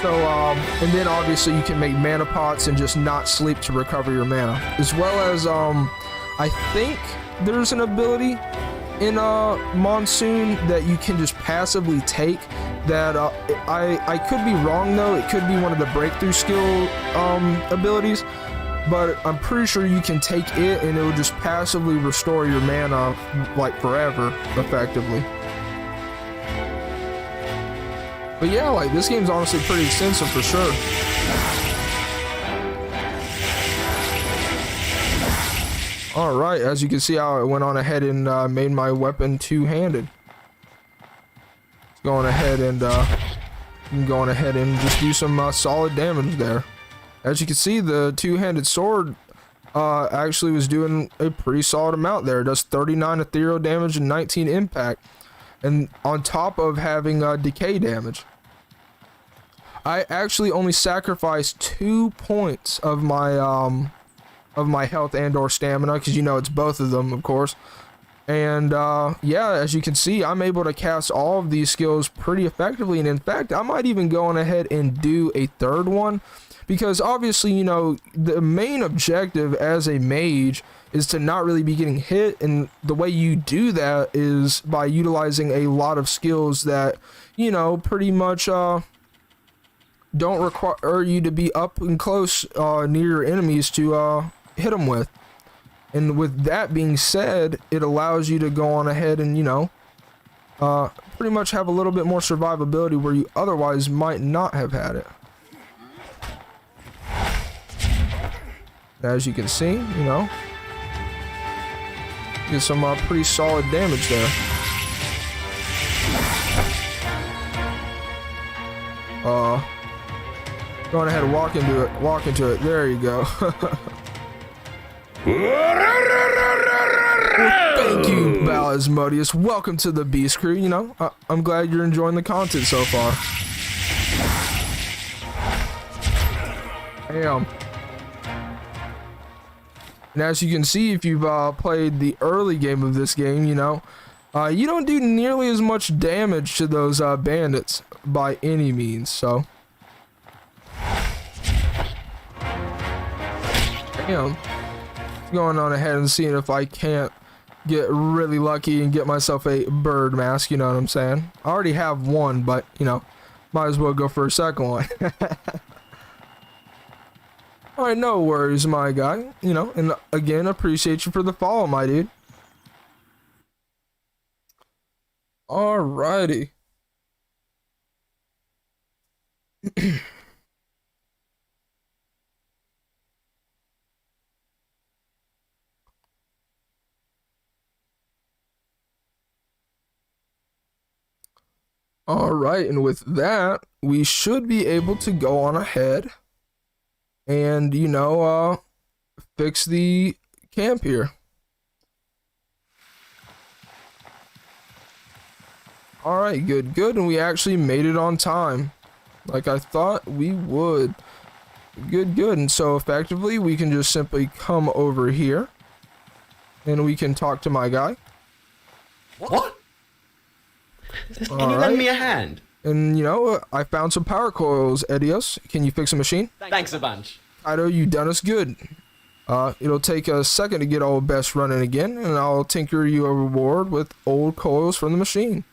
So, and then obviously you can make mana pots and just not sleep to recover your mana. As well as, I think there's an ability in Monsoon that you can just passively take that I could be wrong though. It could be one of the breakthrough skill abilities, but I'm pretty sure you can take it and it will just passively restore your mana like forever, effectively. But yeah, like this game's honestly pretty extensive for sure. Alright, as you can see how I went on ahead and made my weapon two-handed. Going ahead and just do some solid damage there. As you can see, the two-handed sword actually was doing a pretty solid amount there. It does 39 ethereal damage and 19 impact, and on top of having decay damage. I actually only sacrificed 2 points of my health and or stamina, because you know it's both of them, of course. And yeah, as you can see, I'm able to cast all of these skills pretty effectively, and in fact I might even go on ahead and do a third one, because obviously, you know, the main objective as a mage is to not really be getting hit, and the way you do that is by utilizing a lot of skills that, you know, pretty much don't require you to be up and close near your enemies to hit them with. And with that being said, it allows you to go on ahead and, you know, pretty much have a little bit more survivability where you otherwise might not have had it. As you can see, you know, get some pretty solid damage there. Going ahead and walk into it. There you go. Thank you, Balasmodius. Welcome to the Beast Crew. You know, I'm glad you're enjoying the content so far. Damn. And as you can see, if you've played the early game of this game, you know, you don't do nearly as much damage to those bandits by any means, so. Damn. Going on ahead and seeing if I can't get really lucky and get myself a bird mask, you know what I'm saying? I already have one, but, you know, might as well go for a second one. Alright, no worries, my guy. You know, and again, appreciate you for the follow, my dude. Alrighty. Alright, and with that, we should be able to go on ahead and, you know, fix the camp here. Alright, good, and we actually made it on time, like I thought we would. Good, and so effectively, we can just simply come over here, and we can talk to my guy. What? Can you lend me a hand? And, you know, I found some power coils, Edios. Can you fix a machine? Thanks a bunch. Kaido, you done us good. It'll take a second to get old Best running again, and I'll tinker you a reward with old coils from the machine.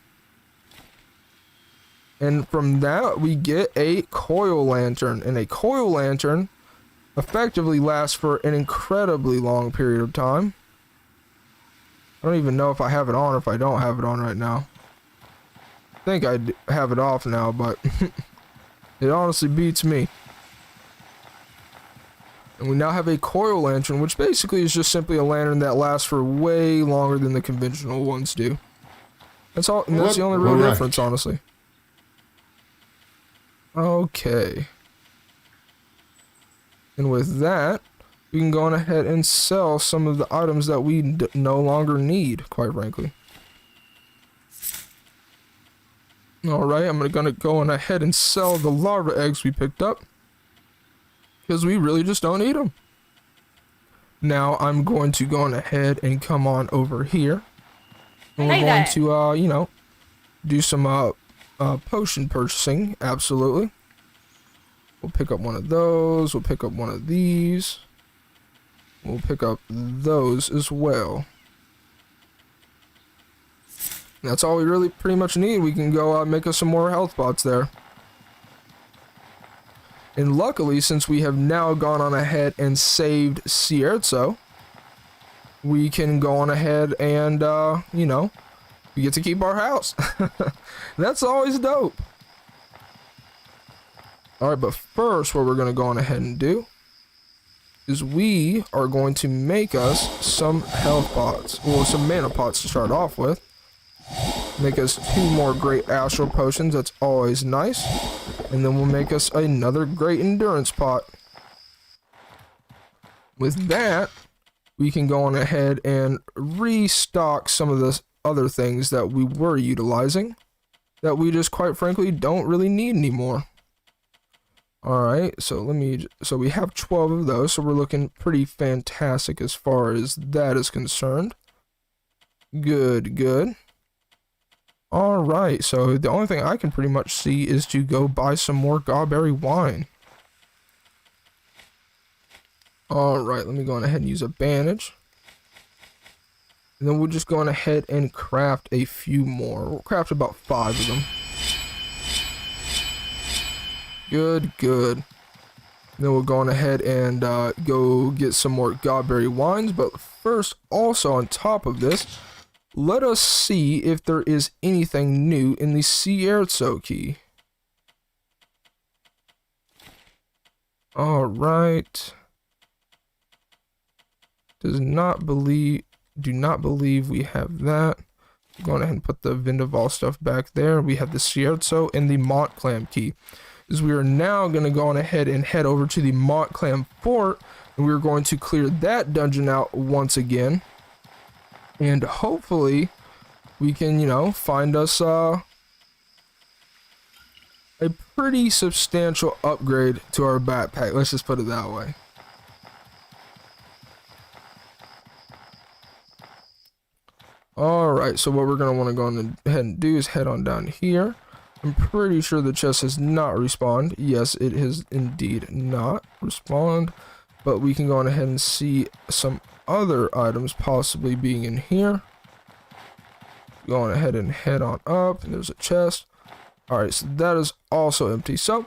And from that, we get a coil lantern. And a coil lantern effectively lasts for an incredibly long period of time. I don't even know if I have it on or if I don't have it on right now. I think I have it off now, but it honestly beats me. And we now have a coil lantern, which basically is just simply a lantern that lasts for way longer than the conventional ones do. That's all. And that's the only real difference, honestly. Okay. And with that, we can go on ahead and sell some of the items that we no longer need, quite frankly. Alright, I'm gonna go on ahead and sell the larva eggs we picked up. because we really just don't need them. Now I'm going to go on ahead and come on over here. And we're going to, you know, do some potion purchasing. Absolutely. We'll pick up one of those. We'll pick up one of these. We'll pick up those as well. That's all we really pretty much need. We can go make us some more health pots there. And luckily, since we have now gone on ahead and saved Sierzo, we can go on ahead and, you know, we get to keep our house. That's always dope. Alright, but first, what we're going to go on ahead and do is we are going to make us some health pots. Well, some mana pots to start off with. Make us 2 more great astral potions. That's always nice. And then we'll make us another great endurance pot. With that, we can go on ahead and restock some of the other things that we were utilizing that we just quite frankly don't really need anymore. Alright, so we have 12 of those, so we're looking pretty fantastic as far as that is concerned. Good, good. Alright, so the only thing I can pretty much see is to go buy some more Gawberry wine. Alright, let me go on ahead and use a bandage. And then we'll just go on ahead and craft a few more. We'll craft about 5 of them. Good, good. And then we'll go on ahead and go get some more Gawberry wines. But first, also on top of this, let us see if there is anything new in the Sierzo key. Alright. Do not believe we have that. I'm going ahead and put the Vindaval stuff back there. We have the Sierzo and the Montclair key. Is we are now going to go on ahead and head over to the Montclair fort, and we're going to clear that dungeon out once again. And hopefully, we can, you know, find us a pretty substantial upgrade to our backpack. Let's just put it that way. Alright, so what we're going to want to go on ahead and do is head on down here. I'm pretty sure the chest has not respawned. Yes, it has indeed not respawned. But we can go on ahead and see some other items possibly being in here. Go on ahead and head on up. There's a chest. Alright, so that is also empty. So,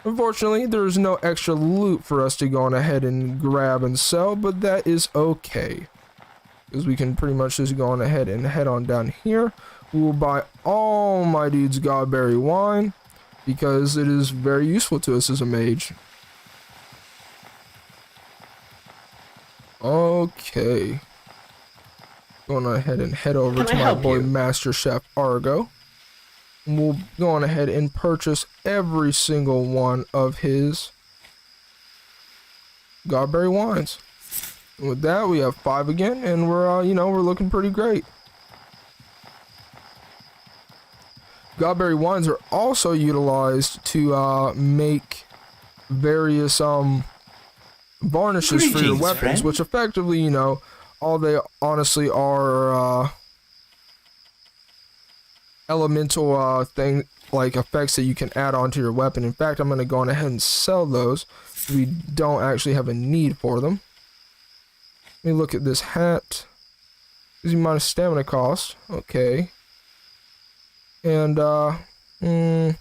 unfortunately, there's no extra loot for us to go on ahead and grab and sell, but that is okay. Because we can pretty much just go on ahead and head on down here. We will buy all my dude's Gawberry wine, because it is very useful to us as a mage. Okay. Going ahead and head over to my boy Master Chef Argo. And we'll go on ahead and purchase every single one of his Gawberry wines. And with that, we have 5 again, and we're you know, we're looking pretty great. Gawberry wines are also utilized to make various varnishes for your weapons, which effectively, you know, all they honestly are elemental thing like effects that you can add onto your weapon. In fact, I'm going to go on ahead and sell those. We don't actually have a need for them. Let me look at this hat. Easy minus stamina cost. Okay. And nah, you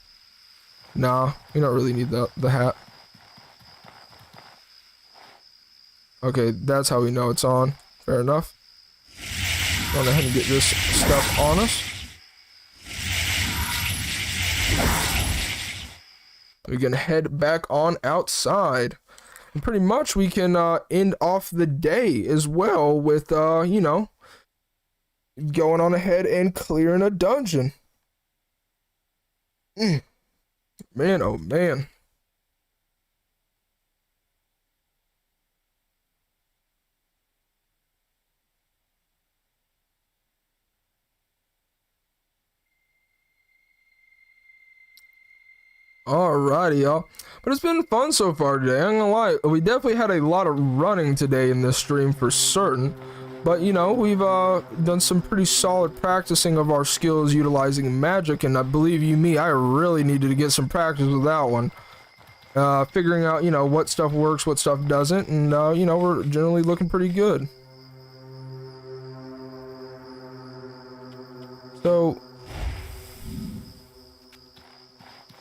don't really need the hat. Okay, that's how we know it's on. Fair enough. Go ahead and get this stuff on us. We can head back on outside. And pretty much we can end off the day as well with, you know, going on ahead and clearing a dungeon. Man, oh man. Alrighty, y'all. But it's been fun so far today. I'm gonna lie, we definitely had a lot of running today in this stream for certain. But you know, we've done some pretty solid practicing of our skills utilizing magic, and I believe you me, I really needed to get some practice with that one. Figuring out, you know, what stuff works, what stuff doesn't, and you know, we're generally looking pretty good. So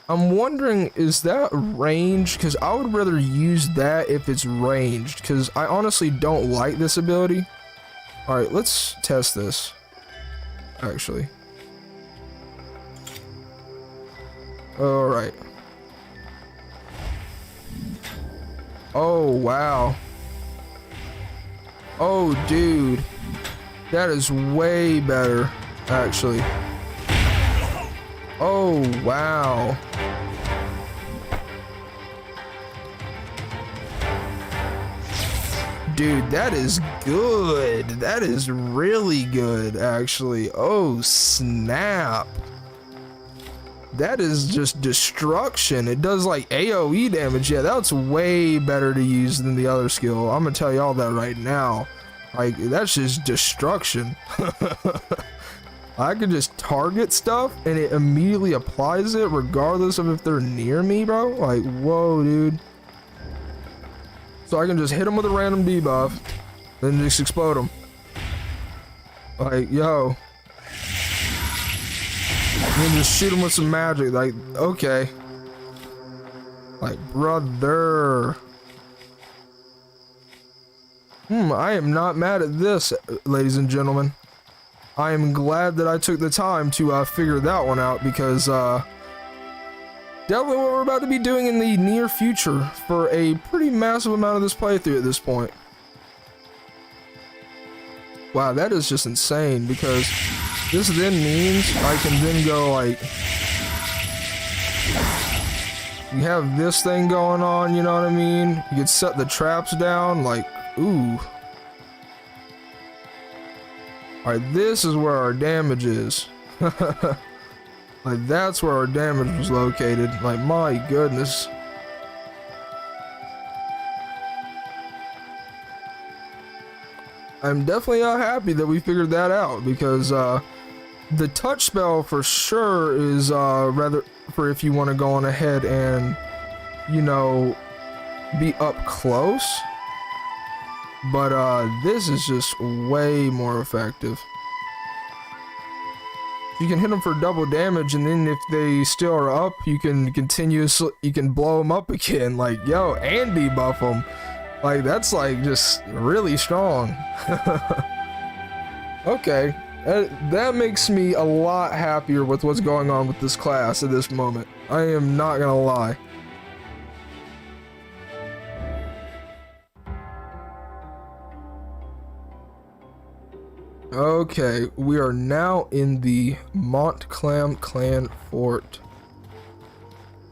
I'm wondering, is that ranged? Because I would rather use that if it's ranged, because I honestly don't like this ability. Alright, let's test this, actually. Alright. Oh, wow. Oh, dude. That is way better, actually. Oh, wow. Dude, that is good. That is really good, actually. Oh, snap. That is just destruction. It does like AoE damage. Yeah, that's way better to use than the other skill. I'm gonna tell y'all that right now. Like, that's just destruction. I can just target stuff and it immediately applies it regardless of if they're near me, bro. Like, whoa, dude. So I can just hit them with a random debuff, then just explode them. Like, yo. And then just shoot them with some magic. Like, okay. Like, brother. I am not mad at this, ladies and gentlemen. I am glad that I took the time to figure that one out, because definitely what we're about to be doing in the near future for a pretty massive amount of this playthrough at this point. Wow, that is just insane, because this then means I can then go like, you have this thing going on, you know what I mean? You can set the traps down, like, ooh. Alright, this is where our damage is. Like, that's where our damage was located. Like, my goodness. I'm definitely happy that we figured that out, because the touch spell for sure is rather for if you want to go on ahead and, you know, be up close. But this is just way more effective. You can hit them for double damage, and then if they still are up, you can blow them up again. Like, yo, and debuff them. Like, that's like just really strong. Okay, that makes me a lot happier with what's going on with this class at this moment. I am not gonna lie. Okay, we are now in the Montclair Clan Fort.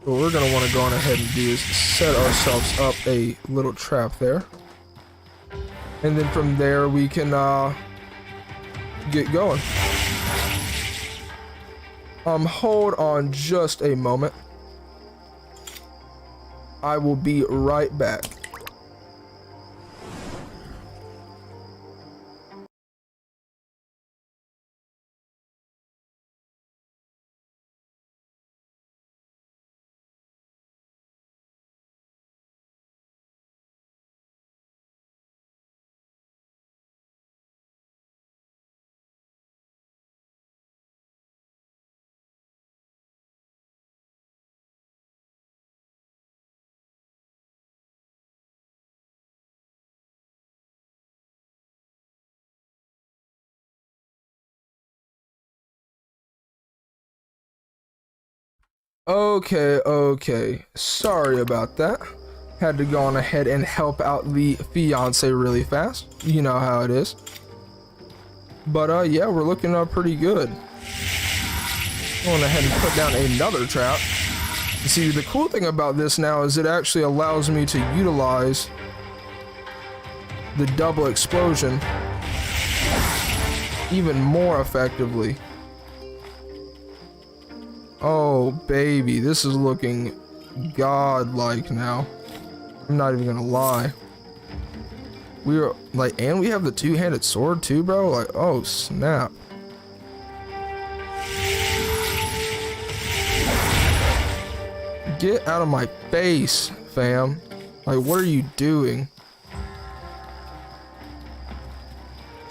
What we're gonna want to go on ahead and do is set ourselves up a little trap there, and then from there we can get going. Hold on just a moment. I will be right back. Okay. Sorry about that. Had to go on ahead and help out the fiance really fast. You know how it is. But yeah, we're looking pretty good. Going ahead and put down another trap. You see, the cool thing about this now is it actually allows me to utilize the double explosion even more effectively. Oh, baby, this is looking godlike now. I'm not even gonna lie. We are like, and we have the two-handed sword too, bro. Like, oh snap. Get out of my face, fam. Like, what are you doing?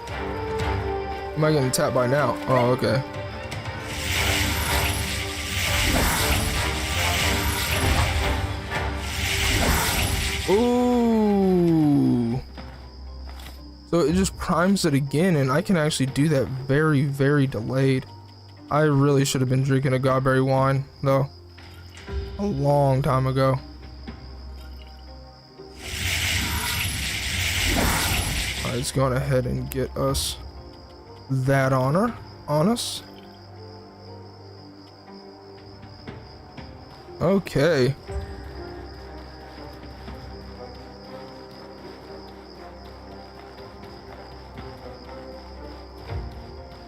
Am I getting tapped by now? Oh, okay. Ooh. So it just primes it again, and I can actually do that very, very delayed. I really should have been drinking a godberry wine, though. A long time ago. Alright, let's go on ahead and get us that honor on us. Okay.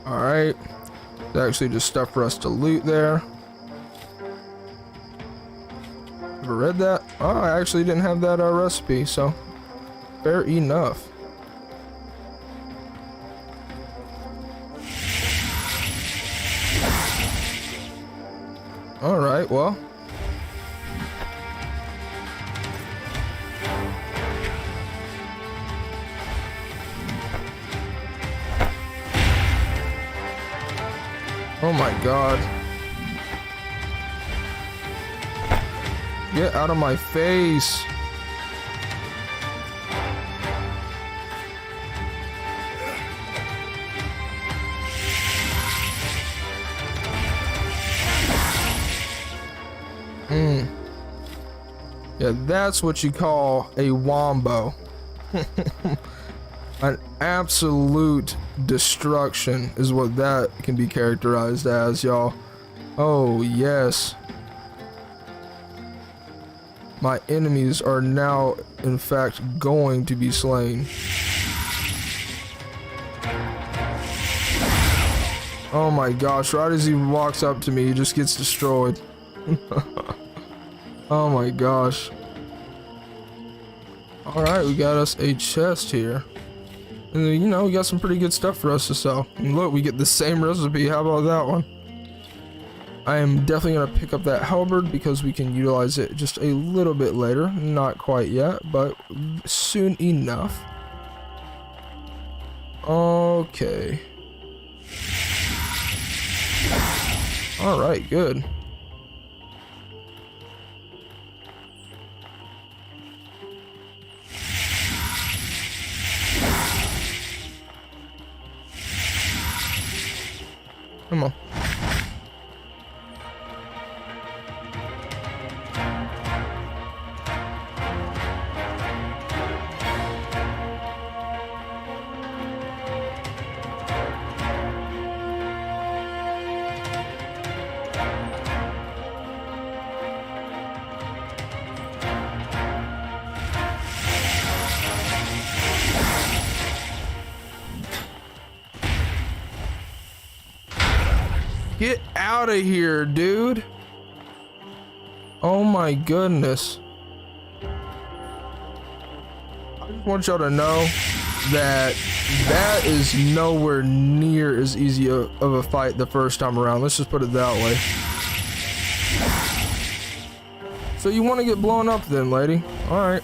Alright. There's actually just stuff for us to loot there. Ever read that? Oh, I actually didn't have that recipe, so fair enough. Alright, well. Oh my god. Get out of my face. Yeah, that's what you call a wombo. An absolute destruction is what that can be characterized as, y'all. Oh, yes. My enemies are now, in fact, going to be slain. Oh my gosh, right as he walks up to me, he just gets destroyed. Oh my gosh. Alright, we got us a chest here. And you know, we got some pretty good stuff for us to sell. And look, we get the same recipe. How about that one? I am definitely going to pick up that halberd because we can utilize it just a little bit later. Not quite yet, but soon enough. Okay. Alright, good. Come on. Get out of here, dude. Oh my goodness. I just want y'all to know that that is nowhere near as easy of a fight the first time around. Let's just put it that way. So you want to get blown up then, lady? Alright.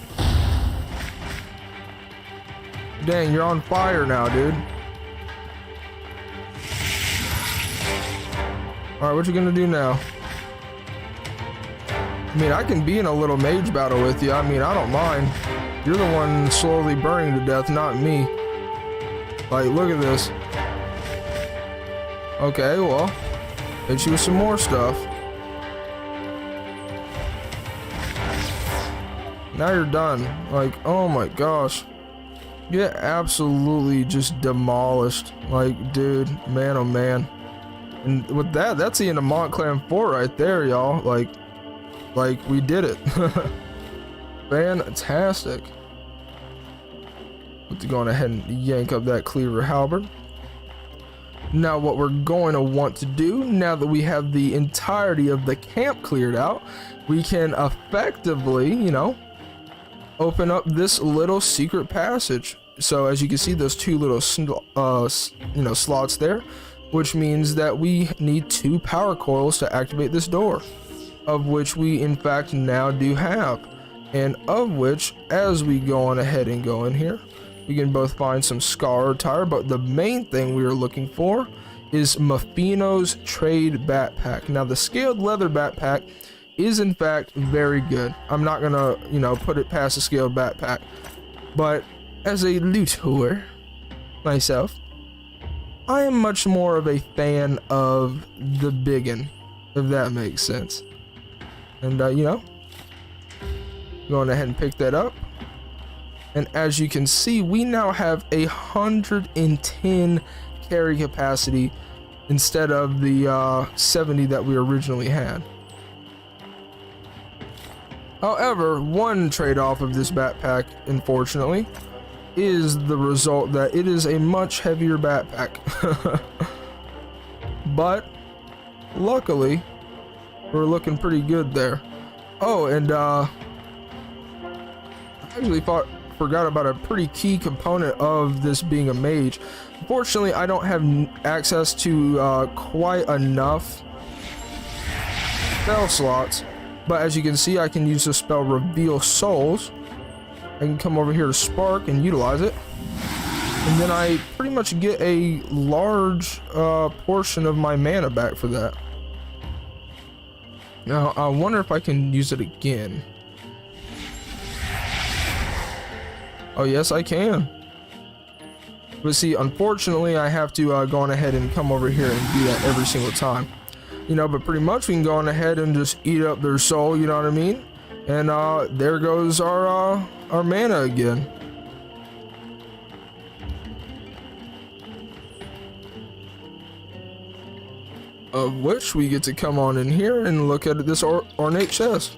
Dang, you're on fire now, dude. Alright, what you gonna do now? I mean, I can be in a little mage battle with you. I mean, I don't mind. You're the one slowly burning to death, not me. Like, look at this. Okay, well, hit you with some more stuff. Now you're done. Like, oh my gosh. Get absolutely just demolished. Like, dude, man, oh man. And with that, that's the end of Montclair Fort right there, y'all. Like we did it. Fantastic. Let's go on ahead and yank up that cleaver halberd. Now what we're going to want to do, now that we have the entirety of the camp cleared out, we can effectively, you know, open up this little secret passage. So as you can see, those two little slots there, which means that we need 2 power coils to activate this door, of which we in fact now do have, and of which, as we go on ahead and go in here, we can both find some scar attire, but the main thing we are looking for is Mafino's trade backpack. Now the scaled leather backpack is in fact very good. I'm not gonna, you know, put it past a scaled backpack, but as a looter myself, I am much more of a fan of the biggin, if that makes sense. And you know, going ahead and pick that up. And as you can see, we now have 110 carry capacity instead of the 70 that we originally had. However, one trade-off of this backpack, unfortunately, is the result that it is a much heavier backpack. But luckily, we're looking pretty good there. Oh, and I actually forgot about a pretty key component of this being a mage. Unfortunately, I don't have access to quite enough spell slots, but as you can see, I can use the spell Reveal Souls. I can come over here to Spark and utilize it, and then I pretty much get a large portion of my mana back for that. Now I wonder if I can use it again. Oh yes, I can. But see, unfortunately, I have to go on ahead and come over here and do that every single time. You know, but pretty much we can go on ahead and just eat up their soul, you know what I mean? And there goes our mana again. Of which we get to come on in here and look at this ornate chest.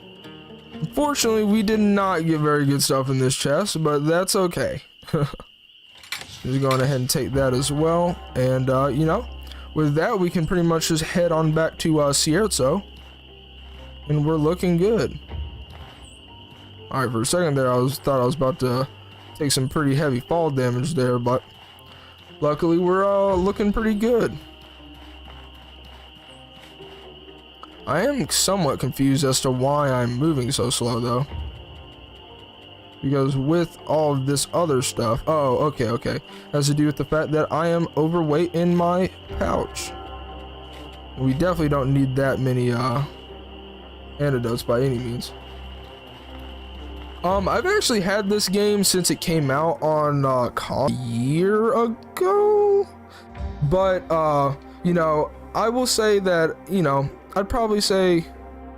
Unfortunately, we did not get very good stuff in this chest, but that's okay. Just going ahead and take that as well. And, you know, with that, we can pretty much just head on back to Cierzo. And we're looking good. Alright, for a second there, thought I was about to take some pretty heavy fall damage there, but luckily we're looking pretty good. I am somewhat confused as to why I'm moving so slow though. Because with all of this other stuff, oh, okay. Has to do with the fact that I am overweight in my pouch. We definitely don't need that many antidotes by any means. I've actually had this game since it came out on a year ago, but you know, I will say that, you know, I'd probably say,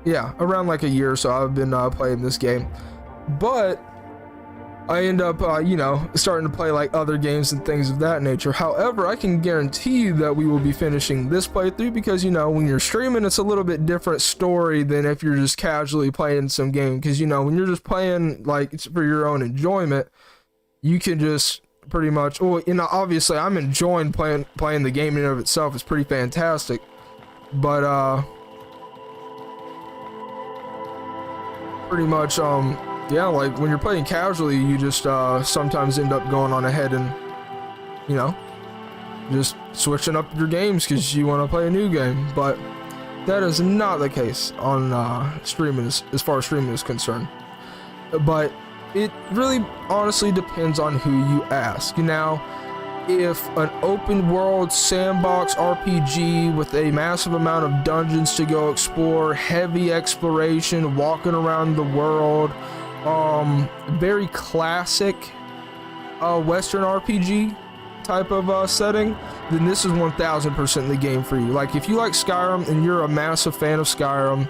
yeah, around like a year or so I've been playing this game. But I end up, you know, starting to play like other games and things of that nature. However, I can guarantee you that we will be finishing this playthrough because, you know, when you're streaming, it's a little bit different story than if you're just casually playing some game. Because, you know, when you're just playing like it's for your own enjoyment, you can just pretty much, well, you know, obviously I'm enjoying playing the game in and of itself. It's pretty fantastic. But, pretty much, yeah, like when you're playing casually, you just sometimes end up going on ahead and, you know, just switching up your games because you want to play a new game. But that is not the case on streaming as far as streaming is concerned. But it really honestly depends on who you ask. Now, if an open world sandbox RPG with a massive amount of dungeons to go explore, heavy exploration, walking around the world, very classic Western RPG type of setting, then this is 1000% the game for you. Like if you like Skyrim and you're a massive fan of Skyrim,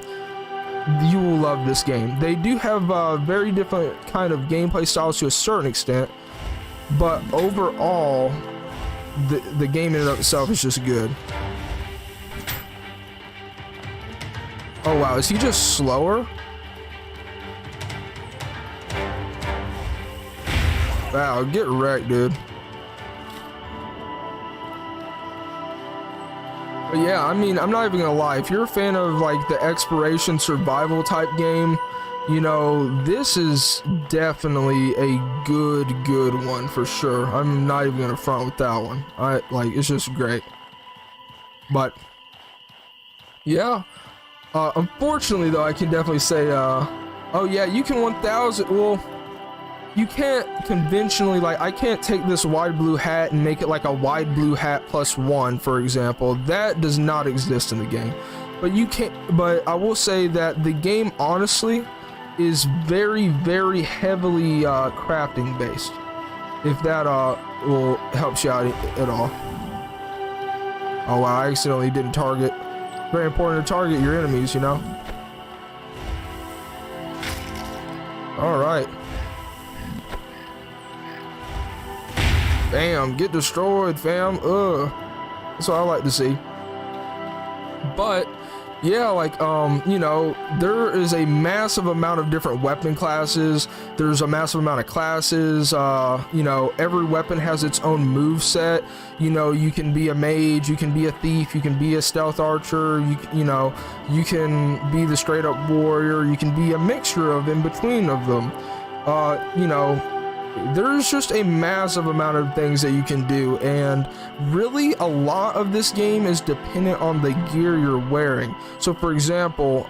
you will love this game. They do have very different kind of gameplay styles to a certain extent, but overall the game in and of itself is just good. Oh wow, is he just slower? Wow, get wrecked, dude. But yeah, I mean, I'm not even gonna lie. If you're a fan of like the exploration survival type game, you know, this is definitely a good one for sure. I'm not even gonna front with that one. It's just great. But yeah, unfortunately though, I can definitely say, oh yeah, you can 1000. Well, you can't conventionally, like, I can't take this wide blue hat and make it like a wide blue hat +1, for example. That does not exist in the game. But you can't, but I will say that the game honestly is very heavily crafting based. If that will helps you out at all. Oh wow, I accidentally didn't target. Very important to target your enemies, you know? Alright. Bam, get destroyed, fam. Ugh. That's what I like to see. But yeah, like, you know, there is a massive amount of different weapon classes. There's a massive amount of classes. You know, every weapon has its own move set. You know, you can be a mage, you can be a thief, you can be a stealth archer, you know, you can be the straight up warrior, you can be a mixture of in between of them. You know, there's just a massive amount of things that you can do, and really a lot of this game is dependent on the gear you're wearing. So for example,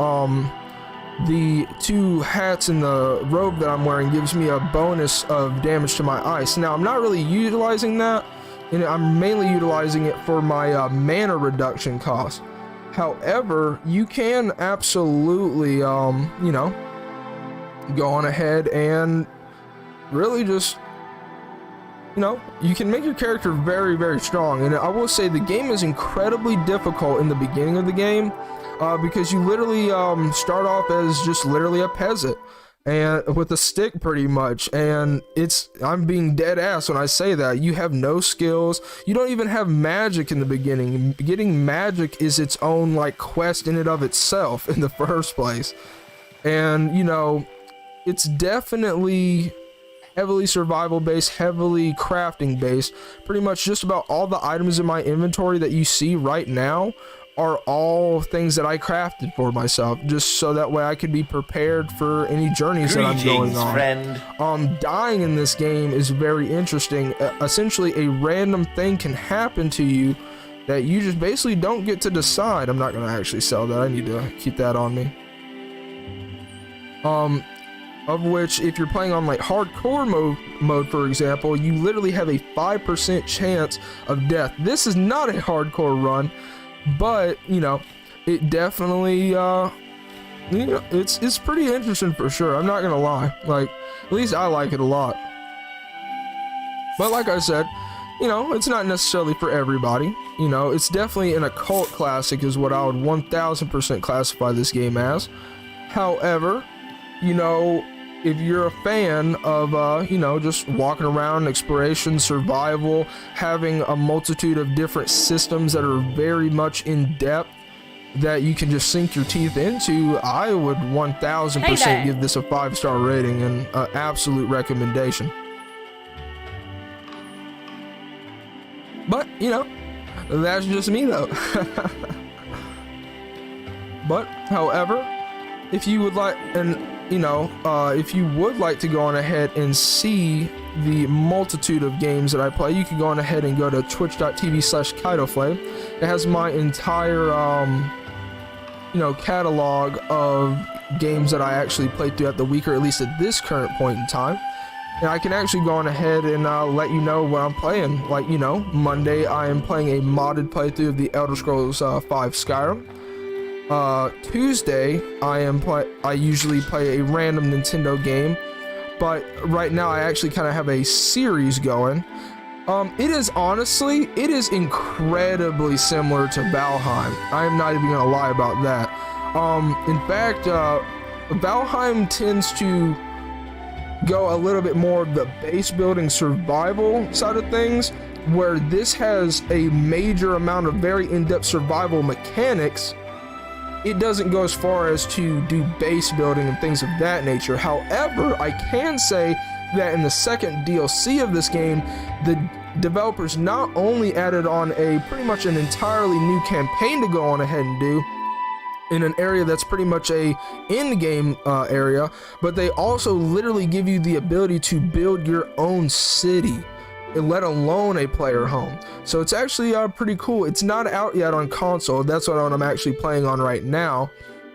the 2 hats and the robe that I'm wearing gives me a bonus of damage to my ice. Now I'm not really utilizing that, and I'm mainly utilizing it for my mana reduction cost. However, you can absolutely you know, go on ahead and really just, you know, you can make your character very strong. And I will say the game is incredibly difficult in the beginning of the game, because you literally start off as just literally a peasant and with a stick pretty much, and I'm being dead ass when I say that. You have no skills, you don't even have magic in the beginning. Getting magic is its own like quest in and of itself in the first place. And you know, it's definitely heavily survival based, heavily crafting based. Pretty much just about all the items in my inventory that you see right now are all things that I crafted for myself, just so that way I could be prepared for any journeys that I'm going on. Friend. Dying in this game is very interesting. Essentially, a random thing can happen to you that you just basically don't get to decide. I'm not gonna actually sell that. I need to keep that on me. Of which, if you're playing on like hardcore mode, for example, you literally have a 5% chance of death. This is not a hardcore run, but you know, it definitely, you know, it's pretty interesting for sure. I'm not gonna lie. Like, at least I like it a lot. But like I said, you know, it's not necessarily for everybody. You know, it's definitely an occult classic is what I would 1000% classify this game as. However, you know, if you're a fan of, you know, just walking around, exploration, survival, having a multitude of different systems that are very much in depth that you can just sink your teeth into, I would 1000% give this a 5-star rating and an absolute recommendation. But, you know, that's just me though. But, however, if you would like, and you know, if you would like to go on ahead and see the multitude of games that I play, you can go on ahead and go to twitch.tv/KaidoFlame. It has my entire, you know, catalog of games that I actually play throughout the week, or at least at this current point in time. And I can actually go on ahead and let you know what I'm playing. Like, you know, Monday I am playing a modded playthrough of the Elder Scrolls 5 Skyrim. Tuesday I usually play a random Nintendo game, but right now I actually kind of have a series going. It is incredibly similar to Valheim. I am not even gonna lie about that. In fact, Valheim tends to go a little bit more of the base building survival side of things, where this has a major amount of very in-depth survival mechanics. It doesn't go as far as to do base building and things of that nature. However, I can say that in the second DLC of this game, developers not only added on a pretty much an entirely new campaign to go on ahead and do in an area that's pretty much a in-game area, but they also literally give you the ability to build your own city, let alone a player home. So it's actually pretty cool. It's not out yet on console. That's what I'm actually playing on right now.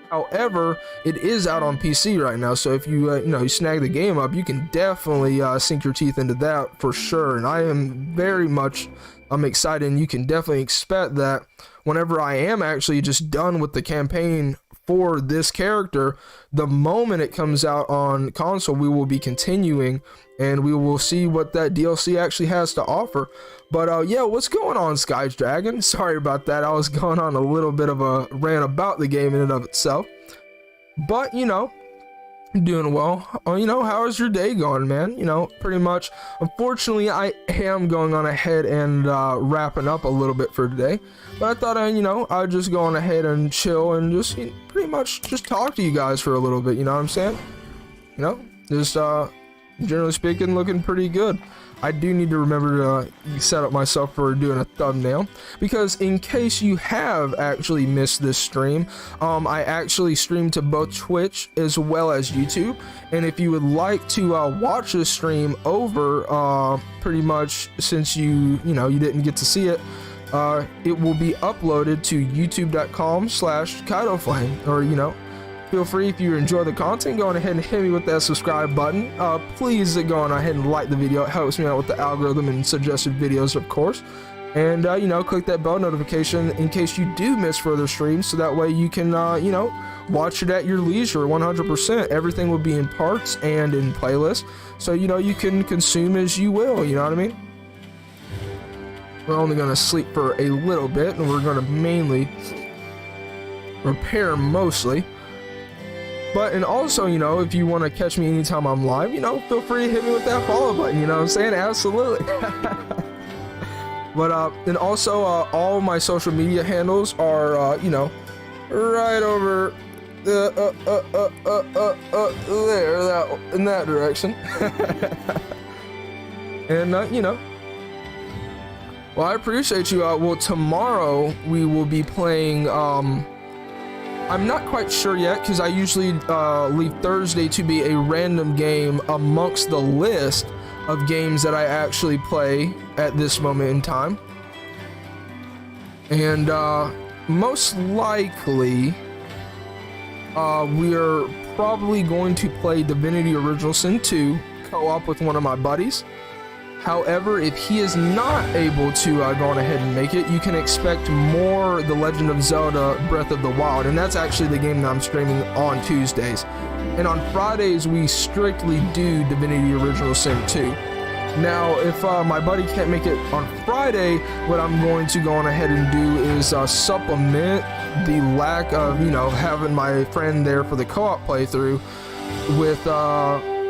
However, it is out on PC right now, so if you you snag the game up, you can definitely sink your teeth into that for sure. And I am very much excited, and you can definitely expect that whenever I am actually just done with the campaign for this character, the moment it comes out on console, we will be continuing and we will see what that DLC actually has to offer. But yeah, what's going on, Sky's Dragon? Sorry about that. I was going on a little bit of a rant about the game in and of itself. But, I'm doing well. How is your day going, man? Pretty much. Unfortunately, I am going on ahead and wrapping up a little bit for today. But I thought, I'd just go on ahead and chill and just pretty much just talk to you guys for a little bit. You know what I'm saying? Just generally speaking, looking pretty good. I do need to remember to set up myself for doing a thumbnail, because in case you have actually missed this stream, I actually stream to both Twitch as well as YouTube, and if you would like to watch this stream over, pretty much since you didn't get to see it, it will be uploaded to youtube.com/KaidoFlame, or feel free, if you enjoy the content, go on ahead and hit me with that subscribe button. Please go on ahead and like the video. It helps me out with the algorithm and suggested videos, of course. And, click that bell notification in case you do miss further streams, so that way you can, watch it at your leisure 100%. Everything will be in parts and in playlists, so, you can consume as you will, you know what I mean? We're only going to sleep for a little bit, and we're going to mainly repair mostly. But, and also, if you want to catch me anytime I'm live, feel free to hit me with that follow button, you know what I'm saying? Absolutely. But, and also, all my social media handles are, right over, there, in that direction. And, well, I appreciate you. Well, tomorrow we will be playing, I'm not quite sure yet, because I usually leave Thursday to be a random game amongst the list of games that I actually play at this moment in time. And most likely, we are probably going to play Divinity Original Sin 2 co-op with one of my buddies. However, if he is not able to go on ahead and make it, you can expect more The Legend of Zelda Breath of the Wild, and that's actually the game that I'm streaming on Tuesdays. And on Fridays, we strictly do Divinity Original Sin 2. Now, if my buddy can't make it on Friday, what I'm going to go on ahead and do is supplement the lack of, having my friend there for the co-op playthrough with...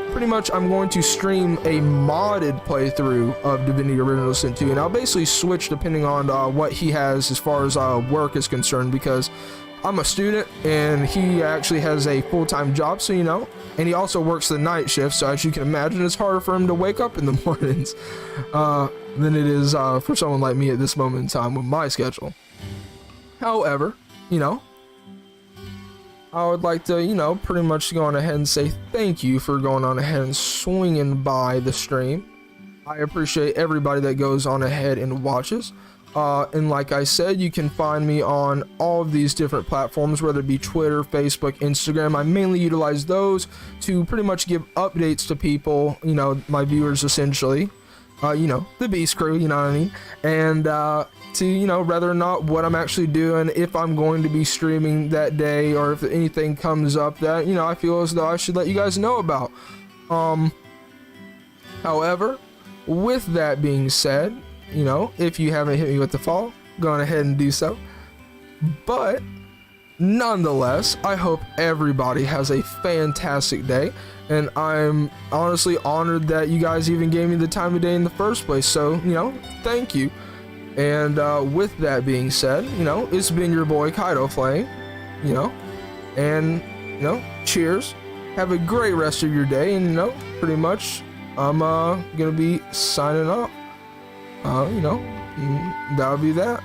pretty much I'm going to stream a modded playthrough of Divinity Original Sin 2, and I'll basically switch depending on what he has as far as work is concerned, because I'm a student and he actually has a full-time job, so and he also works the night shift, so as you can imagine, it's harder for him to wake up in the mornings than it is for someone like me at this moment in time with my schedule. However, I would like to, pretty much go on ahead and say thank you for going on ahead and swinging by the stream. I appreciate everybody that goes on ahead and watches. And like I said, you can find me on all of these different platforms, whether it be Twitter, Facebook, Instagram. I mainly utilize those to pretty much give updates to people, my viewers essentially. The Beast Crew, you know what I mean? And to, whether or not what I'm actually doing, if I'm going to be streaming that day, or if anything comes up that, I feel as though I should let you guys know about. However, with that being said, if you haven't hit me with the follow, go on ahead and do so. But nonetheless, I hope everybody has a fantastic day, and I'm honestly honored that you guys even gave me the time of day in the first place, so, thank you. And with that being said, it's been your boy Kaido Flame, and, cheers. Have a great rest of your day, and, pretty much, I'm gonna be signing off. you know, that would be that.